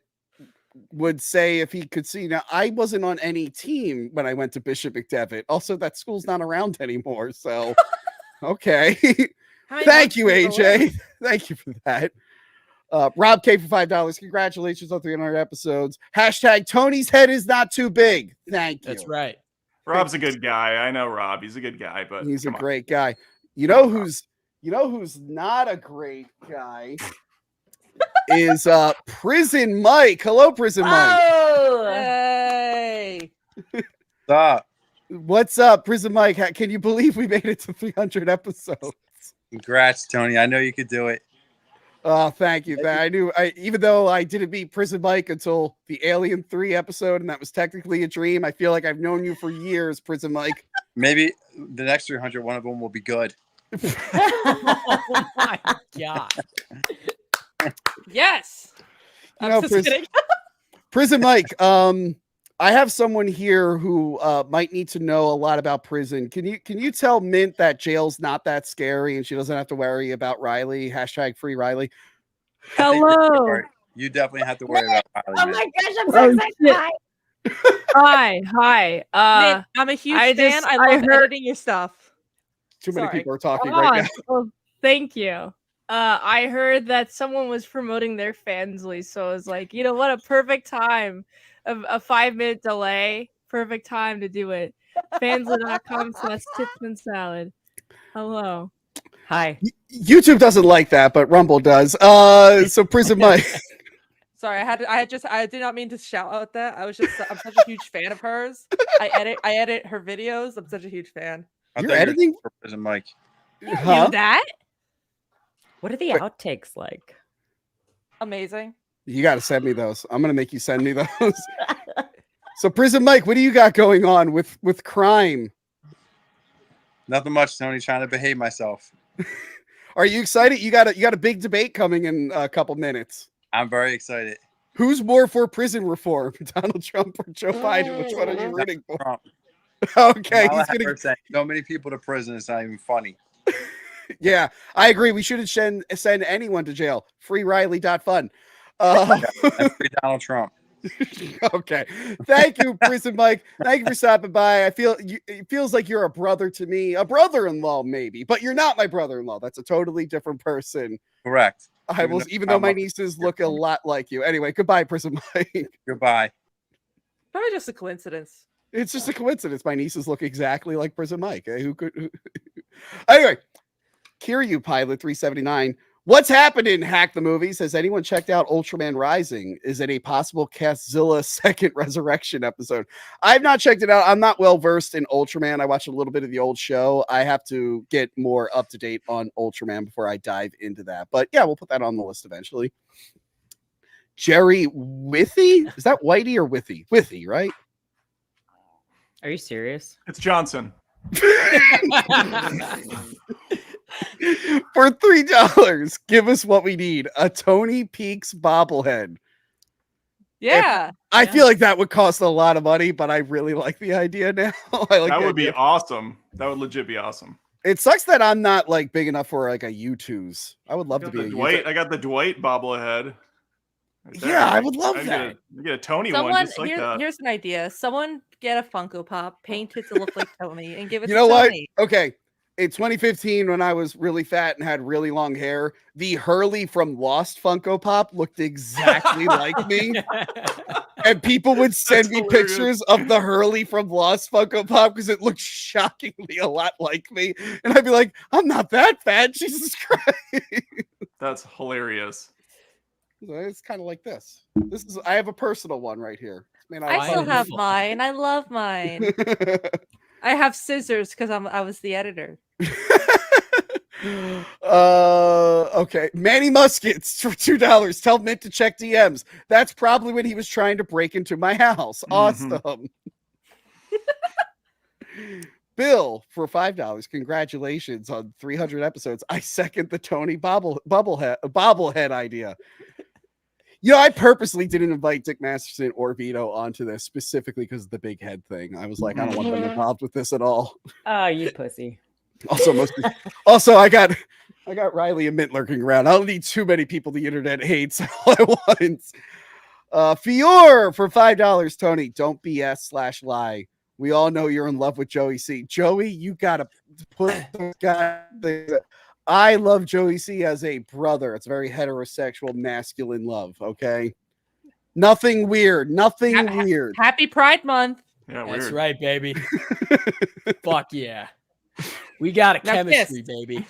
would say if he could see? Now, I wasn't on any team when I went to Bishop McDevitt. Also, that school's not around anymore. So, okay. Thank you, AJ. Thank you for that. Rob K for $5. Congratulations on 300 episodes. Hashtag Tony's head is not too big. Thank you. That's right. Rob's a good guy. I know Rob. He's a good guy, but he's a great guy. You know who's not a great guy is Prison Mike. Hello, Prison Mike. Hey. What's up, Prison Mike? Can you believe we made it to 300 episodes? Congrats, Tony. I know you could do it. Oh, thank you. Even though I didn't meet Prison Mike until the Alien 3 episode, and that was technically a dream, I feel like I've known you for years, Prison Mike. Maybe the next 300, one of them will be good. Oh my God. Yes. You know, I'm just kidding. Prison Mike, I have someone here who might need to know a lot about prison. Can you tell Mint that jail's not that scary and she doesn't have to worry about Riley? Hashtag free Riley. Hello. You definitely have to worry about Riley. Oh my gosh, I'm so excited. Hi. Mint, I'm a huge fan. I love editing your stuff. Too many Sorry. people are talking right now. Well, thank you. I heard that someone was promoting their Fansly, so I was like, you know what, a perfect time. A 5-minute delay, perfect time to do it. Fansly.com/tipsandsalad. Hello. Hi. YouTube doesn't like that, but Rumble does. So Prison Mike. Sorry, I did not mean to shout out that. I'm such a huge fan of hers. I edit her videos. I'm such a huge fan. You're editing for Prison Mike. Huh? That? What are the outtakes like? Amazing. You got to send me those. I'm going to make you send me those. So Prison Mike, what do you got going on with crime? Nothing much, Tony. Trying to behave myself. Are you excited? You got a big debate coming in a couple minutes. I'm very excited. Who's more for prison reform, Donald Trump or Joe Biden? Which one are you rooting for? Trump. Okay, All he's I gonna heard saying, so many people to prison. It's not even funny. Yeah, I agree. We shouldn't send anyone to jail. FreeRiley.fun. And free Donald Trump. Okay. Thank you, Prison Mike. Thank you for stopping by. It feels like you're a brother to me, a brother-in-law maybe, but you're not my brother-in-law. That's a totally different person. Correct. Even though my nieces look a lot like you. Anyway, goodbye, Prison Mike. Goodbye. Probably just a coincidence. It's just a coincidence. My nieces look exactly like Prison Mike. Anyway, Kiryu Pilot 379. What's happening? Hack the Movies. Has anyone checked out Ultraman Rising? Is it a possible Castzilla second resurrection episode? I've not checked it out. I'm not well versed in Ultraman. I watched a little bit of the old show. I have to get more up to date on Ultraman before I dive into that. But yeah, we'll put that on the list eventually. Jerry Withy? Is that Whitey or Withy? Withy, right? Are you serious? It's Johnson. For $3, give us what we need. A Tony Peaks bobblehead. Yeah. I feel like that would cost a lot of money, but I really like the idea now. That would be awesome. That would legit be awesome. It sucks that I'm not like big enough for like a U2s. I would love to be a Dwight. I got the Dwight bobblehead. Right there. Yeah, I would love I'd that. Get a Tony one just like that. Here's an idea. Someone get a Funko Pop, paint it to look like Tony, and give it You to know what? Tony. Okay. In 2015, when I was really fat and had really long hair, the Hurley from Lost Funko Pop looked exactly like me. And people would send me pictures of the Hurley from Lost Funko Pop because it looked shockingly a lot like me. And I'd be like, I'm not that fat. Jesus Christ. That's hilarious. It's kind of like this. I have a personal one right here. I still have mine. I love mine. I have scissors because I was the editor. Okay. Manny Muskets for $2. Tell Mint to check DMs. That's probably when he was trying to break into my house. Awesome. Bill for $5. Congratulations on 300 episodes. I second the Tony bobblehead idea. I purposely didn't invite Dick Masterson or Vito onto this specifically because of the big head thing. I was like, I don't want them involved with this at all. Oh, you pussy. Also, I got Riley and Mint lurking around. I don't need too many people the internet hates all at once. Fior for $5. Tony, don't BS/lie. We all know you're in love with Joey C. Joey, you gotta put those guys. I love Joey C as a brother. It's very heterosexual, masculine love. Okay, nothing weird. Nothing weird. Happy Pride Month. Yeah, That's weird. right, baby. Fuck yeah. We got a Now chemistry, kiss. baby.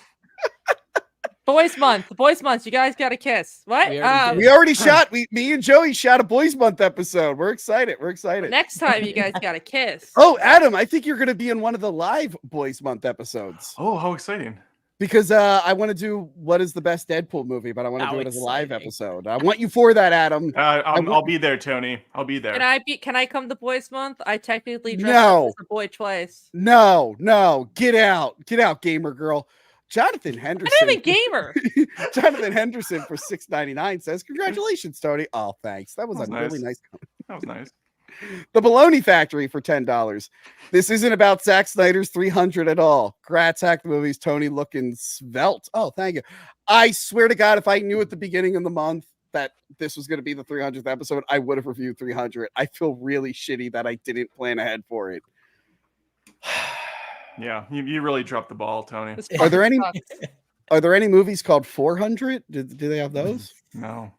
Boys Month. Boys Month. You guys got to kiss. What? We already We already shot. Me and Joey shot a Boys Month episode. We're excited. Next time you guys got to kiss. Oh, Adam, I think you're going to be in one of the live Boys Month episodes. Oh, how exciting! Because I want to do what is the best Deadpool movie, but I want to do it as a live episode. I want you for that, Adam. I'll be there, Tony. I'll be there. Can I come to Boys Month? I technically dressed No. up as a boy twice. No, get out, gamer girl. Jonathan Henderson. I'm not even gamer. Jonathan Henderson for $6.99 says, "Congratulations, Tony." Oh, thanks. That was a really nice comment. That was nice. The Baloney Factory for $10. This isn't about Zack Snyder's 300 at all. Grats, hack the movies. Tony looking svelte. Oh, thank you. I swear to God, if I knew at the beginning of the month that this was going to be the 300th episode, I would have reviewed 300. I feel really shitty that I didn't plan ahead for it. Yeah, you really dropped the ball, Tony. Are there any movies called 400? Do they have those? No.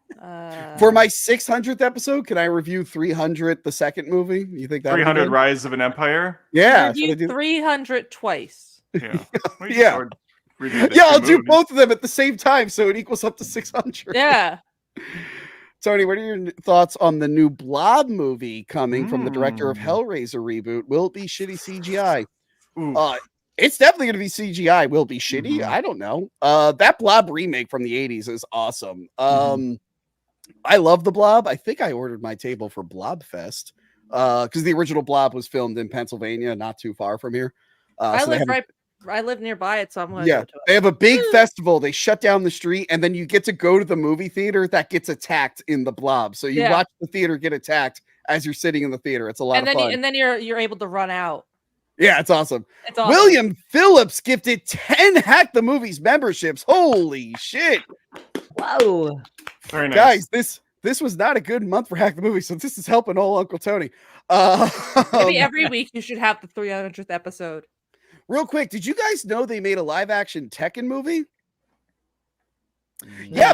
For my 600th episode, can I review 300, the second movie? You think that 300 Rise of an Empire? Yeah. You 300 twice. Yeah. Yeah. I'll do both of them at the same time, so it equals up to 600. Yeah. Tony, what are your thoughts on the new Blob movie coming from the director of Hellraiser reboot? Will it be shitty CGI? It's definitely going to be CGI. Will it be shitty? I don't know. That Blob remake from the 80s is awesome. I love the Blob. I think I ordered my table for Blob Fest because the original Blob was filmed in Pennsylvania, not too far from here. I live nearby it, so I'm going to go to it. They have a big festival. They shut down the street, and then you get to go to the movie theater that gets attacked in the Blob. So you watch the theater get attacked as you're sitting in the theater. It's a lot of fun. And then you're able to run out. Yeah, it's awesome. It's awesome. William Phillips gifted 10 Hack the Movies memberships. Holy shit. Whoa. Very nice. Guys, this was not a good month for Hack the Movies, so this is helping old Uncle Tony. Maybe every week you should have the 300th episode. Real quick, did you guys know they made a live action Tekken movie? Yeah,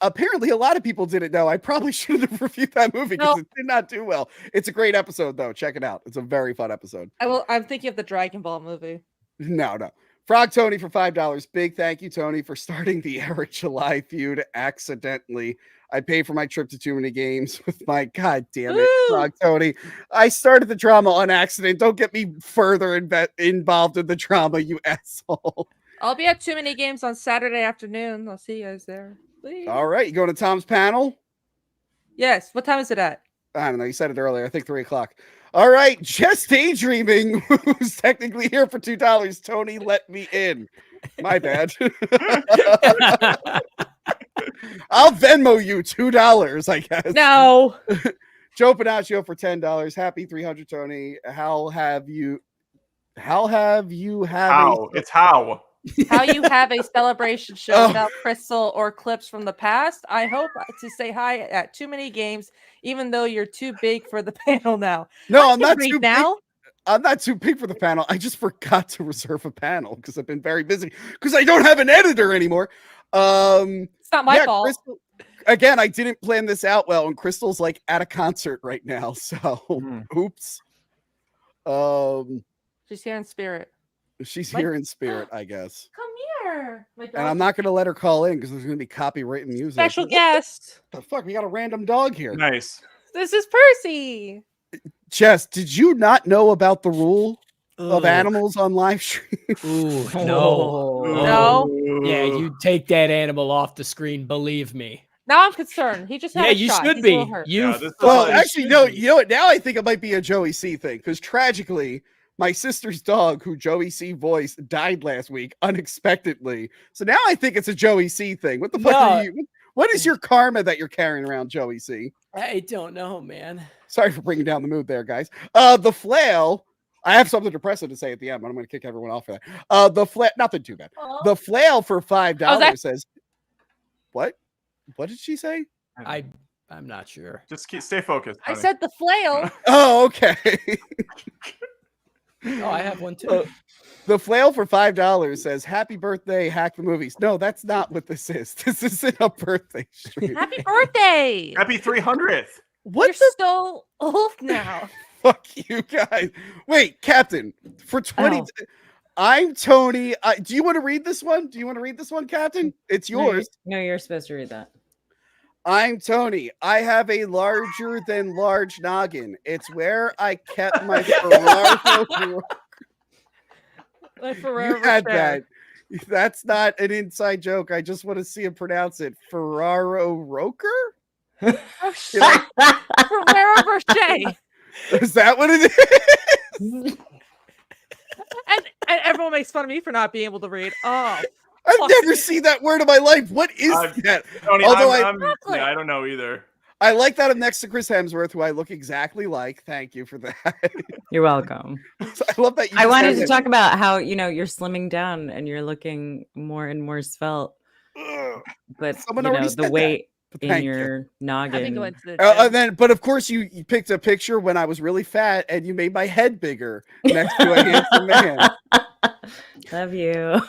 apparently a lot of people didn't know. I probably shouldn't have reviewed that movie because it did not do well. It's a great episode though. Check it out. It's a very fun episode. I'm thinking of the Dragon Ball movie. No. Frog Tony for $5. Big thank you, Tony, for starting the Eric July feud accidentally. I pay for my trip to too many games with my goddamn it, Frog Tony. I started the drama on accident. Don't get me further involved in the drama, you asshole. I'll be at Too Many Games on Saturday afternoon. I'll see you guys there. Please. All right, you going to Tom's panel? Yes. What time is it at? I don't know. You said it earlier. I think 3:00. All right, just daydreaming. Who's technically here for $2? Tony, let me in. My bad. I'll Venmo you $2, I guess. No. Joe Panaccio for $10. Happy 300, Tony. How you have a celebration show without Crystal or clips from the past? I hope to say hi at Too Many Games, even though you're too big for the panel now. No, I'm not too now. big. I'm not too big for the panel. I just forgot to reserve a panel because I've been very busy because I don't have an editor anymore. It's not my fault. Crystal, again, I didn't plan this out well, and Crystal's like at a concert right now, so oops. She's here in spirit. She's here in spirit, I guess. Come here. her. My And I'm not going to let her call in because there's going to be copywritten music. Special guest. What the fuck? We got a random dog here. Nice. This is Percy. Jess, did you not know about the rule of Ugh. animals on live stream? Ooh, no. No. Yeah, you take that animal off the screen. Believe me. Now I'm concerned. He just had Yeah, a you shot. should He's a little be. hurt. You Well, actually, no. You know what? Now I think it might be a Joey C thing because tragically, my sister's dog, who Joey C voiced, died last week unexpectedly. So now I think it's a Joey C thing. What the fuck are you? What is your karma that you're carrying around, Joey C? I don't know, man. Sorry for bringing down the mood there, guys. The flail. I have something depressing to say at the end, but I'm going to kick everyone off for that. The flail. Nothing too bad. The flail for $5 says. What? What did she say? I'm not sure. Just stay focused. I honey. said the flail. Oh, okay. Oh, I have one too. The flail for $5 says, "Happy birthday, Hack the Movies." No, that's not what this is. This isn't a birthday stream. Happy birthday. Happy 300th. What You're so old now. Fuck you guys. Wait, Captain, for 20. I'm Tony. Do you want to read this one? Do you want to read this one, Captain? It's yours. No, you're supposed to read that. I'm Tony. I have a larger than large noggin. It's where I kept my Ferraro. My You Ferrero had Rocher. that. That's not an inside joke. I just want to see him pronounce it. Ferraro Rocher? Ferrero Rocher. Is that what it is? And everyone makes fun of me for not being able to read. Oh, I've never seen that word in my life. What is that? Tony, Although I don't know either. I like that I'm next to Chris Hemsworth, who I look exactly like. Thank you for that. You're welcome. I love that. I wanted to talk about how you're slimming down and you're looking more and more svelte, but Someone already said the that. weight But in thank you. your noggin. And then, but of course, you picked a picture when I was really fat, and you made my head bigger next to a handsome man. Love you.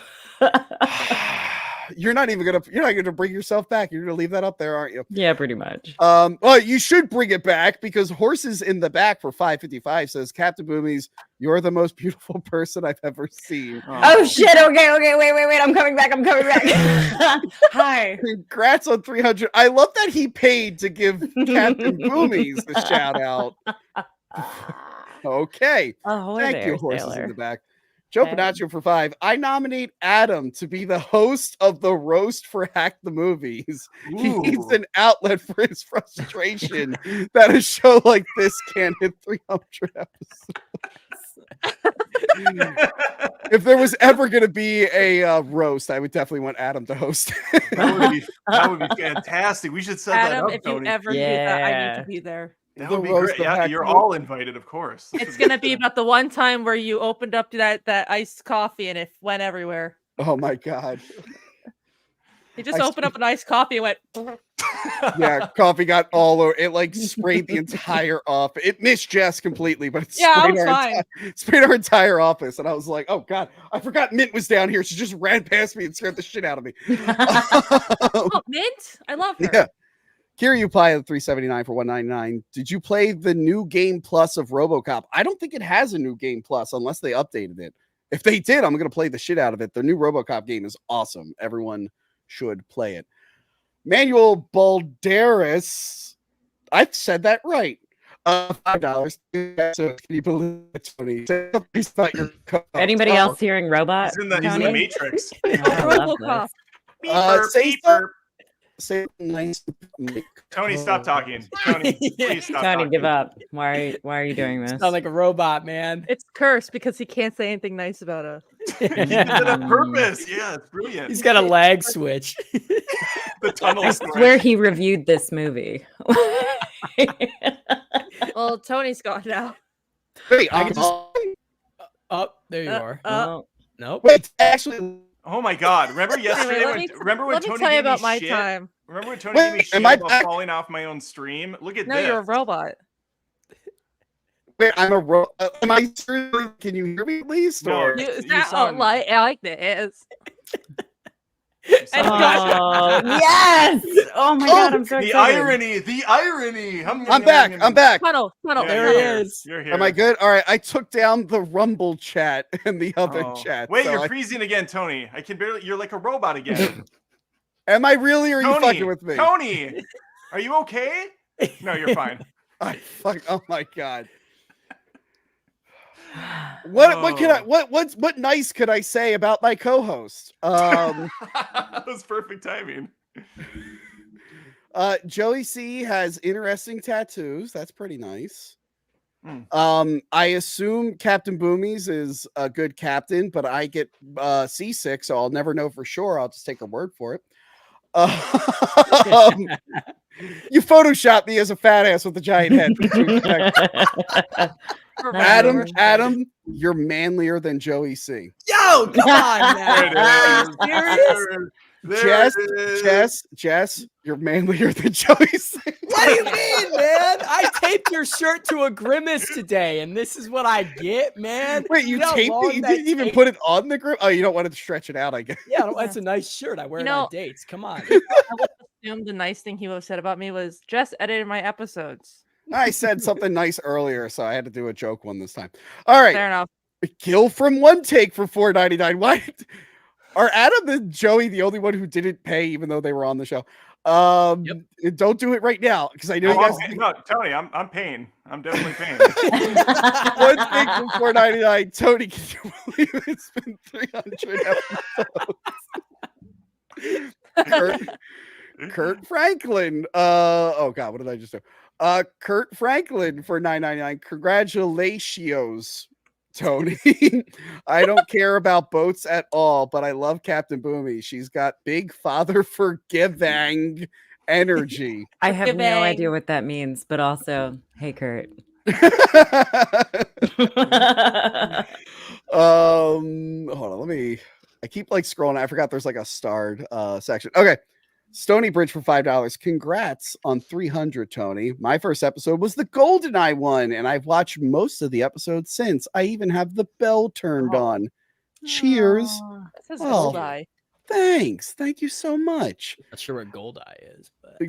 You're not gonna bring yourself back. You're gonna leave that up there, aren't you? Yeah, pretty much. Well, you should bring it back because Horses in the Back for $5.55 says, "Captain Boomies, you're the most beautiful person I've ever seen." Oh shit! Okay, wait. I'm coming back. Hi. Congrats on 300. I love that he paid to give Captain Boomies the shout out. Okay. Oh, thank there, you, Horses Sailor. in the Back. Joe Panaccio for $5. I nominate Adam to be the host of the roast for Hack the Movies. He needs an outlet for his frustration that a show like this can't hit 300 episodes. If there was ever going to be a roast, I would definitely want Adam to host. That would be fantastic. We should set that Adam, up, if you Tony. ever do that, I need to be there. That The would be roast great. of Yeah, Hack you're the all invited, of course. It's gonna be about the one time where you opened up that iced coffee and it went everywhere. Oh my God. He just Iced opened up an iced coffee and went. Yeah, coffee got all over. It like sprayed the entire office. It missed Jess completely, but it Yeah, I sprayed, was our fine. sprayed our entire office. And I was like, oh God, I forgot Mint was down here. She just ran past me and scared the shit out of me. Oh, Mint, I love her. Yeah. Kiryu Pie at 379 for 199. Did you play the new game plus of RoboCop? I don't think it has a new game plus unless they updated it. If they did, I'm going to play the shit out of it. The new RoboCop game is awesome. Everyone should play it. Manuel Balderas, I've said that right. $5. So can you believe it, Tony? He's not your Anybody else hearing robot? He's in the Tony? Matrix. RoboCop. Say nice. Tony, stop talking. Tony, please stop Tony, talking. give up. Why are you doing this? Sound like a robot, man. It's cursed because he can't say anything nice about us. He did it on purpose. Yeah, it's brilliant. He's got a lag switch. The tunnel I switch. swear he reviewed this movie. Well, Tony's gone now. Wait, I can just... Oh, there you are. Nope. Wait, actually. Oh my God! Remember yesterday? Anyway, when let me Tony tell you gave me about my shit? time. Remember when Tony gave me shit am I about back? falling off my own stream? Look at No, this. you're a robot. Wait, I'm a am I seriously? Can you hear me at least? No, Or You you sound sound- like this. Oh, yes! Oh my God, I'm so the excited. The irony. I'm back. Tunnel. There he is. You're here. Am I good? All right. I took down the Rumble chat and the other chat. Wait, so you're freezing again, Tony. I can barely. You're like a robot again. Am I really? Or are you Tony, fucking with me? Tony, are you okay? No, you're fine. Oh my God. What nice could I say about my co-host? That was perfect timing. Joey C has interesting tattoos. That's pretty nice. I assume Captain Boomies is a good captain, but I get seasick, so I'll never know for sure. I'll just take her word for it. You photoshopped me as a fat ass with a giant head. Adam, you're manlier than Joey C. Yo, come on, man. Are you serious? Jess, you're manlier than Joey C. What do you mean, man? I taped your shirt to a grimace today, and this is what I get, man. Wait, you know how taped long it? You that didn't even tape- put it on the grip? Oh, you don't want to stretch it out, I guess. Yeah, that's a nice shirt. I wear You it know- on dates. Come on. I would have assumed the nice thing he would have said about me was Jess edited my episodes. I said something nice earlier, so I had to do a joke one this time. All right. Fair enough. Kill from one take for $4.99. Why are Adam and Joey the only one who didn't pay, even though they were on the show? Don't do it right now because I know you guys. No, Tony, I'm paying. I'm definitely paying. One thing from $4.99. Tony, can you believe it's been 300 episodes? Kurt Franklin. Oh God, what did I just do? Kurt Franklin for $9.99. Congratulations, Tony. I don't care about boats at all, but I love Captain Boomy. She's got big father forgiving energy. I have no idea what that means, but also, hey, Kurt. Hold on, I keep like scrolling. I forgot there's like a starred section. Okay. Stony Bridge for $5. Congrats on 300, Tony. My first episode was the GoldenEye one, and I've watched most of the episodes since. I even have the bell turned on. Cheers. It says Goldeye. Thanks. Thank you so much. Not sure what Goldeye is, but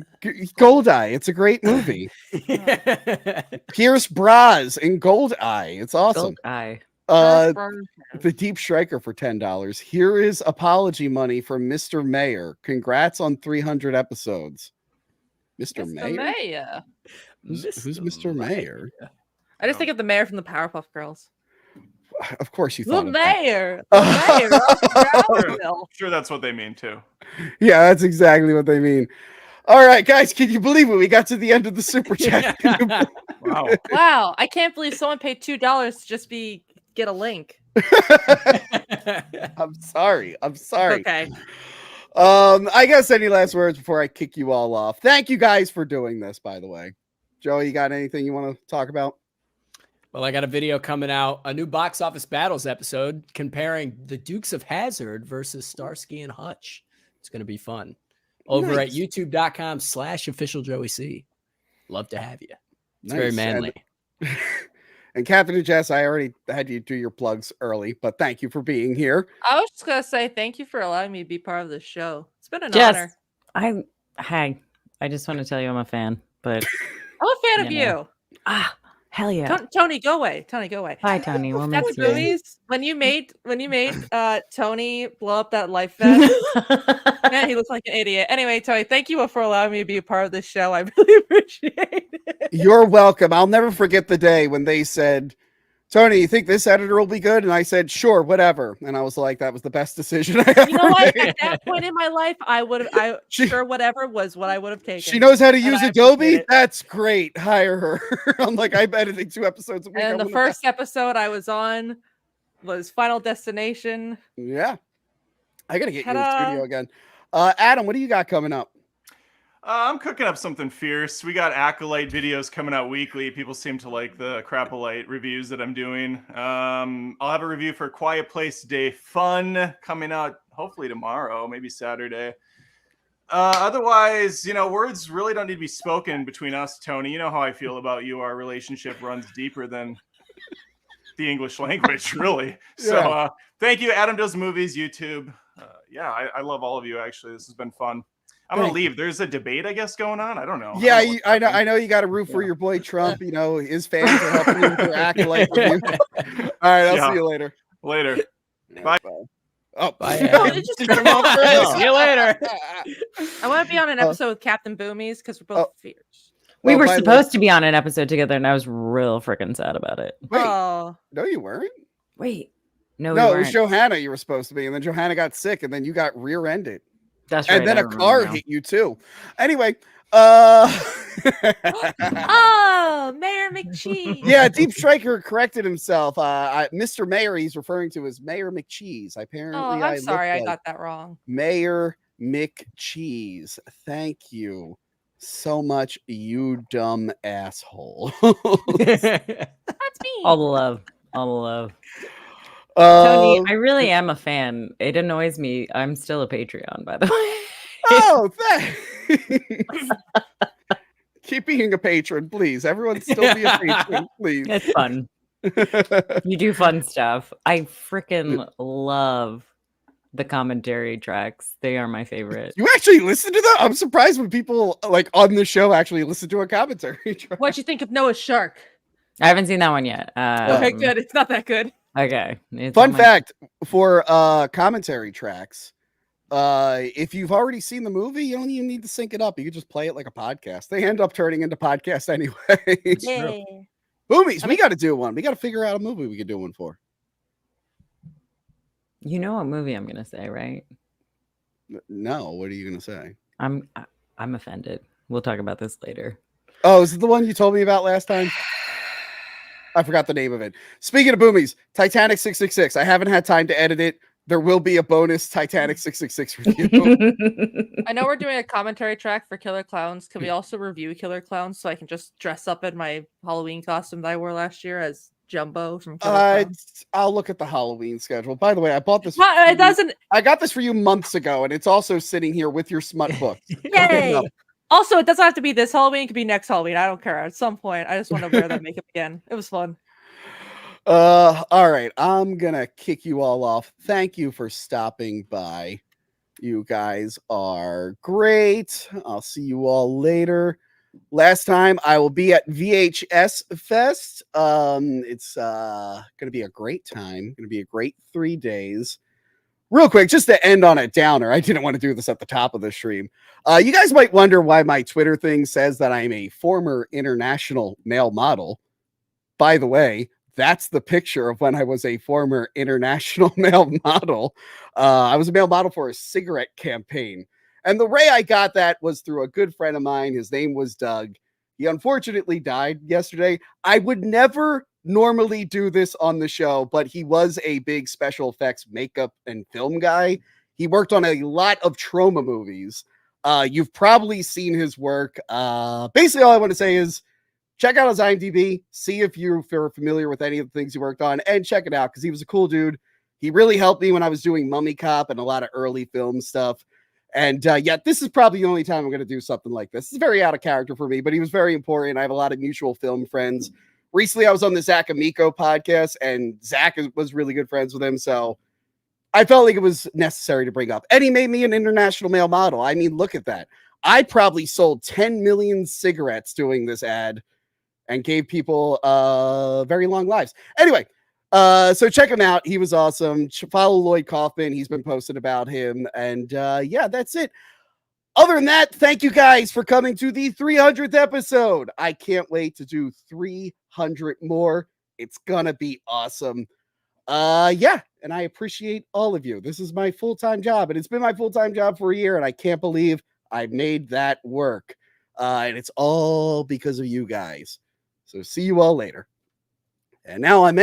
Goldeye. It's a great movie. Pierce Bras in Goldeye. It's awesome. Goldeye. The Deep Striker for $10. Here is apology money from Mr. Mayor. Congrats on 300 episodes. Mr. Mayor? Who's Mr. Mayor? I just think of the mayor from the Powerpuff Girls. Of course you The thought of that. mayor. The mayor. Sure, that's what they mean too. Yeah, that's exactly what they mean. All right, guys, can you believe it? We got to the end of the super chat. Wow. Wow, I can't believe someone paid $2 to just get a link. I'm sorry. Okay. I guess any last words before I kick you all off? Thank you guys for doing this, by the way. Joey, you got anything you want to talk about? Well, I got a video coming out, a new box office battles episode comparing the Dukes of Hazzard versus Starsky and Hutch. It's going to be fun. Over at youtube.com/officialjoeyc. Love to have you. It's very manly. And Captain and Jess, I already had you do your plugs early, but thank you for being here. I was just gonna say thank you for allowing me to be part of the show. It's been an Jess, honor. I just want to tell you I'm a fan, but I'm a fan of know. you. Hell yeah. Tony, go away. Tony, go away. Bye, Tony. We'll That's miss you. movies. When you made Tony blow up that life vest, man, he looks like an idiot. Anyway, Tony, thank you for allowing me to be a part of this show. I really appreciate it. You're welcome. I'll never forget the day when they said, Tony, you think this editor will be good? And I said, sure, whatever. And I was like, that was the best decision I ever You know what? made. At that point in my life, sure whatever was what I would have taken. She knows how to use I Adobe. appreciate it. That's great. Hire her. I'm like, I'm editing 2 episodes a week. And the first episode I was on was Final Destination. Yeah. I got to get you in the Ta-da. studio again. Adam, what do you got coming up? I'm cooking up something fierce. We got Acolyte videos coming out weekly. People seem to like the Crapolite reviews that I'm doing. I'll have a review for Quiet Place Day Fun coming out hopefully tomorrow, maybe Saturday. Otherwise, words really don't need to be spoken between us, Tony. You know how I feel about you. Our relationship runs deeper than the English language, really. So thank you. Adam Does Movies, YouTube. yeah, I love all of you. Actually, this has been fun. I'm gonna leave. There's a debate, I guess, going on. I don't know. Yeah, I know. You got to root for your boy Trump. You know, his fans are helping him interact like you. All right, I'll see you later. Later. Bye. Oh, bye. See you later. I want to be on an episode with Captain Boomies because we're both fierce. We were supposed to be on an episode together, and I was real freaking sad about it. Wait, no, you weren't. Wait, no, it was Johanna. You were supposed to be, and then Johanna got sick, and then you got rear-ended. That's right. And then a car hit you too. Anyway, Oh, Mayor McCheese. Yeah, Deep Striker corrected himself. Mr. Mayor, he's referring to as Mayor McCheese. Apparently, Oh, I'm sorry, I like got that wrong. Mayor McCheese. Thank you so much, you dumb asshole. That's me. All the love. All the love. Tony, I really am a fan. It annoys me. I'm still a Patreon, by the way. Oh, thanks. Keep being a patron, please. Everyone still be a patron, please. It's fun. You do fun stuff. I freaking love the commentary tracks. They are my favorite. You actually listen to them? I'm surprised when people like on the show actually listen to a commentary track. What'd you think of Noah's Shark? I haven't seen that one yet. Okay, good. It's not that good. Okay. It's Fun on my- fact for commentary tracks. If you've already seen the movie, you don't even need to sync it up. You can just play it like a podcast. They end up turning into podcasts anyway. Yeah. Boomies, we got to do one. We got to figure out a movie we could do one for. You know what movie I'm gonna say, right? No, what are you gonna say? I'm offended. We'll talk about this later. Oh, is it the one you told me about last time? I forgot the name of it. Speaking of Boomies, Titanic 666. I haven't had time to edit it. There will be a bonus Titanic 666 review. I know we're doing a commentary track for Killer Clowns. Can we also review Killer Clowns so I can just dress up in my Halloween costume that I wore last year as Jumbo from Killer Clowns? I'll look at the Halloween schedule. By the way, I bought this. It doesn't. I got this for you months ago, and it's also sitting here with your smut book. Yay! Also, it doesn't have to be this Halloween. It could be next Halloween. I don't care. At some point, I just want to wear that makeup again. It was fun. All right. I'm gonna kick you all off. Thank you for stopping by. You guys are great. I'll see you all later. Last time I will be at VHS Fest. It's gonna be a great time. Gonna be a great 3 days. Real quick, just to end on a downer, I didn't want to do this at the top of the stream. You guys might wonder why my Twitter thing says that I'm a former international male model. By the way, that's the picture of when I was a former international male model. I was a male model for a cigarette campaign. And the way I got that was through a good friend of mine. His name was Doug. He unfortunately died yesterday. I would never normally do this on the show, but he was a big special effects makeup and film guy. He worked on a lot of trauma movies. You've probably seen his work. Basically, all I want to say is check out his IMDb, see if you're familiar with any of the things he worked on, and check it out because he was a cool dude. He really helped me when I was doing Mummy Cop and a lot of early film stuff. And yeah, this is probably the only time I'm going to do something like this. It's very out of character for me, but he was very important. I have a lot of mutual film friends. Recently, I was on the Zach Amico podcast, and Zach was really good friends with him. So I felt like it was necessary to bring up. And he made me an international male model. I mean, look at that. I probably sold 10 million cigarettes doing this ad and gave people very long lives. Anyway, so check him out. He was awesome. Follow Lloyd Kaufman. He's been posting about him. And yeah, that's it. Other than that, thank you guys for coming to the 300th episode. I can't wait to do 300 more. It's gonna be awesome. Yeah, and I appreciate all of you. This is my full-time job, and it's been my full-time job for a year, and I can't believe I made that work. And it's all because of you guys. So see you all later. And now I'm